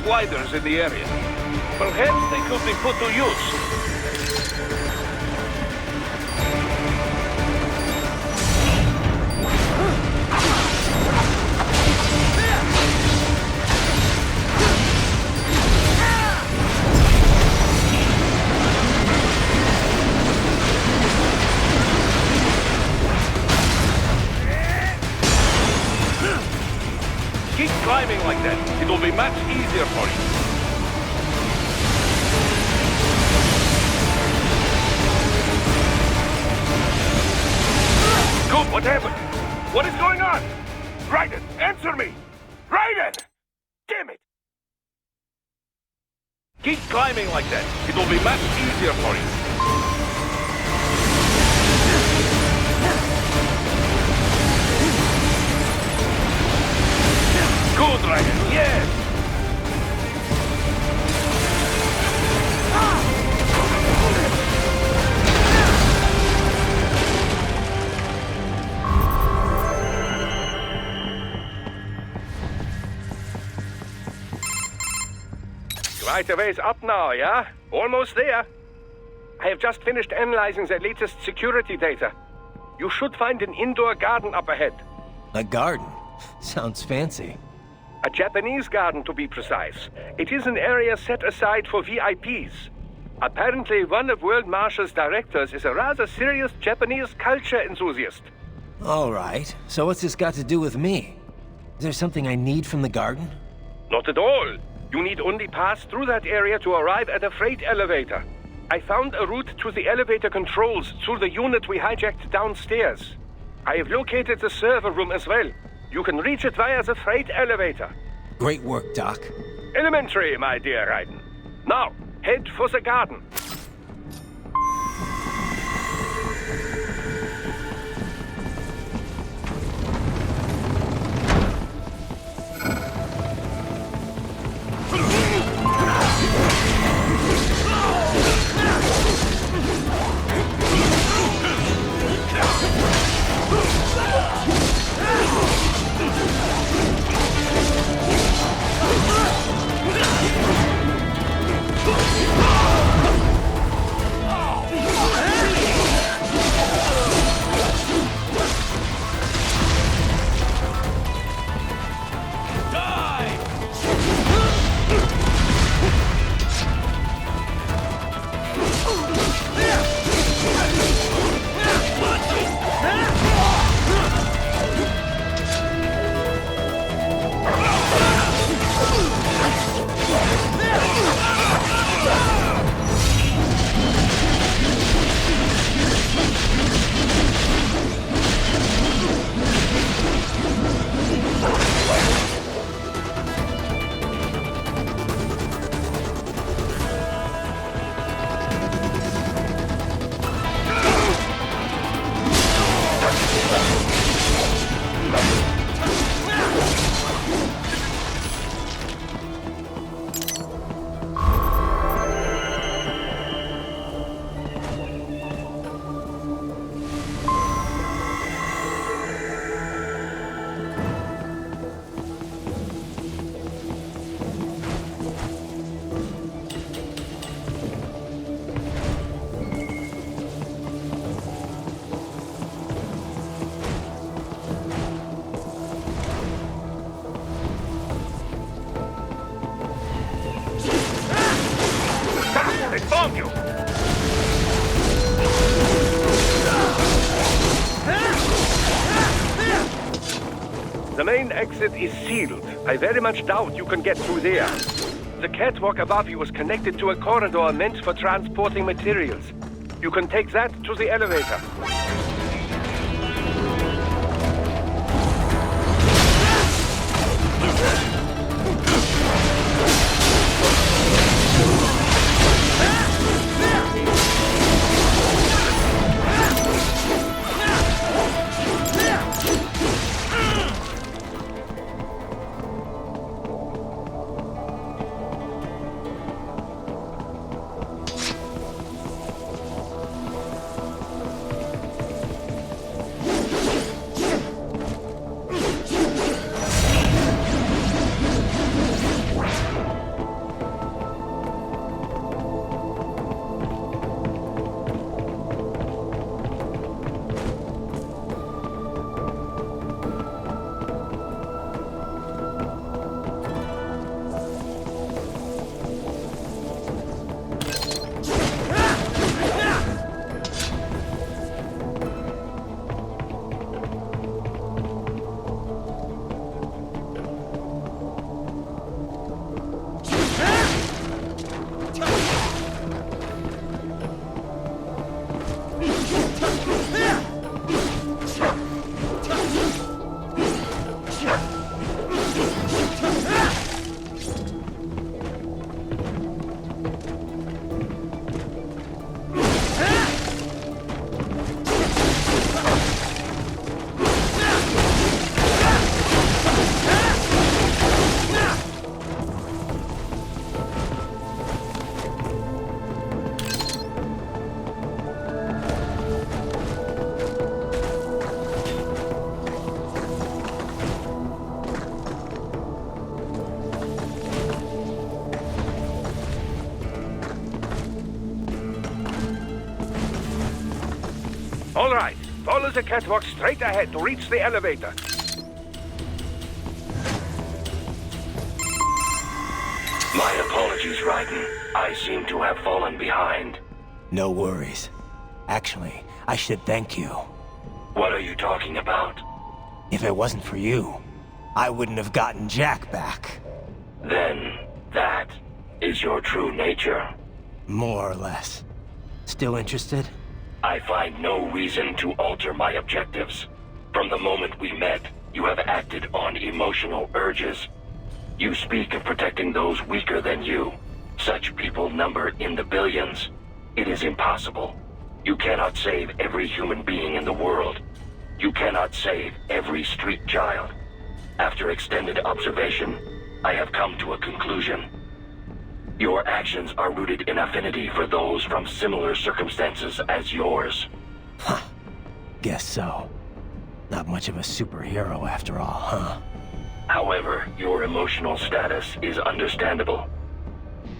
Sliders in the area. Perhaps they could be put to use. Keep climbing like that. It'll be much easier for you. Good, what happened? What is going on? Raiden, answer me! Raiden! Damn it! Keep climbing like that. It'll be much easier for you. Good, Raiden, yes! Right a ways up now, yeah? Almost there. I have just finished analyzing the latest security data. You should find an indoor garden up ahead. A garden? Sounds fancy. A Japanese garden, to be precise. It is an area set aside for VIPs. Apparently, one of World Marshal's directors is a rather serious Japanese culture enthusiast. All right. So what's this got to do with me? Is there something I need from the garden? Not at all. You need only pass through that area to arrive at a freight elevator. I found a route to the elevator controls through the unit we hijacked downstairs. I have located the server room as well. You can reach it via the freight elevator. Great work, Doc. Elementary, my dear Raiden. Now, head for the garden. The main exit is sealed. I very much doubt you can get through there. The catwalk above you is connected to a corridor meant for transporting materials. You can take that to the elevator. All right. Follow the catwalk straight ahead to reach the elevator. My apologies, Raiden. I seem to have fallen behind. No worries. Actually, I should thank you. What are you talking about? If it wasn't for you, I wouldn't have gotten Jack back. Then, that is your true nature? More or less. Still interested? I find no reason to alter my objectives. From the moment we met, you have acted on emotional urges. You speak of protecting those weaker than you. Such people number in the billions. It is impossible. You cannot save every human being in the world. You cannot save every street child. After extended observation, I have come to a conclusion. Your actions are rooted in affinity for those from similar circumstances as yours. Huh. Guess so. Not much of a superhero after all, huh? However, your emotional status is understandable.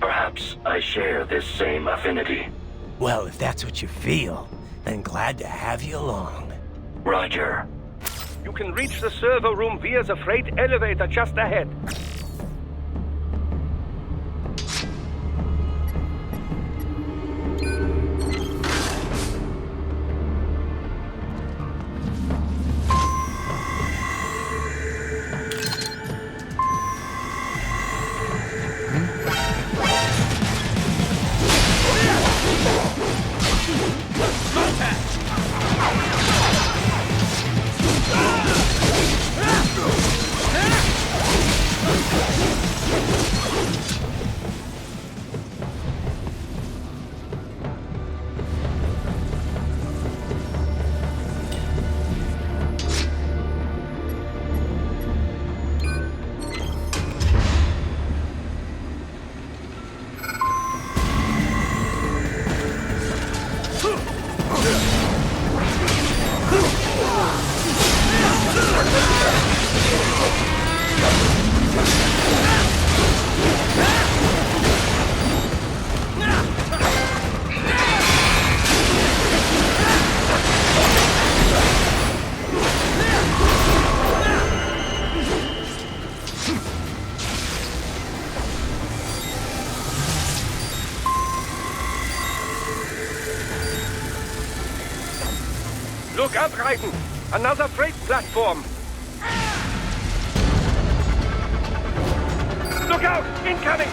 Perhaps I share this same affinity. Well, if that's what you feel, then glad to have you along. Roger. You can reach the server room via the freight elevator just ahead. Look up, Raiden! Another freight platform! Look out! Incoming!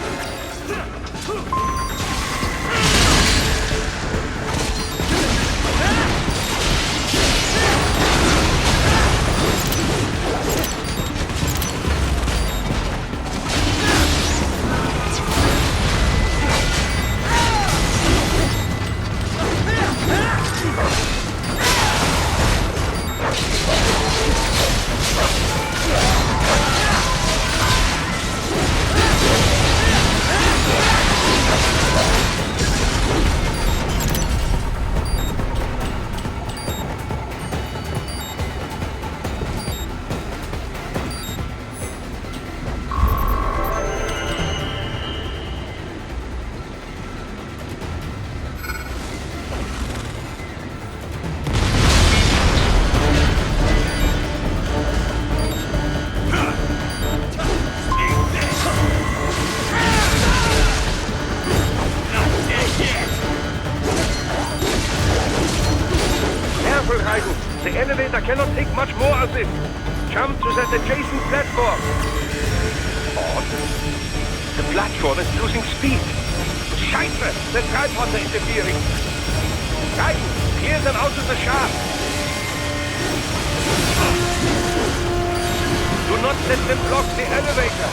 The elevator cannot take much more of this. Jump to that adjacent platform. Odd. The platform is losing speed. Scheiße! The tripod is interfering. Raiden, clear them out of the shaft. Do not let them block the elevator.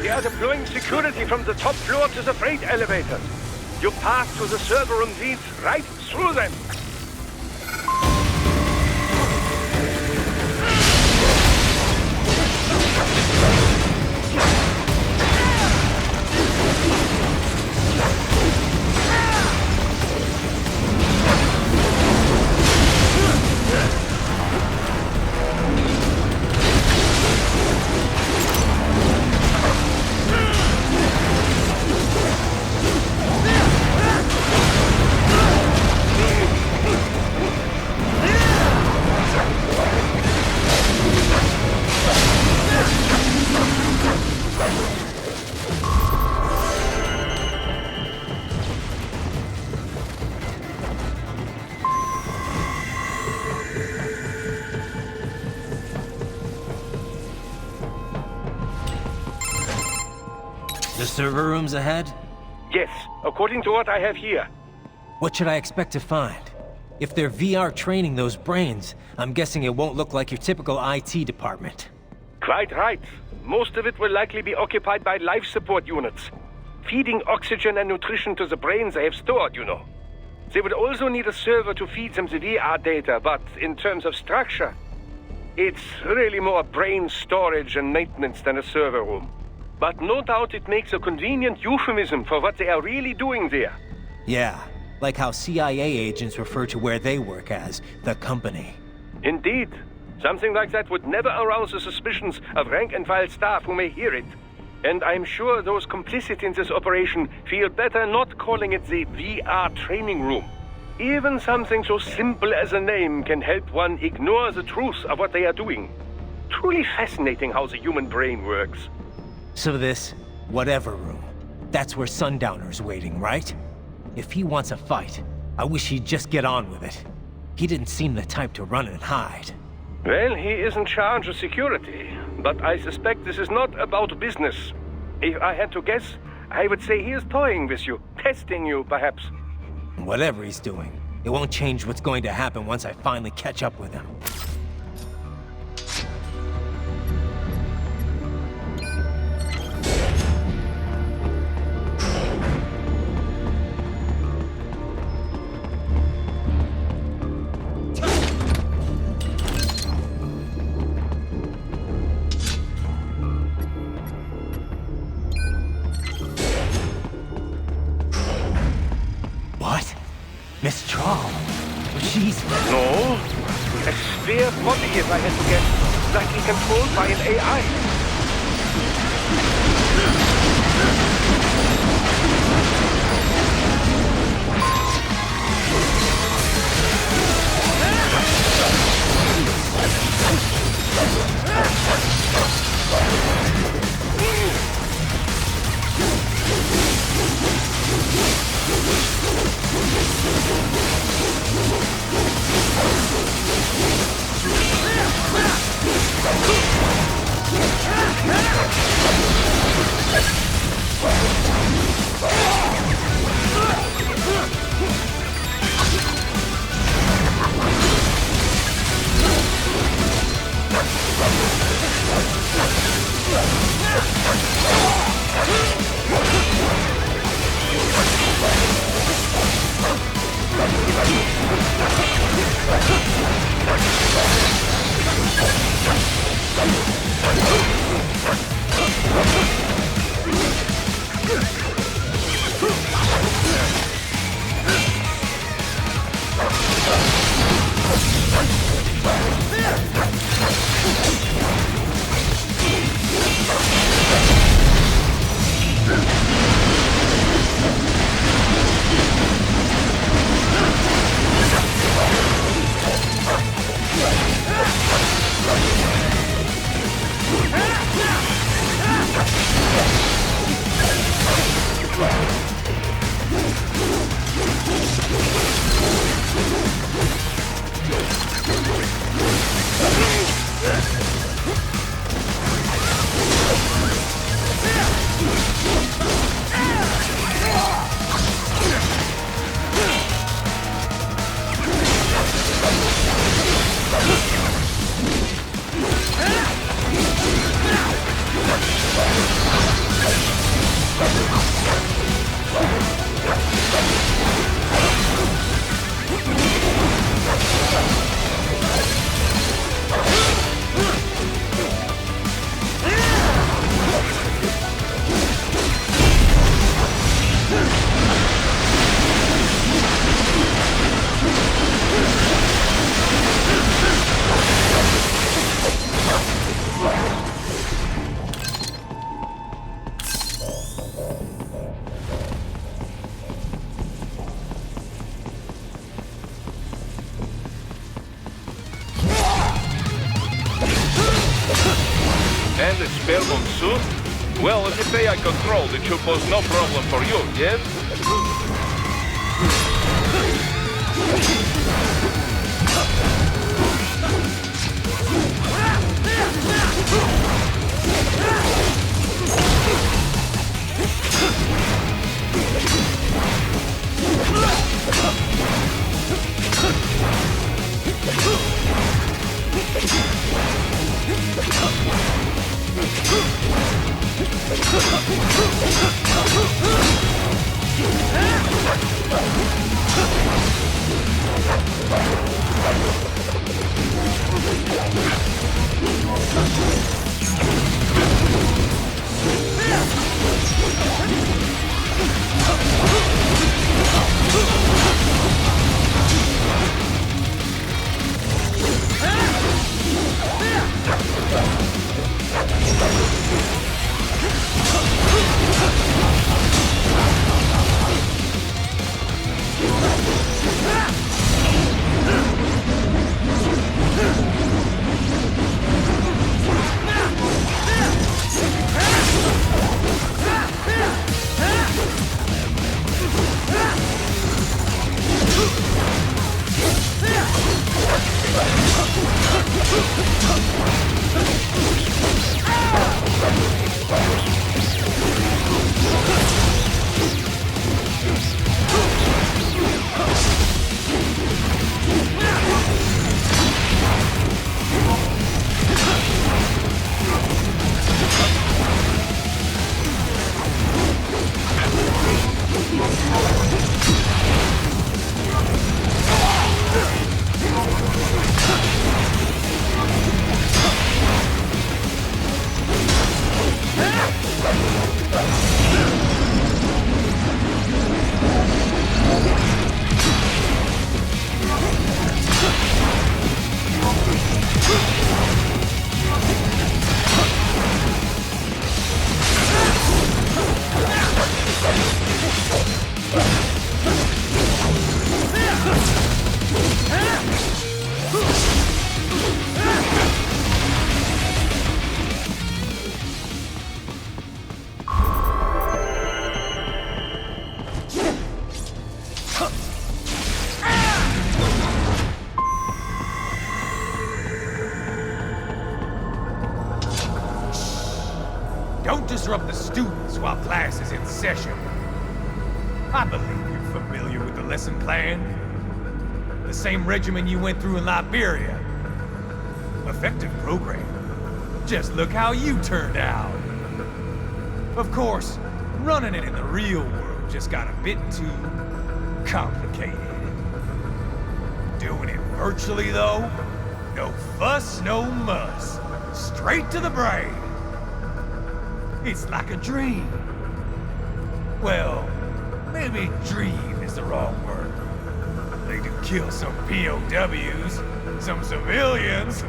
They are deploying security from the top floor to the freight elevators. Your path to the server room leads right through them. server rooms ahead? Yes, according to what I have here. What should I expect to find? If they're VR training those brains, I'm guessing it won't look like your typical IT department. Quite right. Most of it will likely be occupied by life support units, feeding oxygen and nutrition to the brains they have stored, you know. They would also need a server to feed them the VR data, but in terms of structure, it's really more brain storage and maintenance than a server room. But no doubt it makes a convenient euphemism for what they are really doing there. Yeah, like how CIA agents refer to where they work as the company. Indeed. Something like that would never arouse the suspicions of rank-and-file staff who may hear it. And I'm sure those complicit in this operation feel better not calling it the VR training room. Even something so simple as a name can help one ignore the truth of what they are doing. Truly fascinating how the human brain works. So this, whatever room, that's where Sundowner's waiting, right? If he wants a fight, I wish he'd just get on with it. He didn't seem the type to run and hide. Well, he is in charge of security, but I suspect this is not about business. If I had to guess, I would say he is toying with you, testing you, perhaps. Whatever he's doing, it won't change what's going to happen once I finally catch up with him. Miss Trawl? She's... No. A sphere body, if I had to guess. Likely controlled by an AI. And a spare bomb soon? Well, if it's AI controlled, it should pose no problem for you, yes? Don't disrupt the students while class is in session. I believe you're familiar with the lesson plan. The same regimen you went through in Liberia. Effective program. Just look how you turned out. Of course, running it in the real world just got a bit too complicated. Doing it virtually, though? No fuss, no muss. Straight to the brain. It's like a dream. Well, maybe dream is the wrong word. They do kill some POWs, some civilians.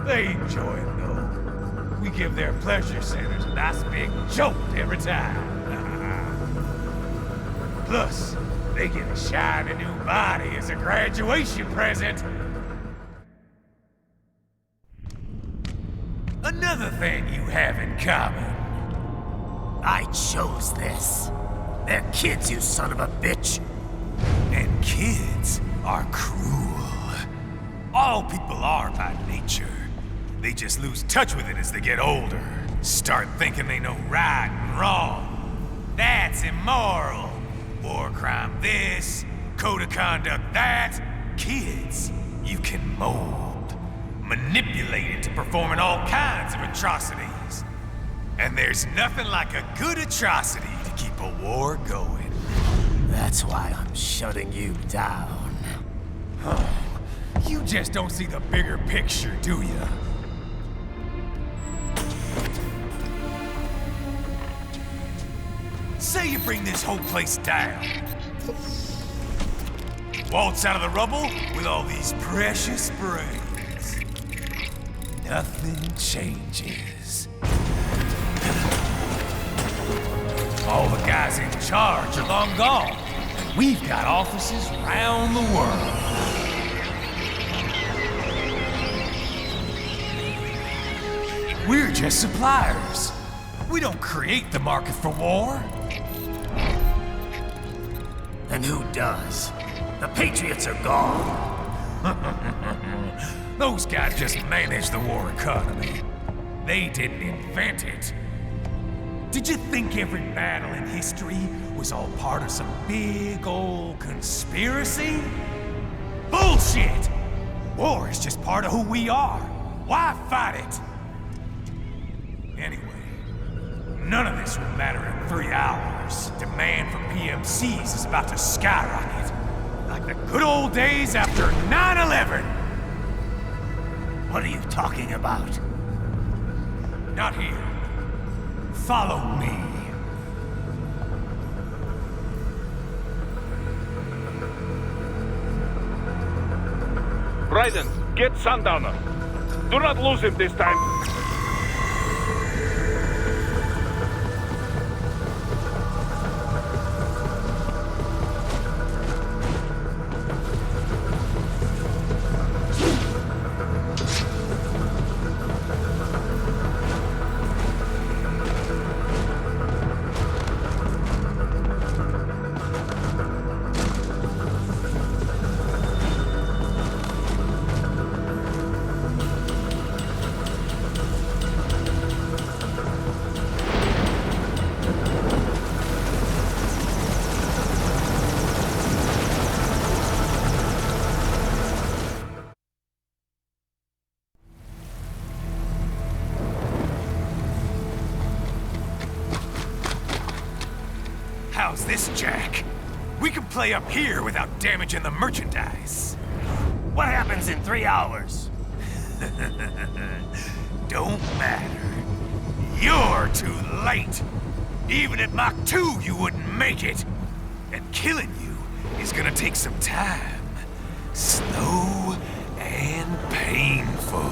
They enjoy it, though. We give their pleasure centers a nice big jolt every time. Plus, they get a shiny new body as a graduation present. Another thing you have in common. I chose this. They're kids, you son of a bitch. And kids are cruel. All people are by nature. They just lose touch with it as they get older. Start thinking they know right and wrong. That's immoral. War crime this, code of conduct that. Kids, you can mold, manipulate into performing all kinds of atrocities. And there's nothing like a good atrocity to keep a war going. That's why I'm shutting you down. You just don't see the bigger picture, do you? Say you bring this whole place down. Waltz out of the rubble with all these precious brains. Nothing changes. All the guys in charge are long gone. We've got offices around the world. We're just suppliers. We don't create the market for war. And who does? The Patriots are gone. Those guys just manage the war economy. They didn't invent it. Did you think every battle in history was all part of some big old conspiracy? Bullshit! War is just part of who we are. Why fight it? Anyway, none of this will matter in 3 hours. Demand for PMCs is about to skyrocket. Like the good old days after 9/11. What are you talking about? Not here. Follow me. Raiden, get Sundowner. Do not lose him this time. How's this, Jack? We can play up here without damaging the merchandise. What happens in 3 hours? Don't matter. You're too late. Even at Mach 2, you wouldn't make it. And killing you is gonna take some time. Slow and painful.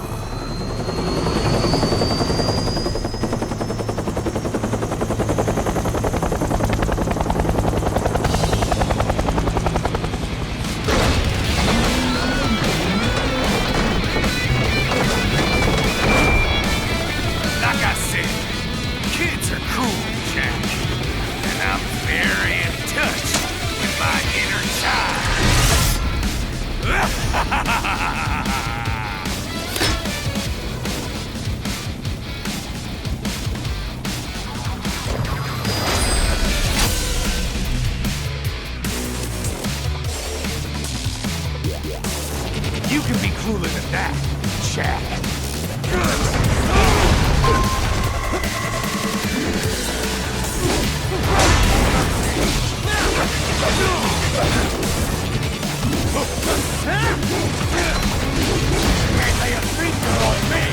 You can be cooler than that, Jack. Can't lay a finger on me!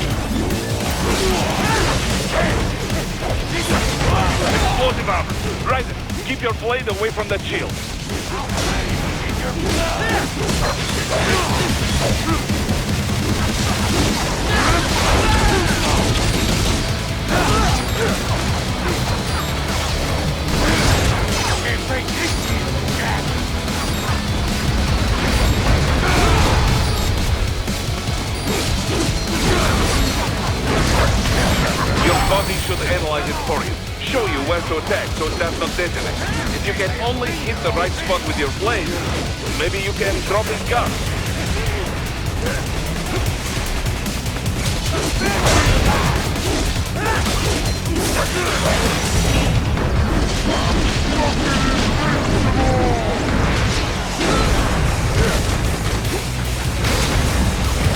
Explosive armor. Raiden, keep your blade away from that shield. Can't break this shield, Jack! Your body should analyze it for you. Show you where to attack so it does not detonate. If you can only hit the right spot with your blade, maybe you can drop his gun.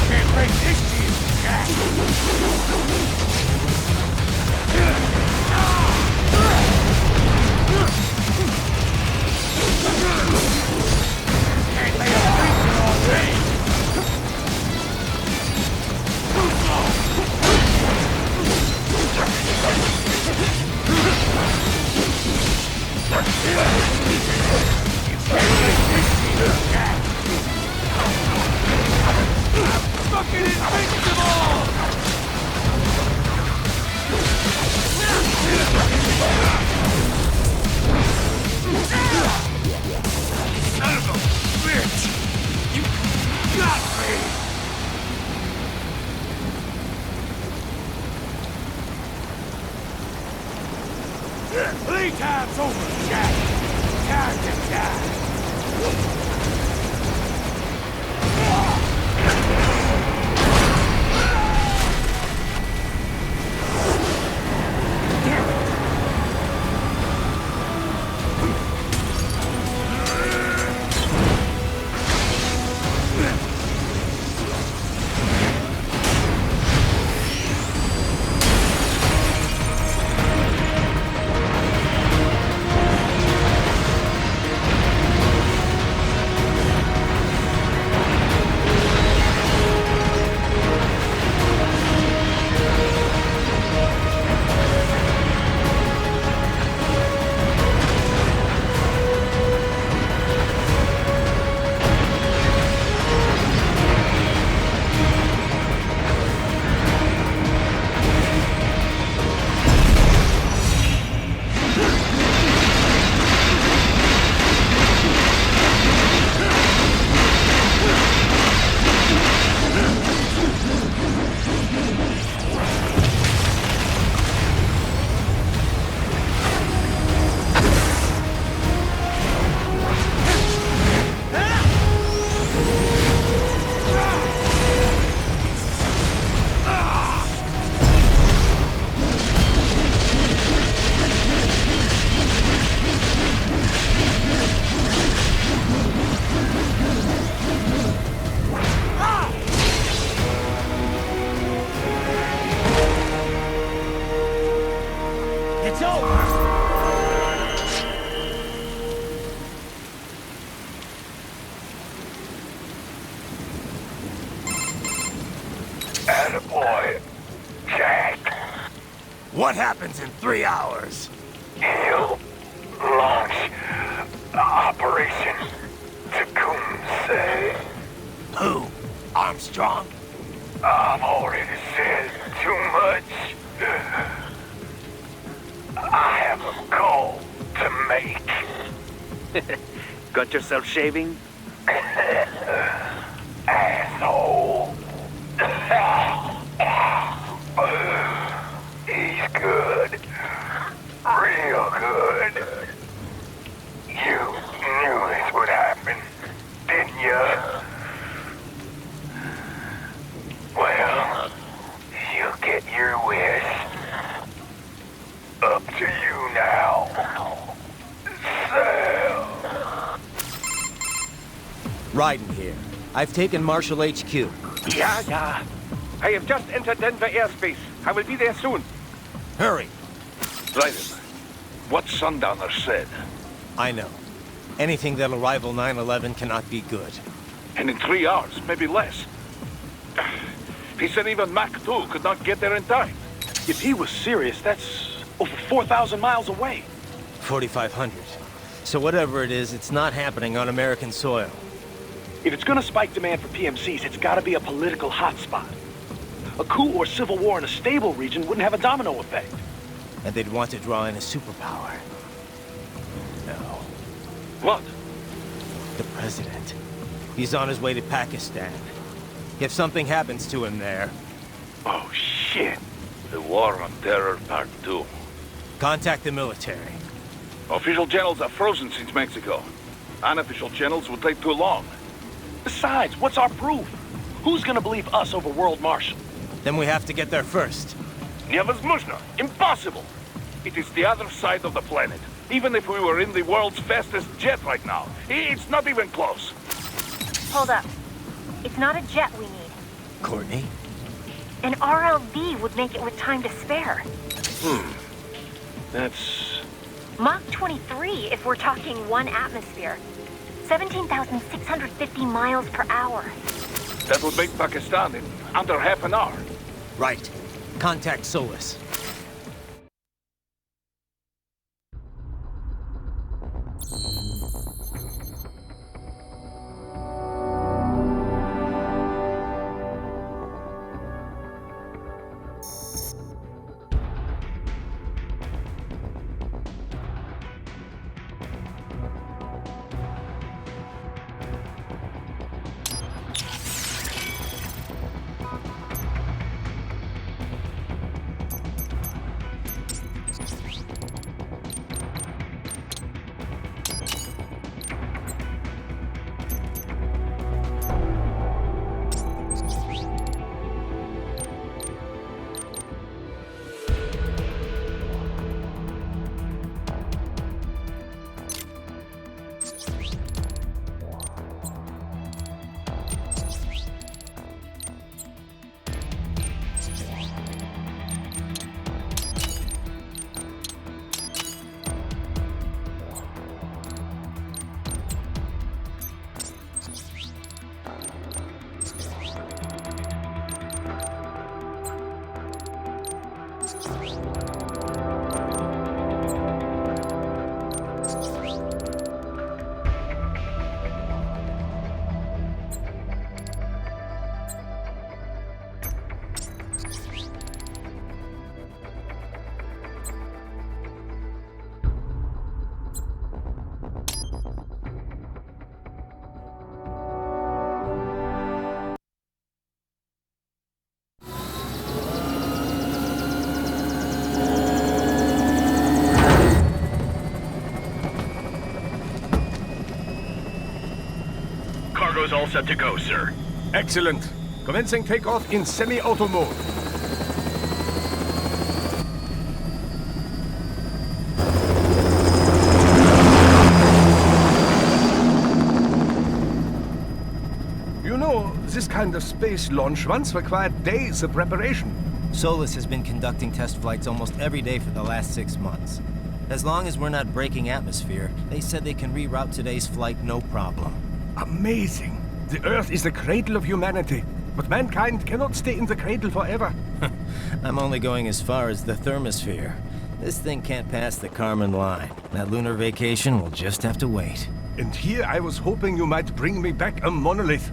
Can't break this shield, Jack! Can't lay a finger on me! Fucking invincible! Son of a bitch! You got me! 3 times over, Jack! Time to die! What happens in 3 hours? He'll launch Operation Tecumseh. Who? Armstrong? I've already said too much. I have a call to make. Got yourself shaving? Asshole. He's good. Real good. You knew this would happen, didn't you? Well, you'll get your wish. Up to you now. Sam. Raiden here. I've taken Marshall HQ. Yeah. I have just entered Denver airspace. I will be there soon. Hurry. Raiden, what Sundowner said. I know. Anything that'll rival 9/11 cannot be good. And in 3 hours, maybe less. He said even Mach 2 could not get there in time. If he was serious, that's over 4,000 miles away. 4,500. So whatever it is, it's not happening on American soil. If it's gonna spike demand for PMCs, it's gotta be a political hotspot. A coup or civil war in a stable region wouldn't have a domino effect. And they'd want to draw in a superpower. No. What? The president. He's on his way to Pakistan. If something happens to him there... Oh, shit. The War on Terror Part 2. Contact the military. Official channels are frozen since Mexico. Unofficial channels would take too long. Besides, what's our proof? Who's gonna believe us over World Marshal? Then we have to get there first. Невозможно. Impossible. It is the other side of the planet. Even if we were in the world's fastest jet right now, it's not even close. Hold up. It's not a jet we need. Courtney? An RLV would make it with time to spare. That's... Mach 23 if we're talking 1 atmosphere. 17,650 miles per hour. That would make Pakistan in under half an hour. Right. Contact Solus. Cargo's all set to go, sir. Excellent. Commencing takeoff in semi-auto mode. You know, this kind of space launch once required days of preparation. Solus has been conducting test flights almost every day for the last 6 months. As long as we're not breaking atmosphere, they said they can reroute today's flight no problem. Amazing. The Earth is the cradle of humanity. But mankind cannot stay in the cradle forever. I'm only going as far as the thermosphere. This thing can't pass the Karman line. That lunar vacation will just have to wait. And here I was hoping you might bring me back a monolith.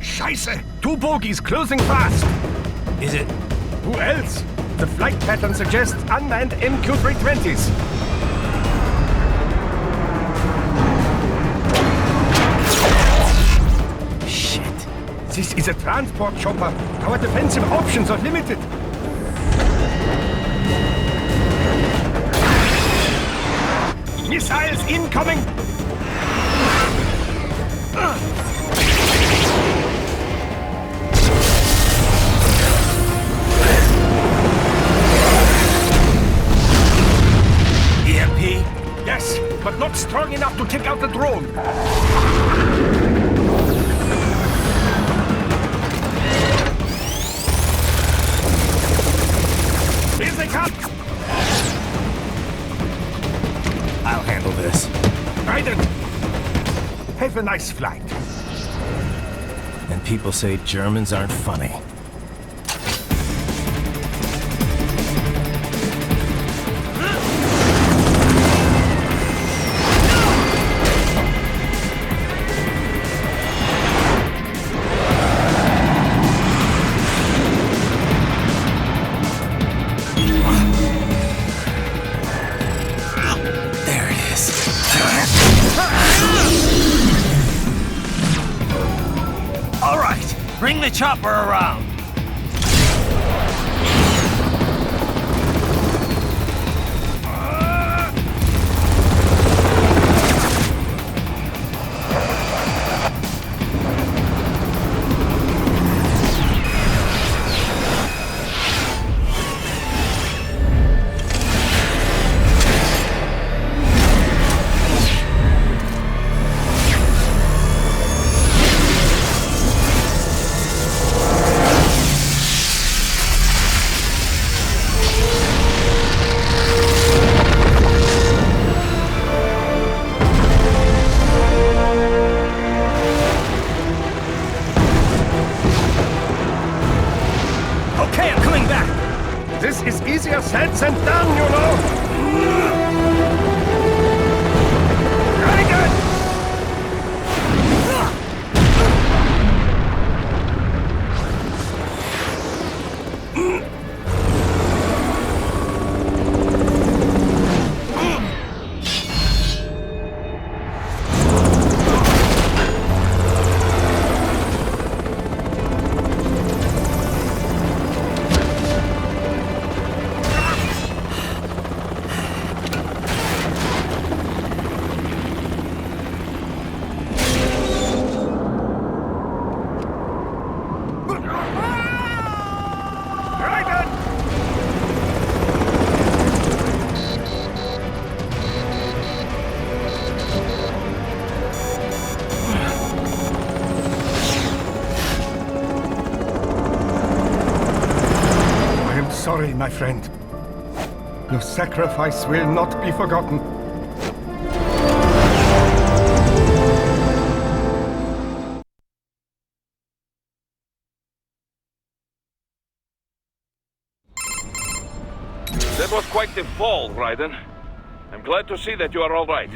Scheiße! 2 bogies closing fast! Is it? Who else? The flight pattern suggests unmanned MQ-320s. Shit. This is a transport chopper. Our defensive options are limited. Missiles incoming! EMP? Yes, but not strong enough to take out the drone. Here they come! I'll handle this. Raiden! Have a nice flight. And people say Germans aren't funny. Bring the chopper around. This is easier said than done, you know! Very good! Sorry, my friend. Your sacrifice will not be forgotten. That was quite the fall, Raiden. I'm glad to see that you are all right.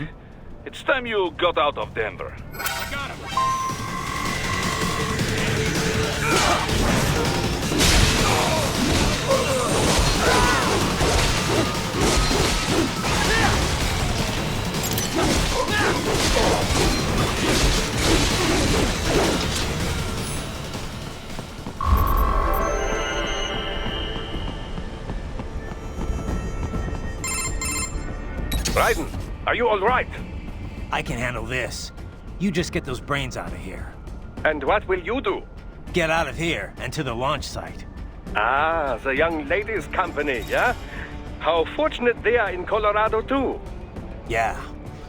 It's time you got out of Denver. I got him! Raiden, are you all right? I can handle this. You just get those brains out of here. And what will you do? Get out of here and to the launch site. Ah, the young ladies' company, yeah? How fortunate they are in Colorado, too. Yeah.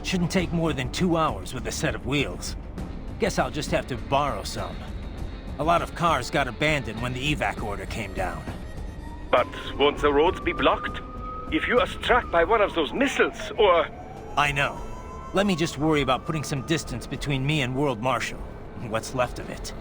Shouldn't take more than 2 hours with a set of wheels. Guess I'll just have to borrow some. A lot of cars got abandoned when the evac order came down. But won't the roads be blocked? If you are struck by one of those missiles, or... I know. Let me just worry about putting some distance between me and World Marshal. What's left of it.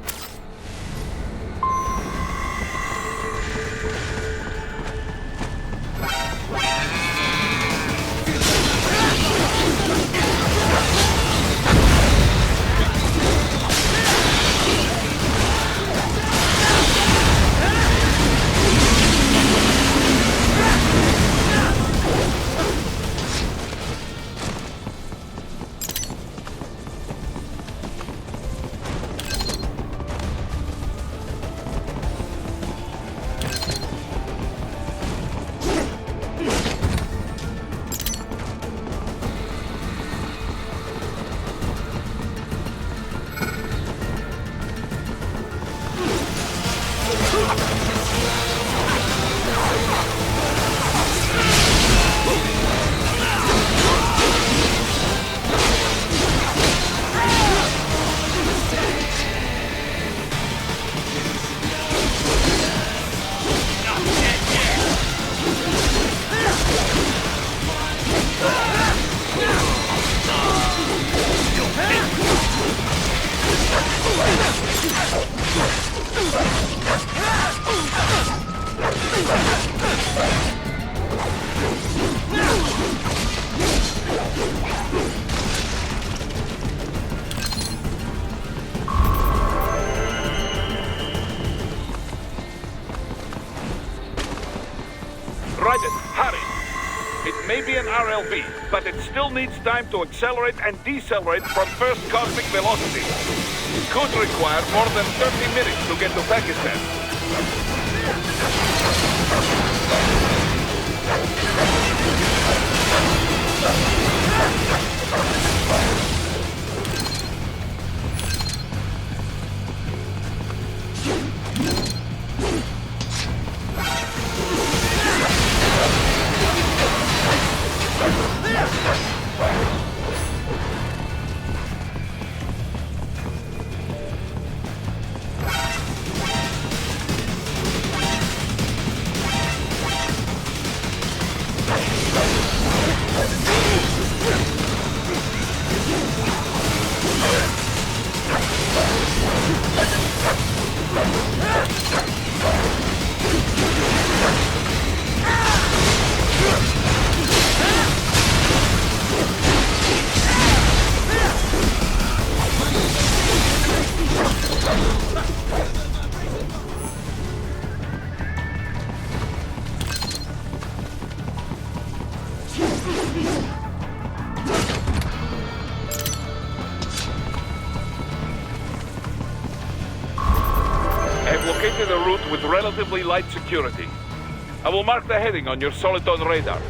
But it still needs time to accelerate and decelerate from first cosmic velocity. It could require more than 30 minutes to get to Pakistan. Located a route with relatively light security. I will mark the heading on your Soliton radar.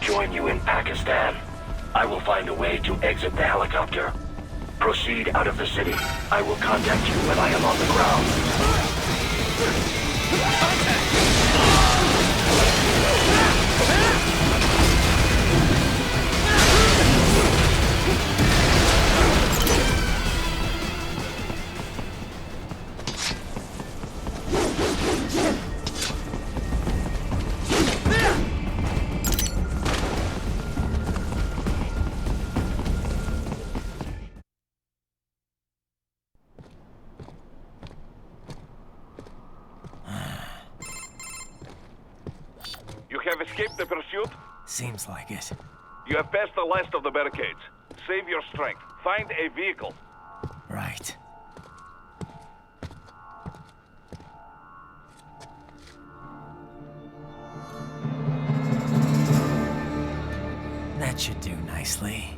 Join you in Pakistan. I will find a way to exit the helicopter. Proceed out of the city. I will contact you when I am on the ground. Have escaped the pursuit? Seems like it. You have passed the last of the barricades. Save your strength. Find a vehicle. Right. That should do nicely.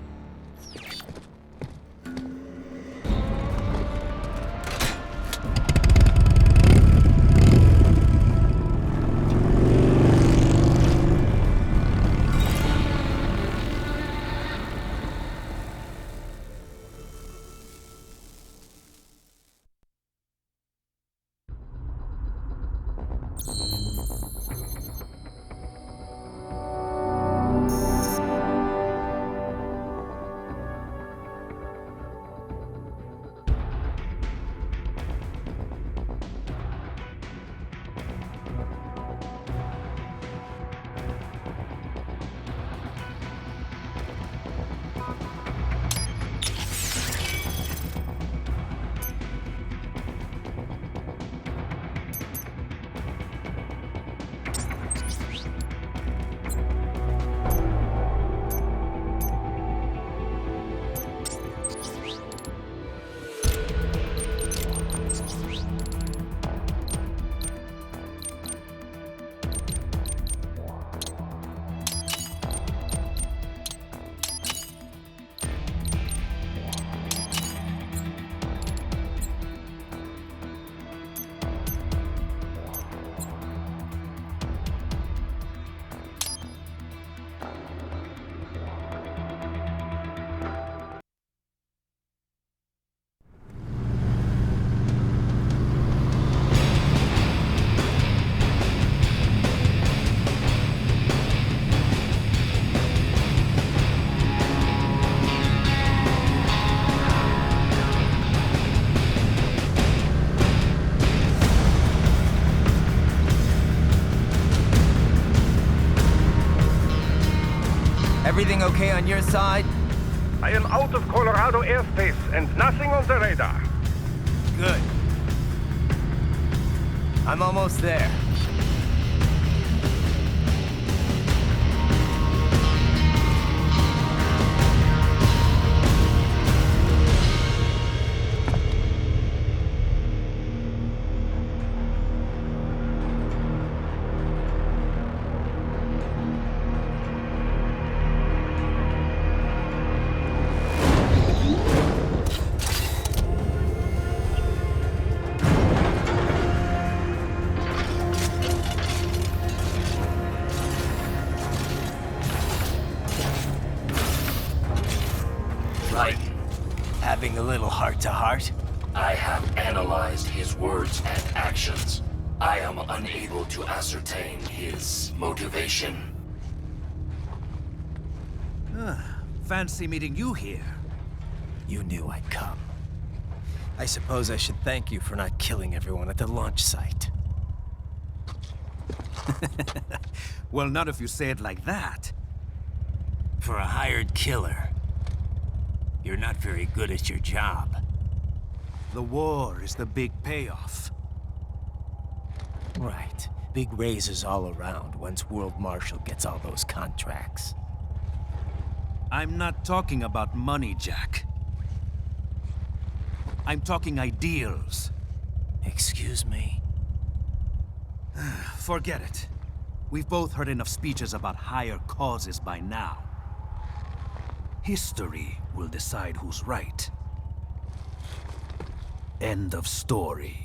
Everything okay on your side? I am out of Colorado airspace and nothing on the radar. Good. I'm almost there. Right. Having a little heart-to-heart? I have analyzed his words and actions. I am unable to ascertain his motivation. Fancy meeting you here. You knew I'd come. I suppose I should thank you for not killing everyone at the launch site. Well, not if you say it like that. For a hired killer, you're not very good at your job. The war is the big payoff. Right. Big raises all around once World Marshal gets all those contracts. I'm not talking about money, Jack. I'm talking ideals. Excuse me? Forget it. We've both heard enough speeches about higher causes by now. History will decide who's right. End of story.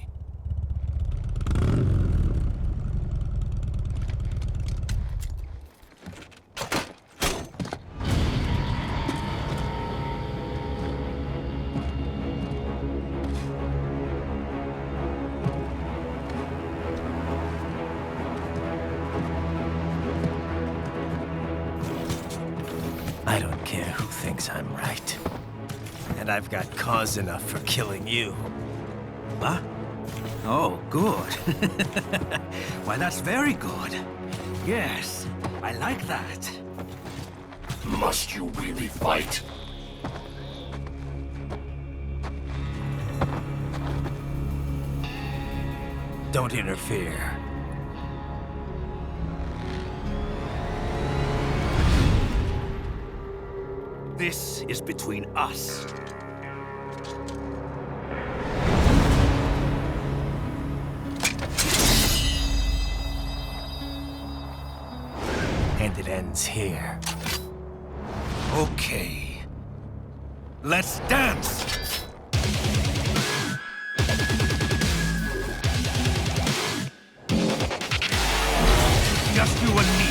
I don't care who thinks I'm right. And I've got cause enough for killing you. Huh? Oh, good. Why, that's very good. Yes, I like that. Must you really fight? Don't interfere. This is between us. And it ends here. Okay. Let's dance! Just you and me.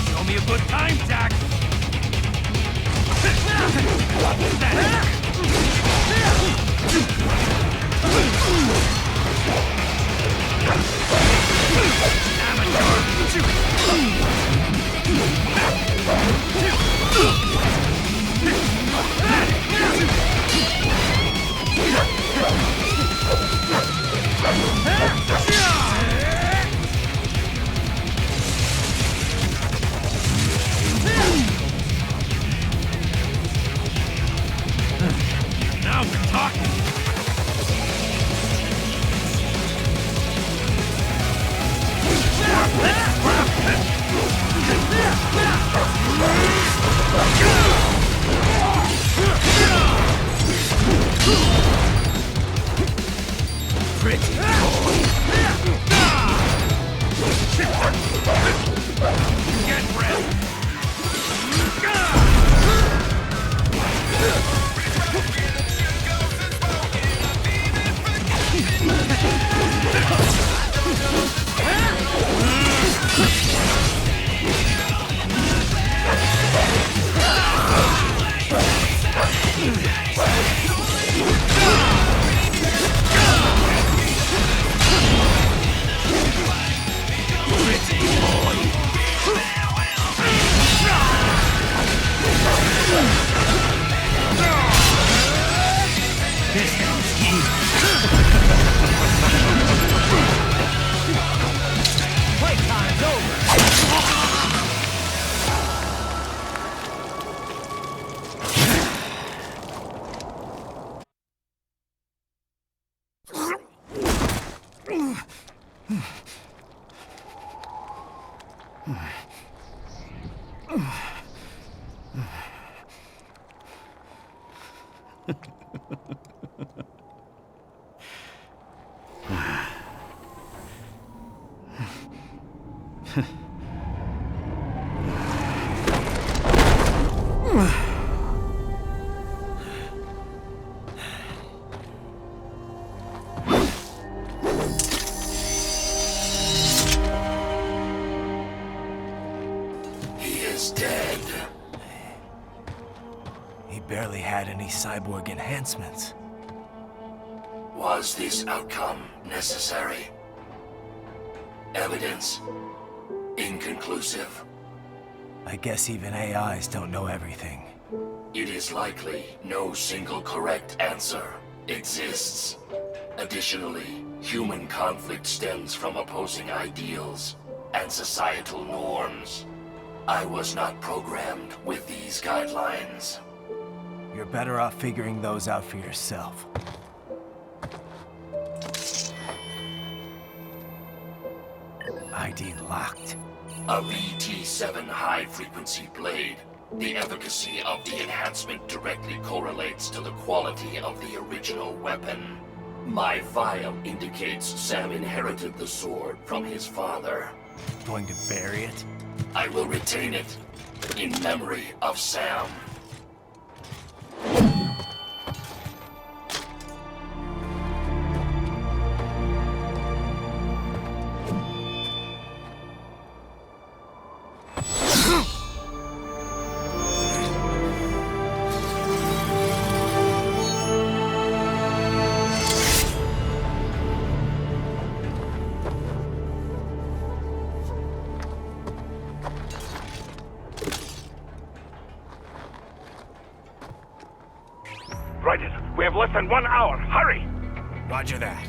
Show me a good time, Jack! Barely had any cyborg enhancements. Was this outcome necessary? Evidence inconclusive. I guess even AIs don't know everything. It is likely no single correct answer exists. Additionally, human conflict stems from opposing ideals and societal norms. I was not programmed with these guidelines. You're better off figuring those out for yourself. ID locked. A VT-7 high-frequency blade. The efficacy of the enhancement directly correlates to the quality of the original weapon. My file indicates Sam inherited the sword from his father. Going to bury it? I will retain it in memory of Sam. Right, we have less than 1 hour. Hurry! Roger that.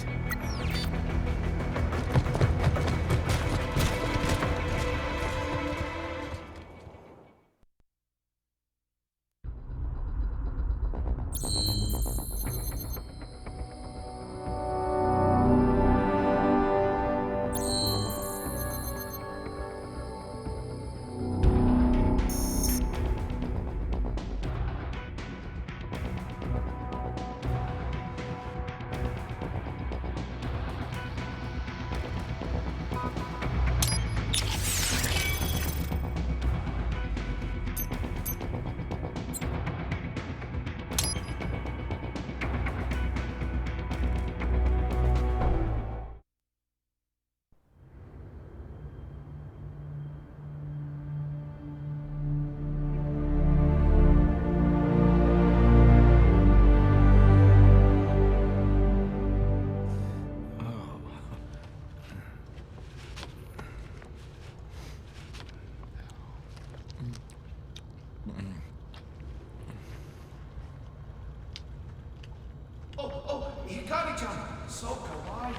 So kawaii.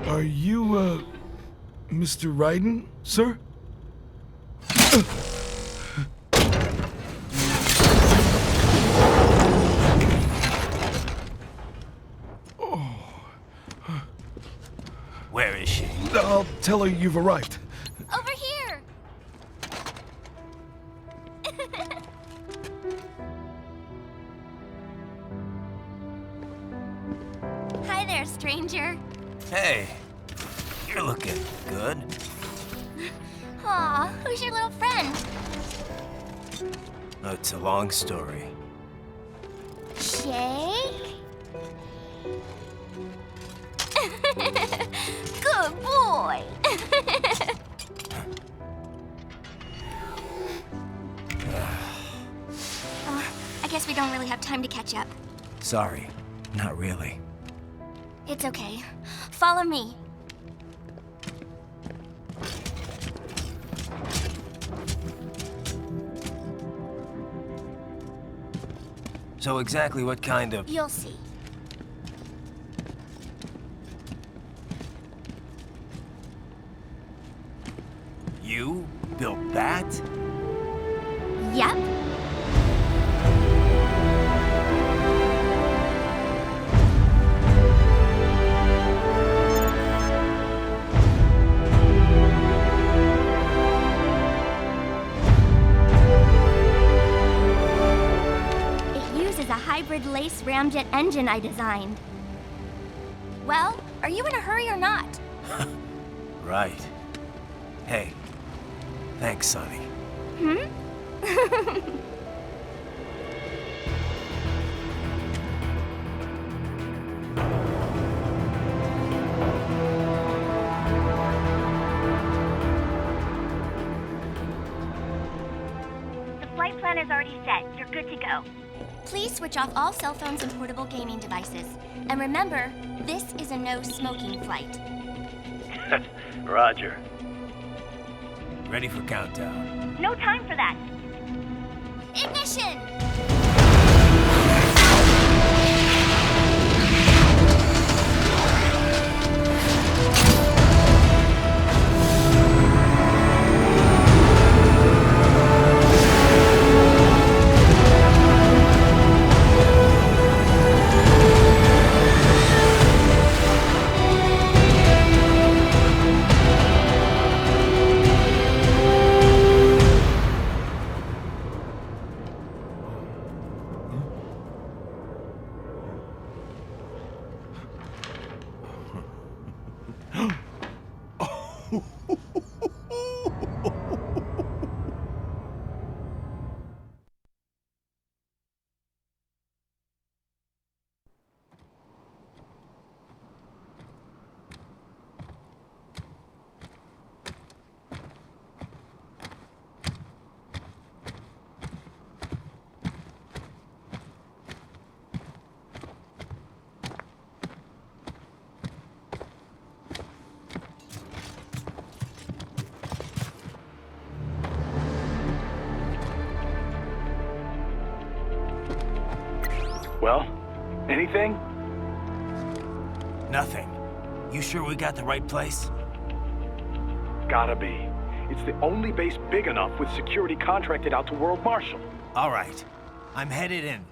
Are you, Mr. Raiden, sir? Where is she? I'll tell her you've arrived. Over here! Hi there, stranger. Hey, you're looking good. Aw, who's your little friend? Oh, it's a long story. Shake? Good boy! I guess we don't really have time to catch up. Sorry, not really. It's okay. Follow me. So exactly what kind of... You'll see. You built that? Yep. hybrid lace ramjet engine I designed. Well, are you in a hurry or not? Right. Hey, thanks, Sonny. The flight plan is already set. You're good to go. Please switch off all cell phones and portable gaming devices. And remember, this is a no-smoking flight. Roger. Ready for countdown. No time for that. Ignition! Well, anything? Nothing. You sure we got the right place? Gotta be. It's the only base big enough with security contracted out to World Marshal. All right. I'm headed in.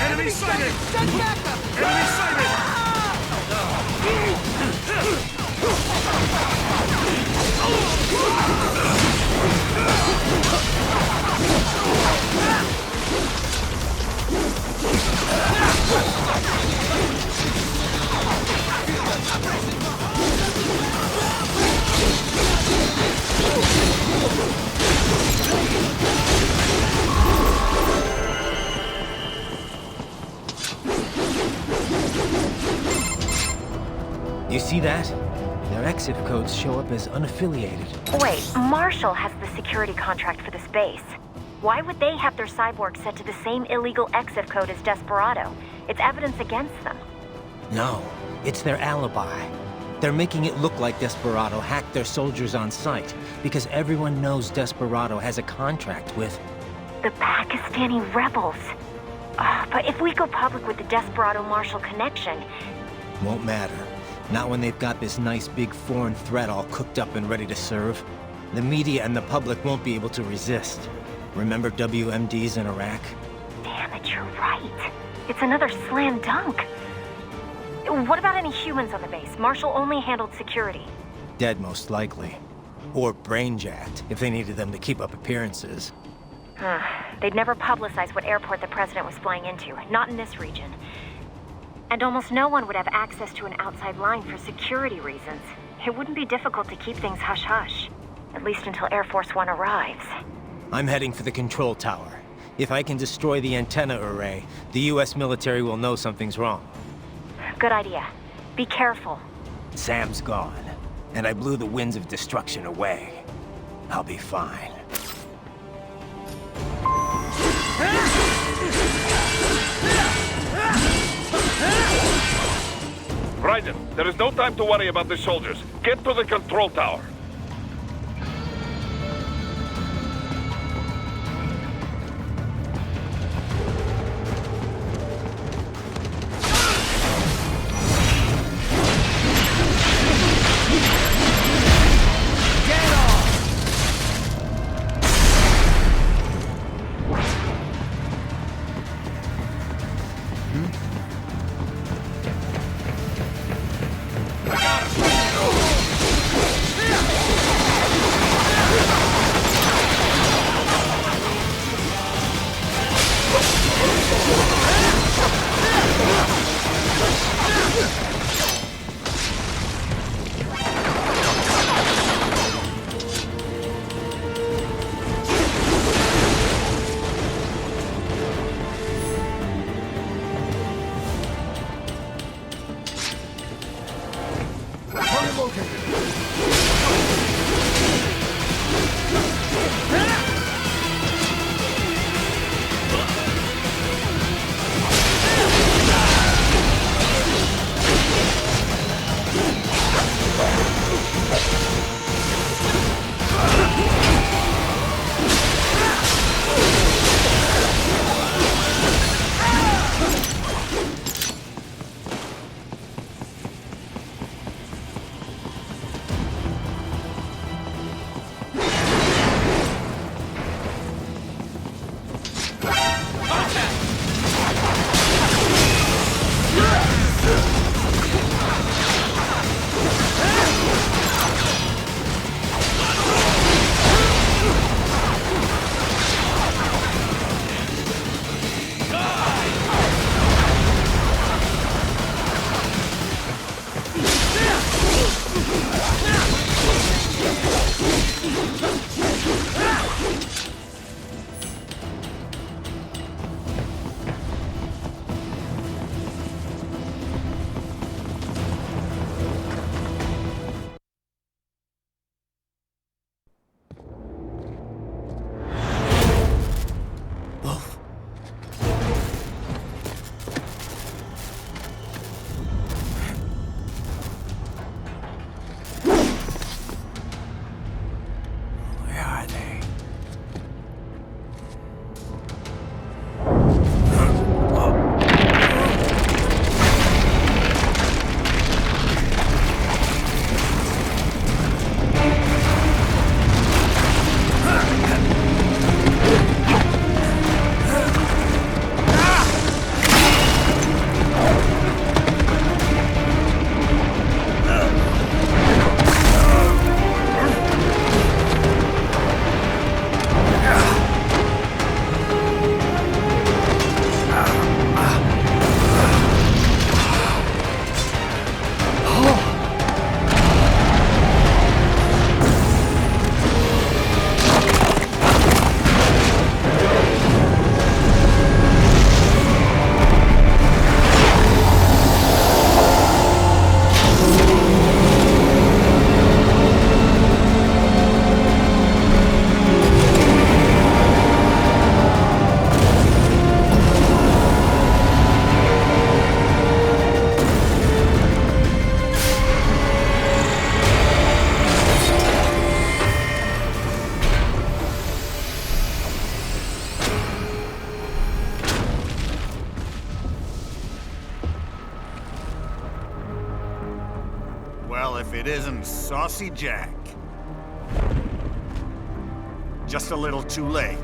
Enemy sighted! Send backup! Enemy sighted! You see that? Their exit codes show up as unaffiliated. Wait, Marshall has the security contract for this base. Why would they have their cyborg set to the same illegal exit code as Desperado? It's evidence against them. No, it's their alibi. They're making it look like Desperado hacked their soldiers on sight, because everyone knows Desperado has a contract with... The Pakistani rebels. But if we go public with the Desperado-Marshall connection... Won't matter. Not when they've got this nice big foreign threat all cooked up and ready to serve. The media and the public won't be able to resist. Remember WMDs in Iraq? Damn it, you're right. It's another slam dunk. What about any humans on the base? Marshall only handled security. Dead, most likely. Or brain-jacked, if they needed them to keep up appearances. They'd never publicize what airport the president was flying into, not in this region. And almost no one would have access to an outside line for security reasons. It wouldn't be difficult to keep things hush-hush, at least until Air Force One arrives. I'm heading for the control tower. If I can destroy the antenna array, the US military will know something's wrong. Good idea. Be careful. Sam's gone, and I blew the winds of destruction away. I'll be fine. Raiden, there is no time to worry about the soldiers. Get to the control tower. Well, if it isn't Saucy Jack. Just a little too late,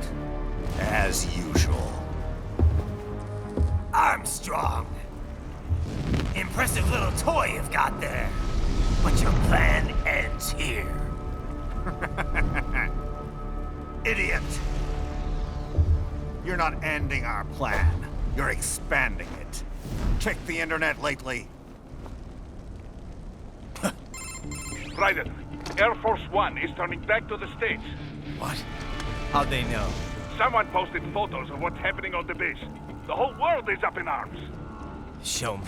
as usual. Armstrong! Impressive little toy you've got there. But your plan ends here. idiot! You're not ending our plan. You're expanding it. Check the internet lately. Raiden, Air Force One is turning back to the States. What? How'd they know? Someone posted photos of what's happening on the base. The whole world is up in arms. Show me.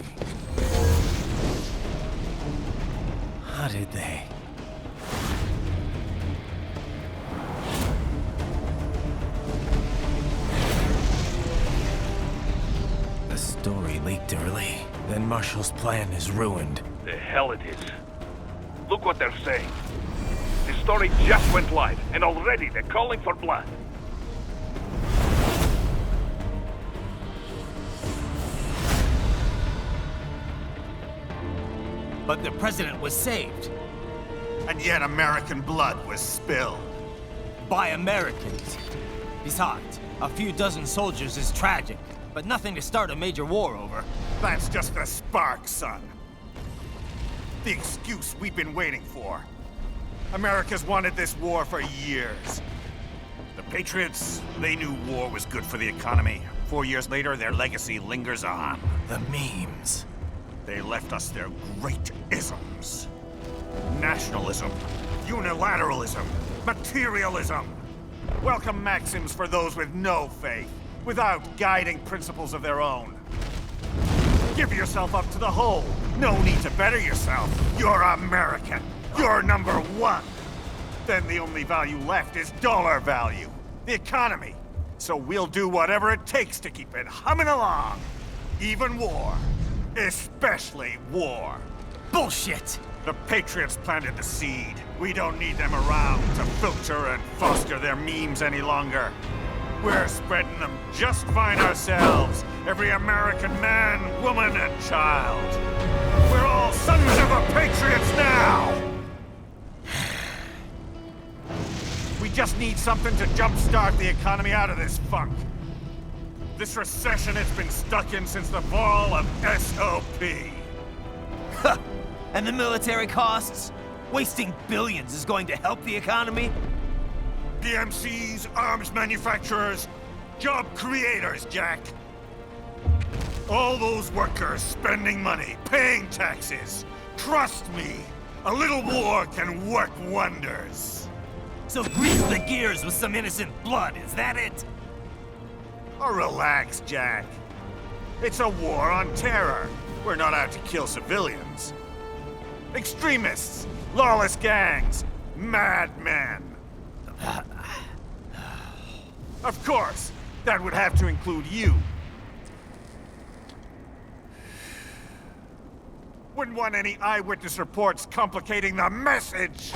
How did they? The story leaked early. Then Marshall's plan is ruined. The hell it is. Look what they're saying. The story just went live, and already they're calling for blood. But the president was saved. And yet American blood was spilled. By Americans. Besides, a few dozen soldiers is tragic, but nothing to start a major war over. That's just the spark, son. The excuse we've been waiting for. America's wanted this war for years. The Patriots, they knew war was good for the economy. 4 years later, their legacy lingers on. The memes. They left us their great isms. Nationalism, unilateralism, materialism. Welcome maxims for those with no faith, without guiding principles of their own. Give yourself up to the whole. No need to better yourself. You're American. You're number one. Then the only value left is dollar value. The economy. So we'll do whatever it takes to keep it humming along. Even war. Especially war. Bullshit! The Patriots planted the seed. We don't need them around to filter and foster their memes any longer. We're spreading them just fine ourselves. Every American man, woman, and child. We're all sons of the Patriots now! We just need something to jumpstart the economy out of this funk. This recession it's been stuck in since the fall of SOP. And the military costs? Wasting billions is going to help the economy? PMCs, arms manufacturers, job creators, Jack. All those workers spending money, paying taxes. Trust me, a little war can work wonders. So grease the gears with some innocent blood, is that it? Oh, relax, Jack. It's a war on terror. We're not out to kill civilians. Extremists, lawless gangs, madmen. Of course, that would have to include you. Wouldn't want any eyewitness reports complicating the message.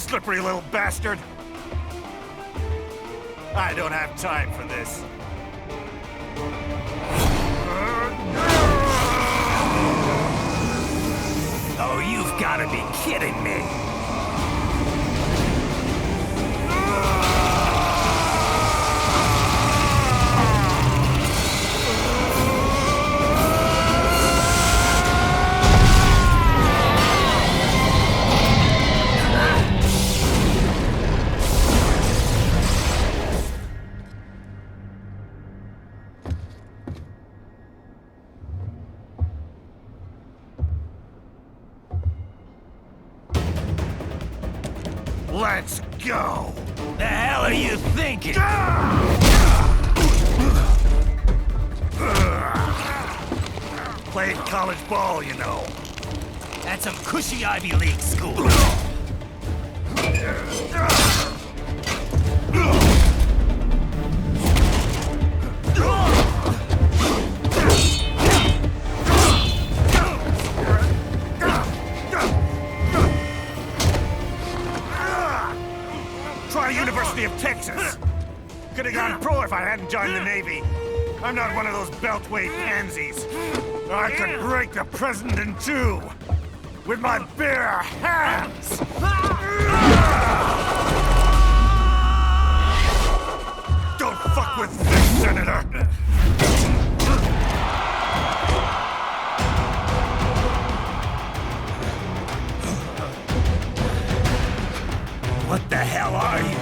slippery little bastard! I don't have time for this. Oh, you've got to be kidding me! Let's go! The hell are you thinking? Played college ball, you know. That's some cushy Ivy League school. Try University of Texas. Could have gone pro if I hadn't joined the Navy. I'm not one of those beltway pansies. I could break the president in two with my bare hands. Don't fuck with this, Senator. What the hell are you?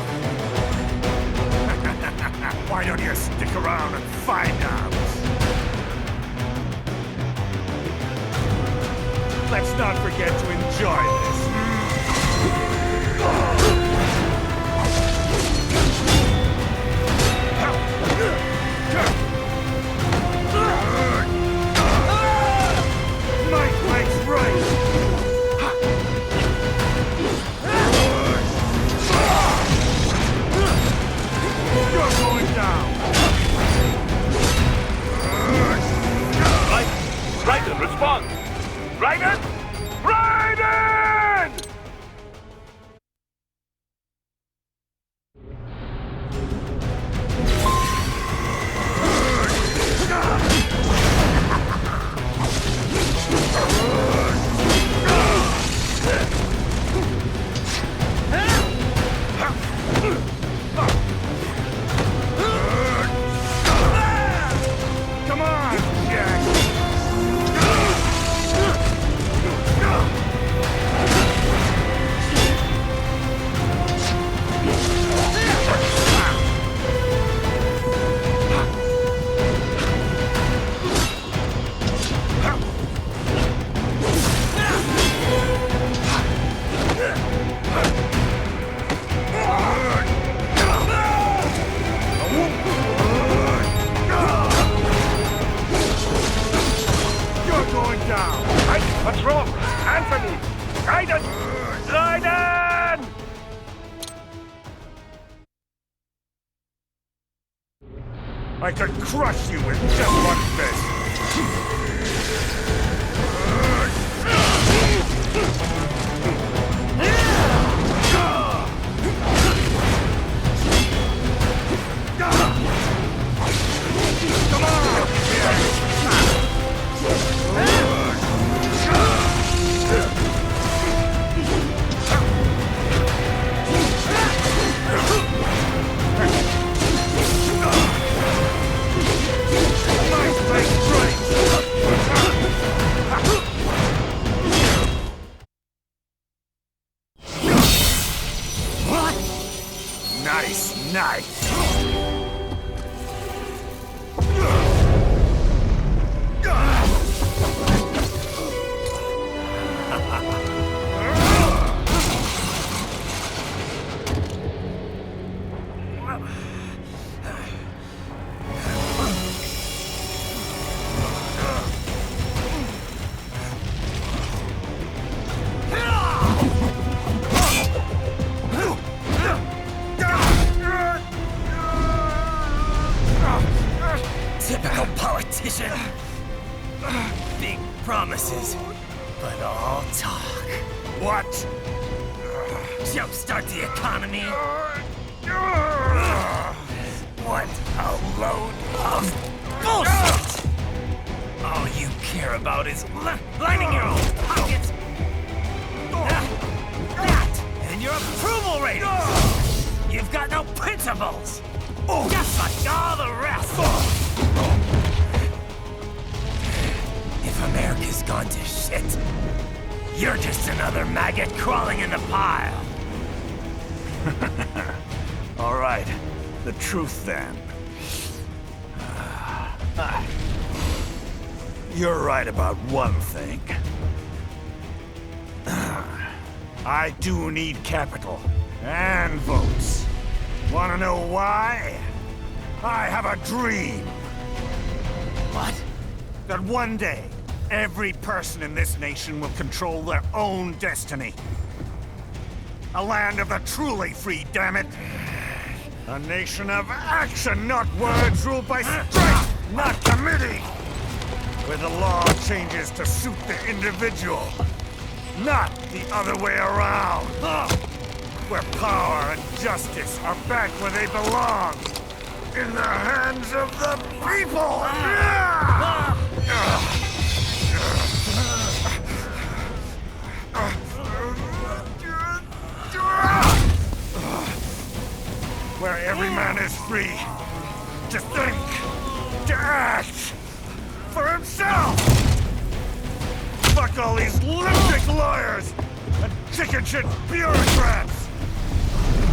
Why don't you stick around and find out? Let's not forget to enjoy this. Mike makes right. You're going down. Raiden, respond! Raiden! Raiden! Come on, Jack! You're going down! What's wrong? Answer me! Raiden! Raiden! I could crush you with just one fist! Come on! Nice, nice! Typical politician. Big promises, but all talk. What? Jumpstart the economy? What a load of bullshit! All you care about is lining your own pockets. That and your approval ratings. You've got no principles. Just like all the rest. If America's gone to shit, you're just another maggot crawling in the pile. All right, the truth then. You're right about one thing. I do need capital and votes. Wanna know why? I have a dream. What? That one day, every person in this nation will control their own destiny. A land of the truly free, damn it! A nation of action, not words, ruled by strength, not committee! Where the law changes to suit the individual, not the other way around! Where power and justice are back where they belong! In the hands of the people! Where every man is free to think, to act for himself! Fuck all these lipstick lawyers and chicken shit bureaucrats!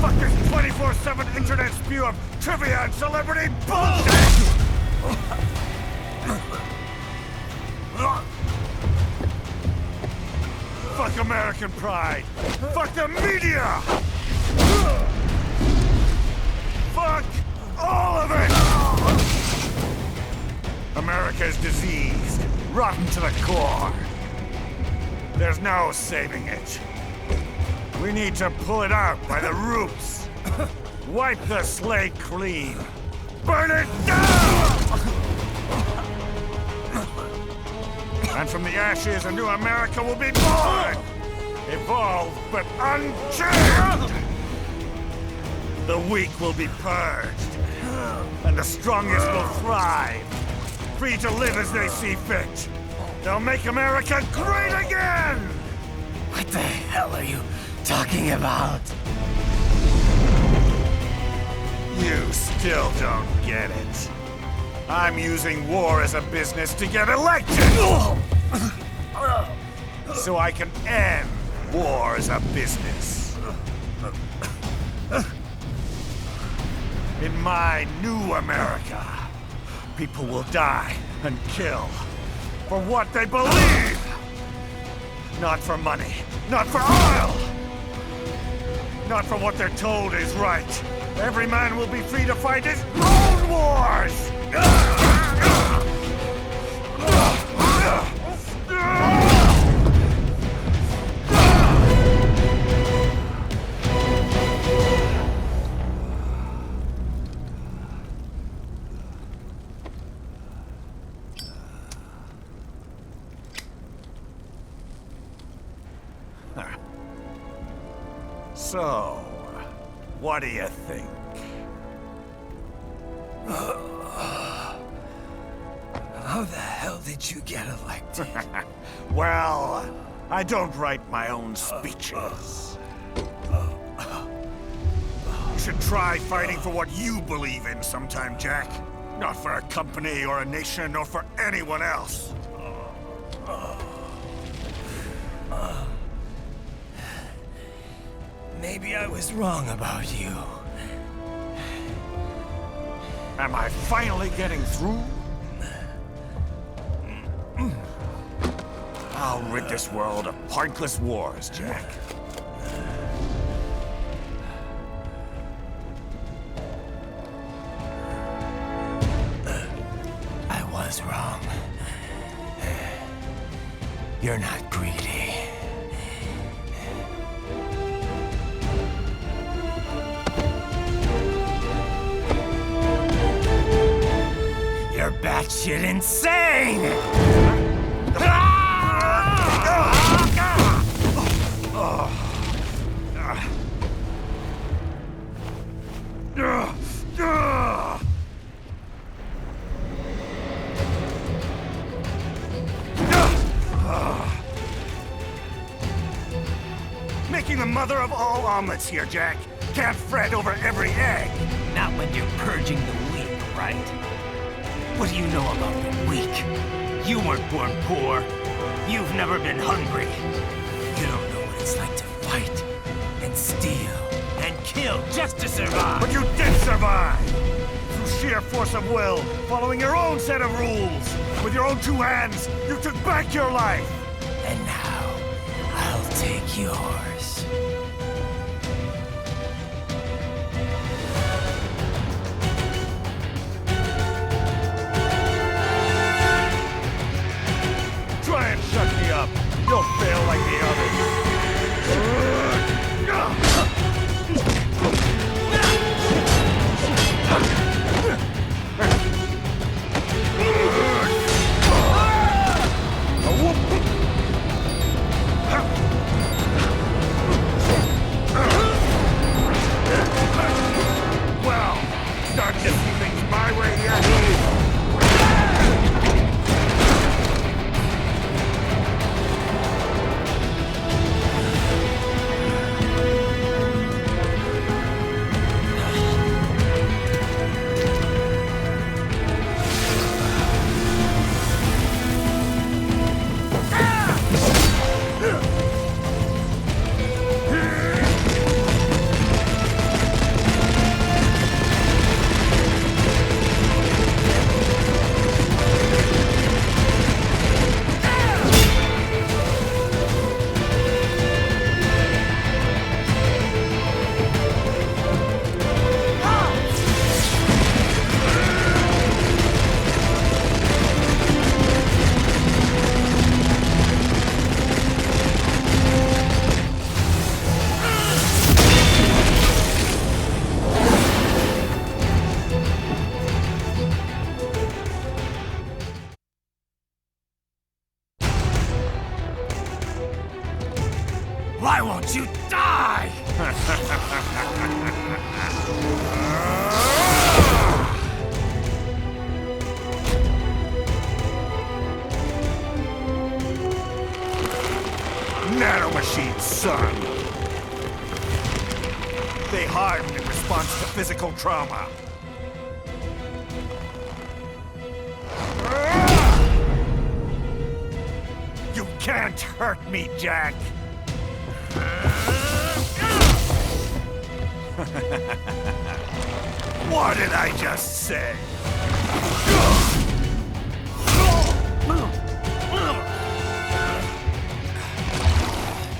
Fuck this 24/7 internet spew of trivia and celebrity bullshit! Fuck American pride! Fuck the media! Fuck all of it! America is diseased, rotten to the core. There's no saving it. We need to pull it out by the roots. Wipe the slate clean. Burn it down! And from the ashes, a new America will be born! Evolved, but unchained! The weak will be purged, and the strongest will thrive, free to live as they see fit. They'll make America great again! What the hell are you talking about? You still don't get it. I'm using war as a business to get elected! So I can end war as a business. In my new America, people will die and kill for what they believe! Not for money, not for oil! Not for what they're told is right. Every man will be free to fight his own wars! So, what do you think? How the hell did you get elected? Well, I don't write my own speeches. You should try fighting for what you believe in sometime, Jack. Not for a company or a nation or for anyone else. Maybe I was wrong about you. Am I finally getting through? I'll rid this world of pointless wars, Jack. I was wrong. You're not greedy. You're batshit insane! Making the mother of all omelets here, Jack. Can't fret over every egg. Not when you're purging the weak, right? What do you know about the weak? You weren't born poor. You've never been hungry. You don't know what it's like to fight and steal and kill just to survive. But you did survive! Through sheer force of will, following your own set of rules. With your own two hands, you took back your life. And now, I'll take yours. Try and shut me up. You'll fail like the others. Well, start to see things my way here. Why won't you die? Nanomachines, son. They harden in response to physical trauma. You can't hurt me, Jack. What did I just say?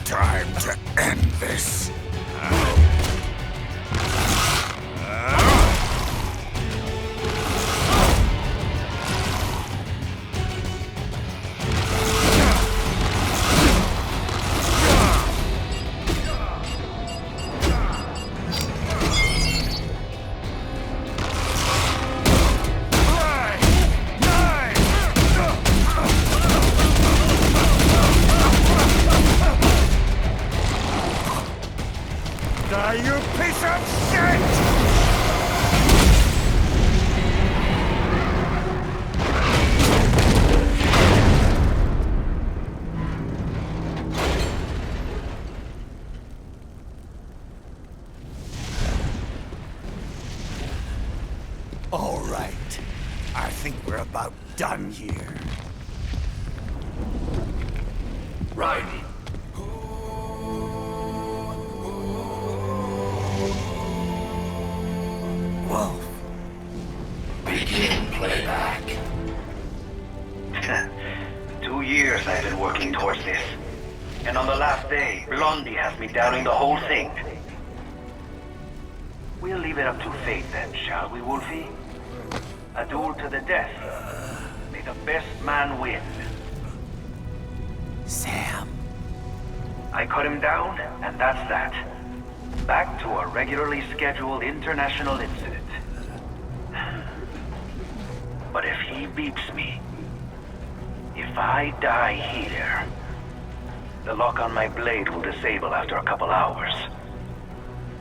Time to end this. Die, you piece of shit! All right. I think we're about done here. Right. Wolf. Begin playback. 2 years I've been working towards this. And on the last day, Blondie has me doubting the whole thing. We'll leave it up to fate then, shall we, Wolfie? A duel to the death. May the best man win. Sam. I cut him down, and that's that. Back to a regularly scheduled international incident. But if he beats me, if I die here, the lock on my blade will disable after a couple hours.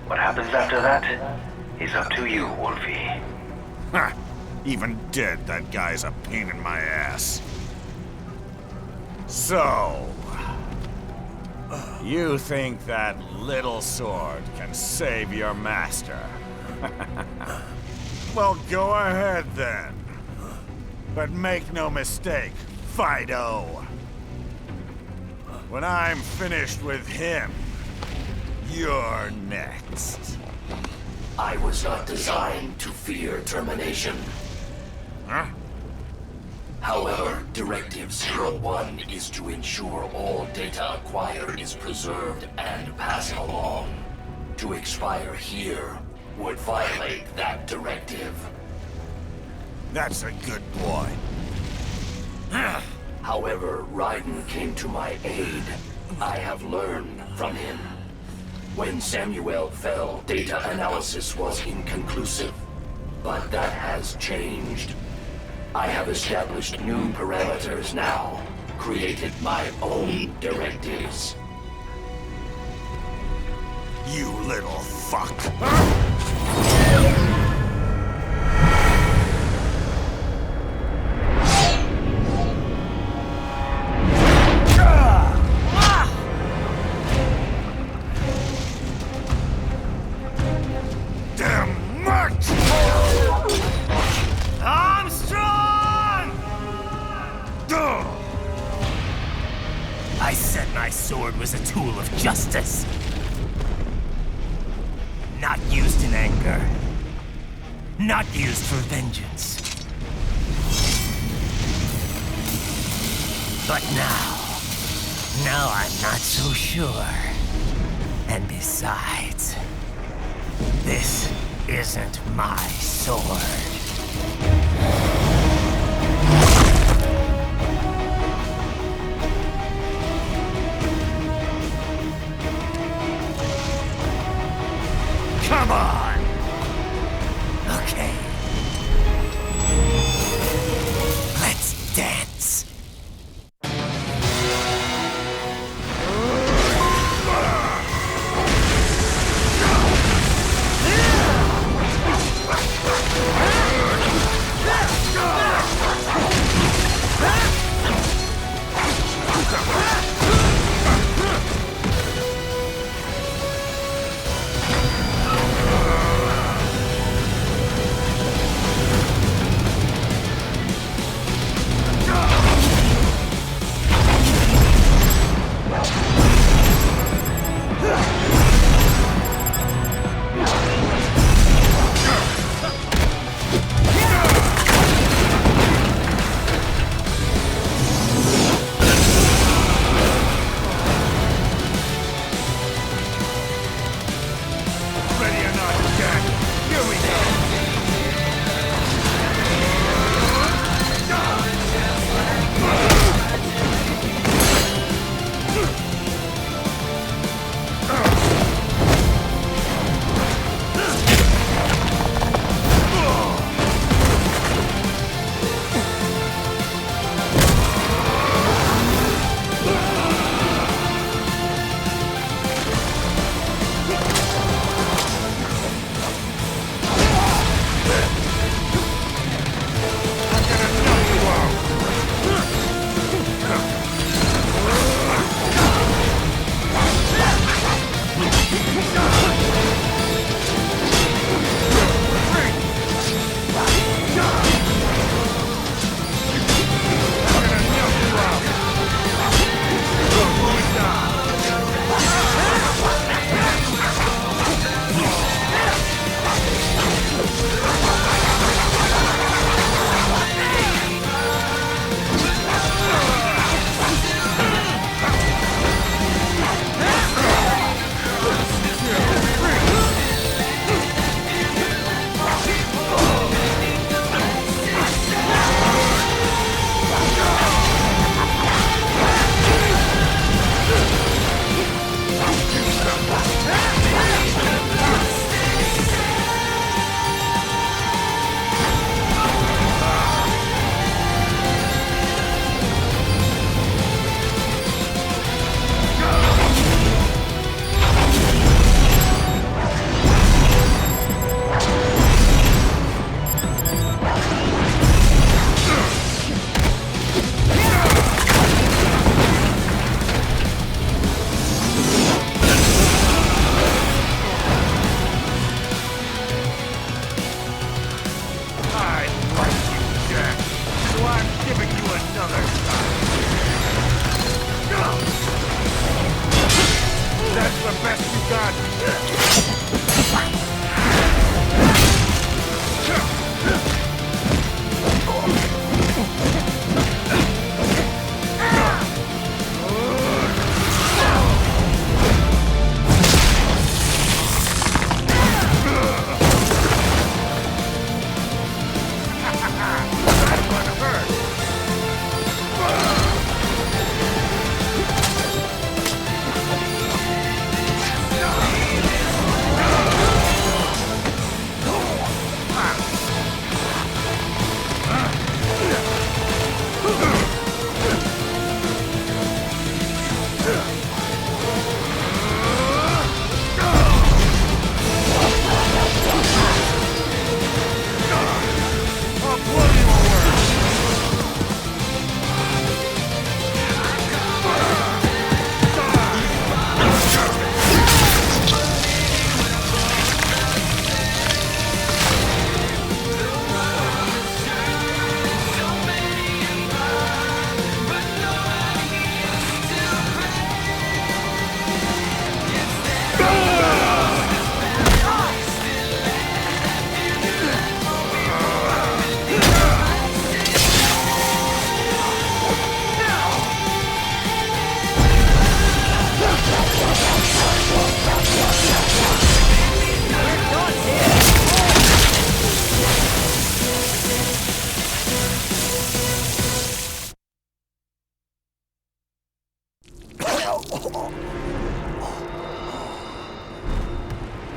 What happens after that is up to you, Wolfie. Ha! Even dead, that guy's a pain in my ass. So... You think that little sword can save your master? Well, go ahead then. But make no mistake, Fido. When I'm finished with him, you're next. I was not designed to fear termination. Huh? However, Directive 01 is to ensure all data acquired is preserved and passed along. To expire here would violate that directive. That's a good boy. However, Raiden came to my aid. I have learned from him. When Samuel fell, data analysis was inconclusive. But that has changed. I have established new parameters now, created my own directives. You little fuck. Damn much! I'm strong! I said my sword was a tool of justice. Not used in anger. Not used for vengeance. But now I'm not so sure. And besides, this isn't my sword. Come on! Okay. Let's dance.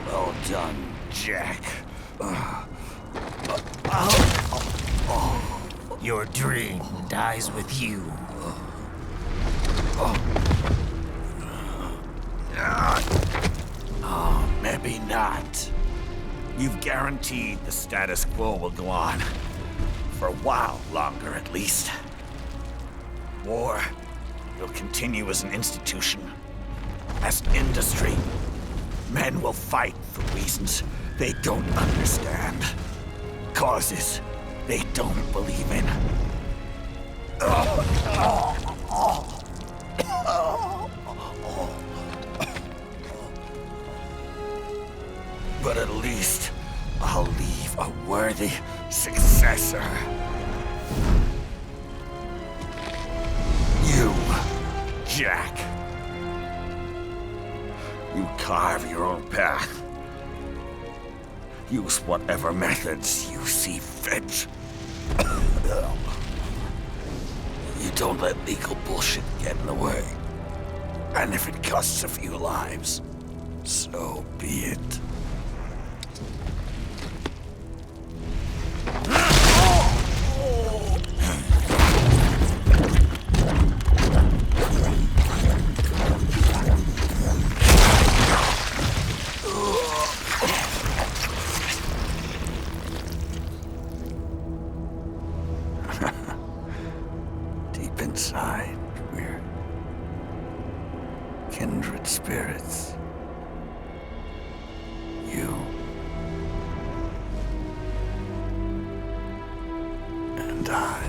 Well done, Jack. Your dream dies with you. Oh, maybe not. You've guaranteed the status quo will go on. For a while longer, at least. War will continue as an institution, as an industry. Men will fight for reasons they don't understand. Causes they don't believe in. But at least I'll leave a worthy successor. You, Jack. You carve your own path. Use whatever methods you see fit. You don't let legal bullshit get in the way. And if it costs a few lives, so be it. Deep inside, we're kindred spirits. You and I.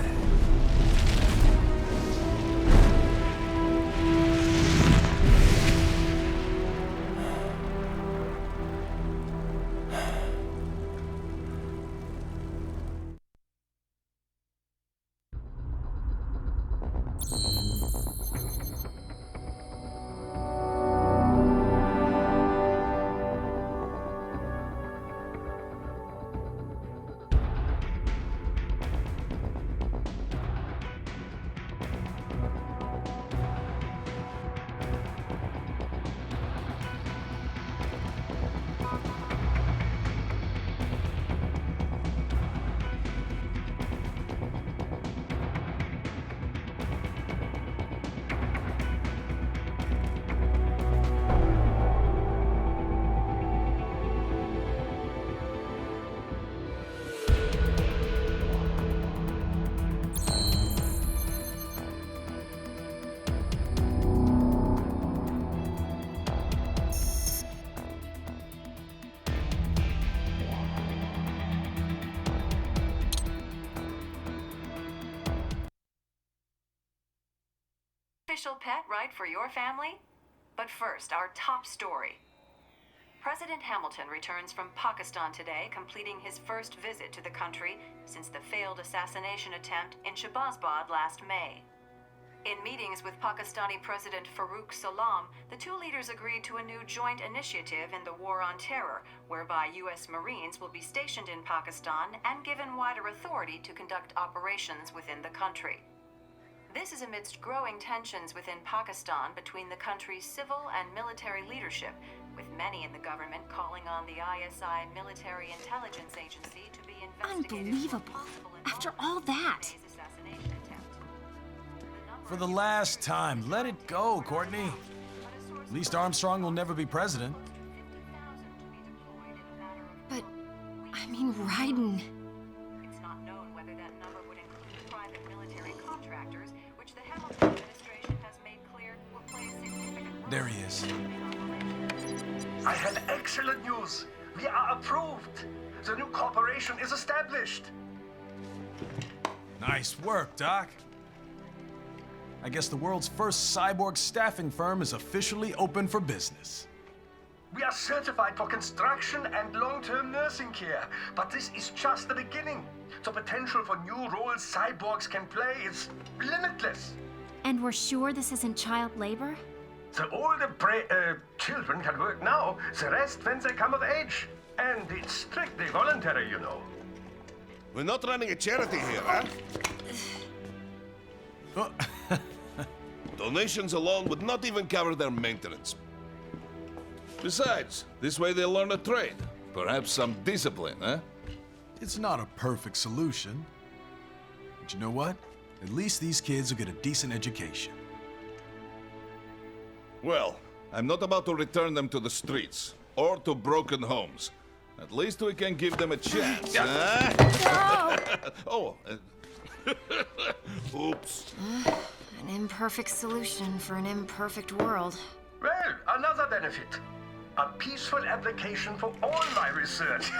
Official pet right for your family? But first, our top story. President Hamilton returns from Pakistan today, completing his first visit to the country since the failed assassination attempt in Shahbazbad last May. In meetings with Pakistani President Farooq Salam, the two leaders agreed to a new joint initiative in the War on Terror, whereby U.S. Marines will be stationed in Pakistan and given wider authority to conduct operations within the country. This is amidst growing tensions within Pakistan between the country's civil and military leadership, with many in the government calling on the ISI Military Intelligence Agency to be investigated. Unbelievable. After all that. For the last time, let it go, Courtney. At least Armstrong will never be president. But, I mean, Raiden. It's not known whether that number would include private military contractors, which the Hamilton administration has made clear will play a significant role. There he is. I have excellent news. We are approved. The new corporation is established. Nice work, Doc. I guess the world's first cyborg staffing firm is officially open for business. We are certified for construction and long-term nursing care, but this is just the beginning. The potential for new roles cyborgs can play is limitless. And we're sure this isn't child labor? The older children can work now, the rest when they come of age. And it's strictly voluntary, you know. We're not running a charity here, huh? Donations alone would not even cover their maintenance. Besides, this way they'll learn a trade. Perhaps some discipline, huh? It's not a perfect solution. But you know what? At least these kids will get a decent education. Well, I'm not about to return them to the streets or to broken homes. At least we can give them a chance, huh? Oh, oops. An imperfect solution for an imperfect world. Well, another benefit. A peaceful application for all my research.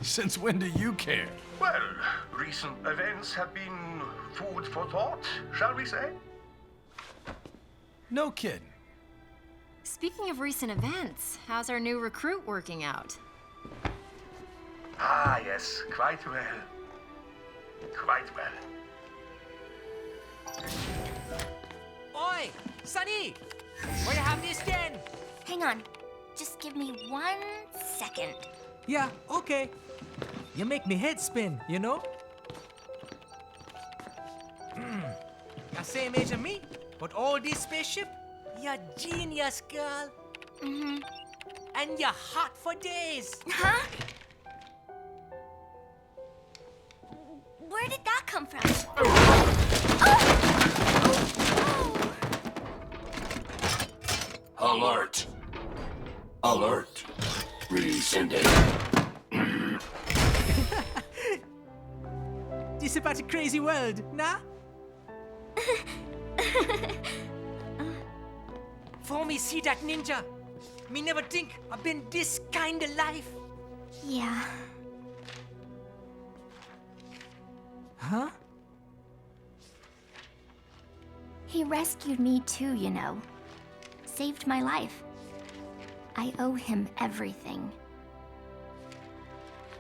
Since when do you care? Well, recent events have been food for thought, shall we say? No kidding. Speaking of recent events, how's our new recruit working out? Ah, yes, quite well. Quite well. Oi! Sonny! Where you have this then? Hang on. Just give me 1 second. Yeah, okay. You make me head spin, you know? You're same age as me, but all this spaceship, you're genius, girl. Mm-hmm. And you're hot for days. Huh? Where did that come from? Alert! Alert! Rescinding. This about a crazy world, nah? For me see that ninja, me never think I've been this kind of life. Yeah. Huh? He rescued me too, you know. Saved my life. I owe him everything.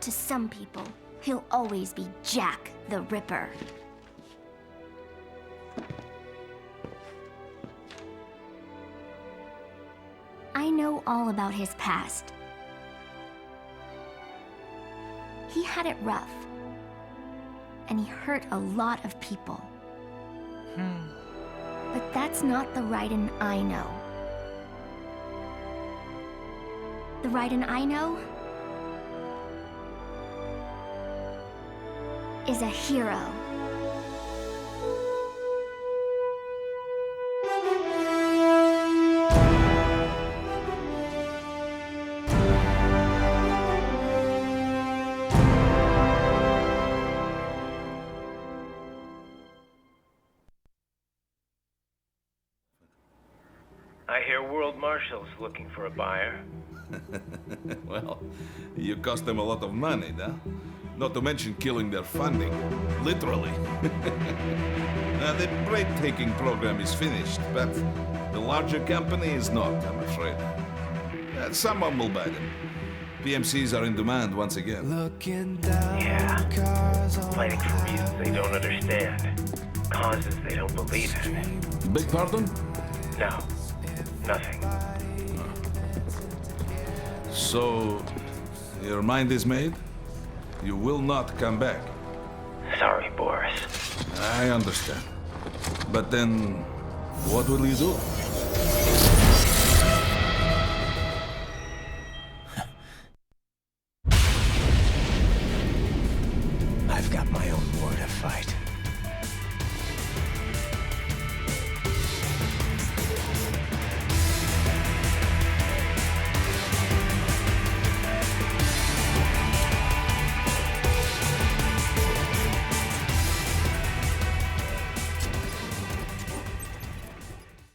To some people, he'll always be Jack the Ripper. I know all about his past. He had it rough. And he hurt a lot of people. But that's not the Raiden I know. The Raiden I know is a hero. I hear World Marshal's looking for a buyer. Well, you cost them a lot of money, huh? Not to mention killing their funding. Literally. Now, the breathtaking program is finished, but the larger company is not, I'm afraid. Someone will buy them. PMCs are in demand once again. Yeah. Fighting for reasons they don't understand. Causes they don't believe in. Beg pardon? No. Nothing. So, your mind is made? You will not come back. Sorry, Boris. I understand. But then, what will you do?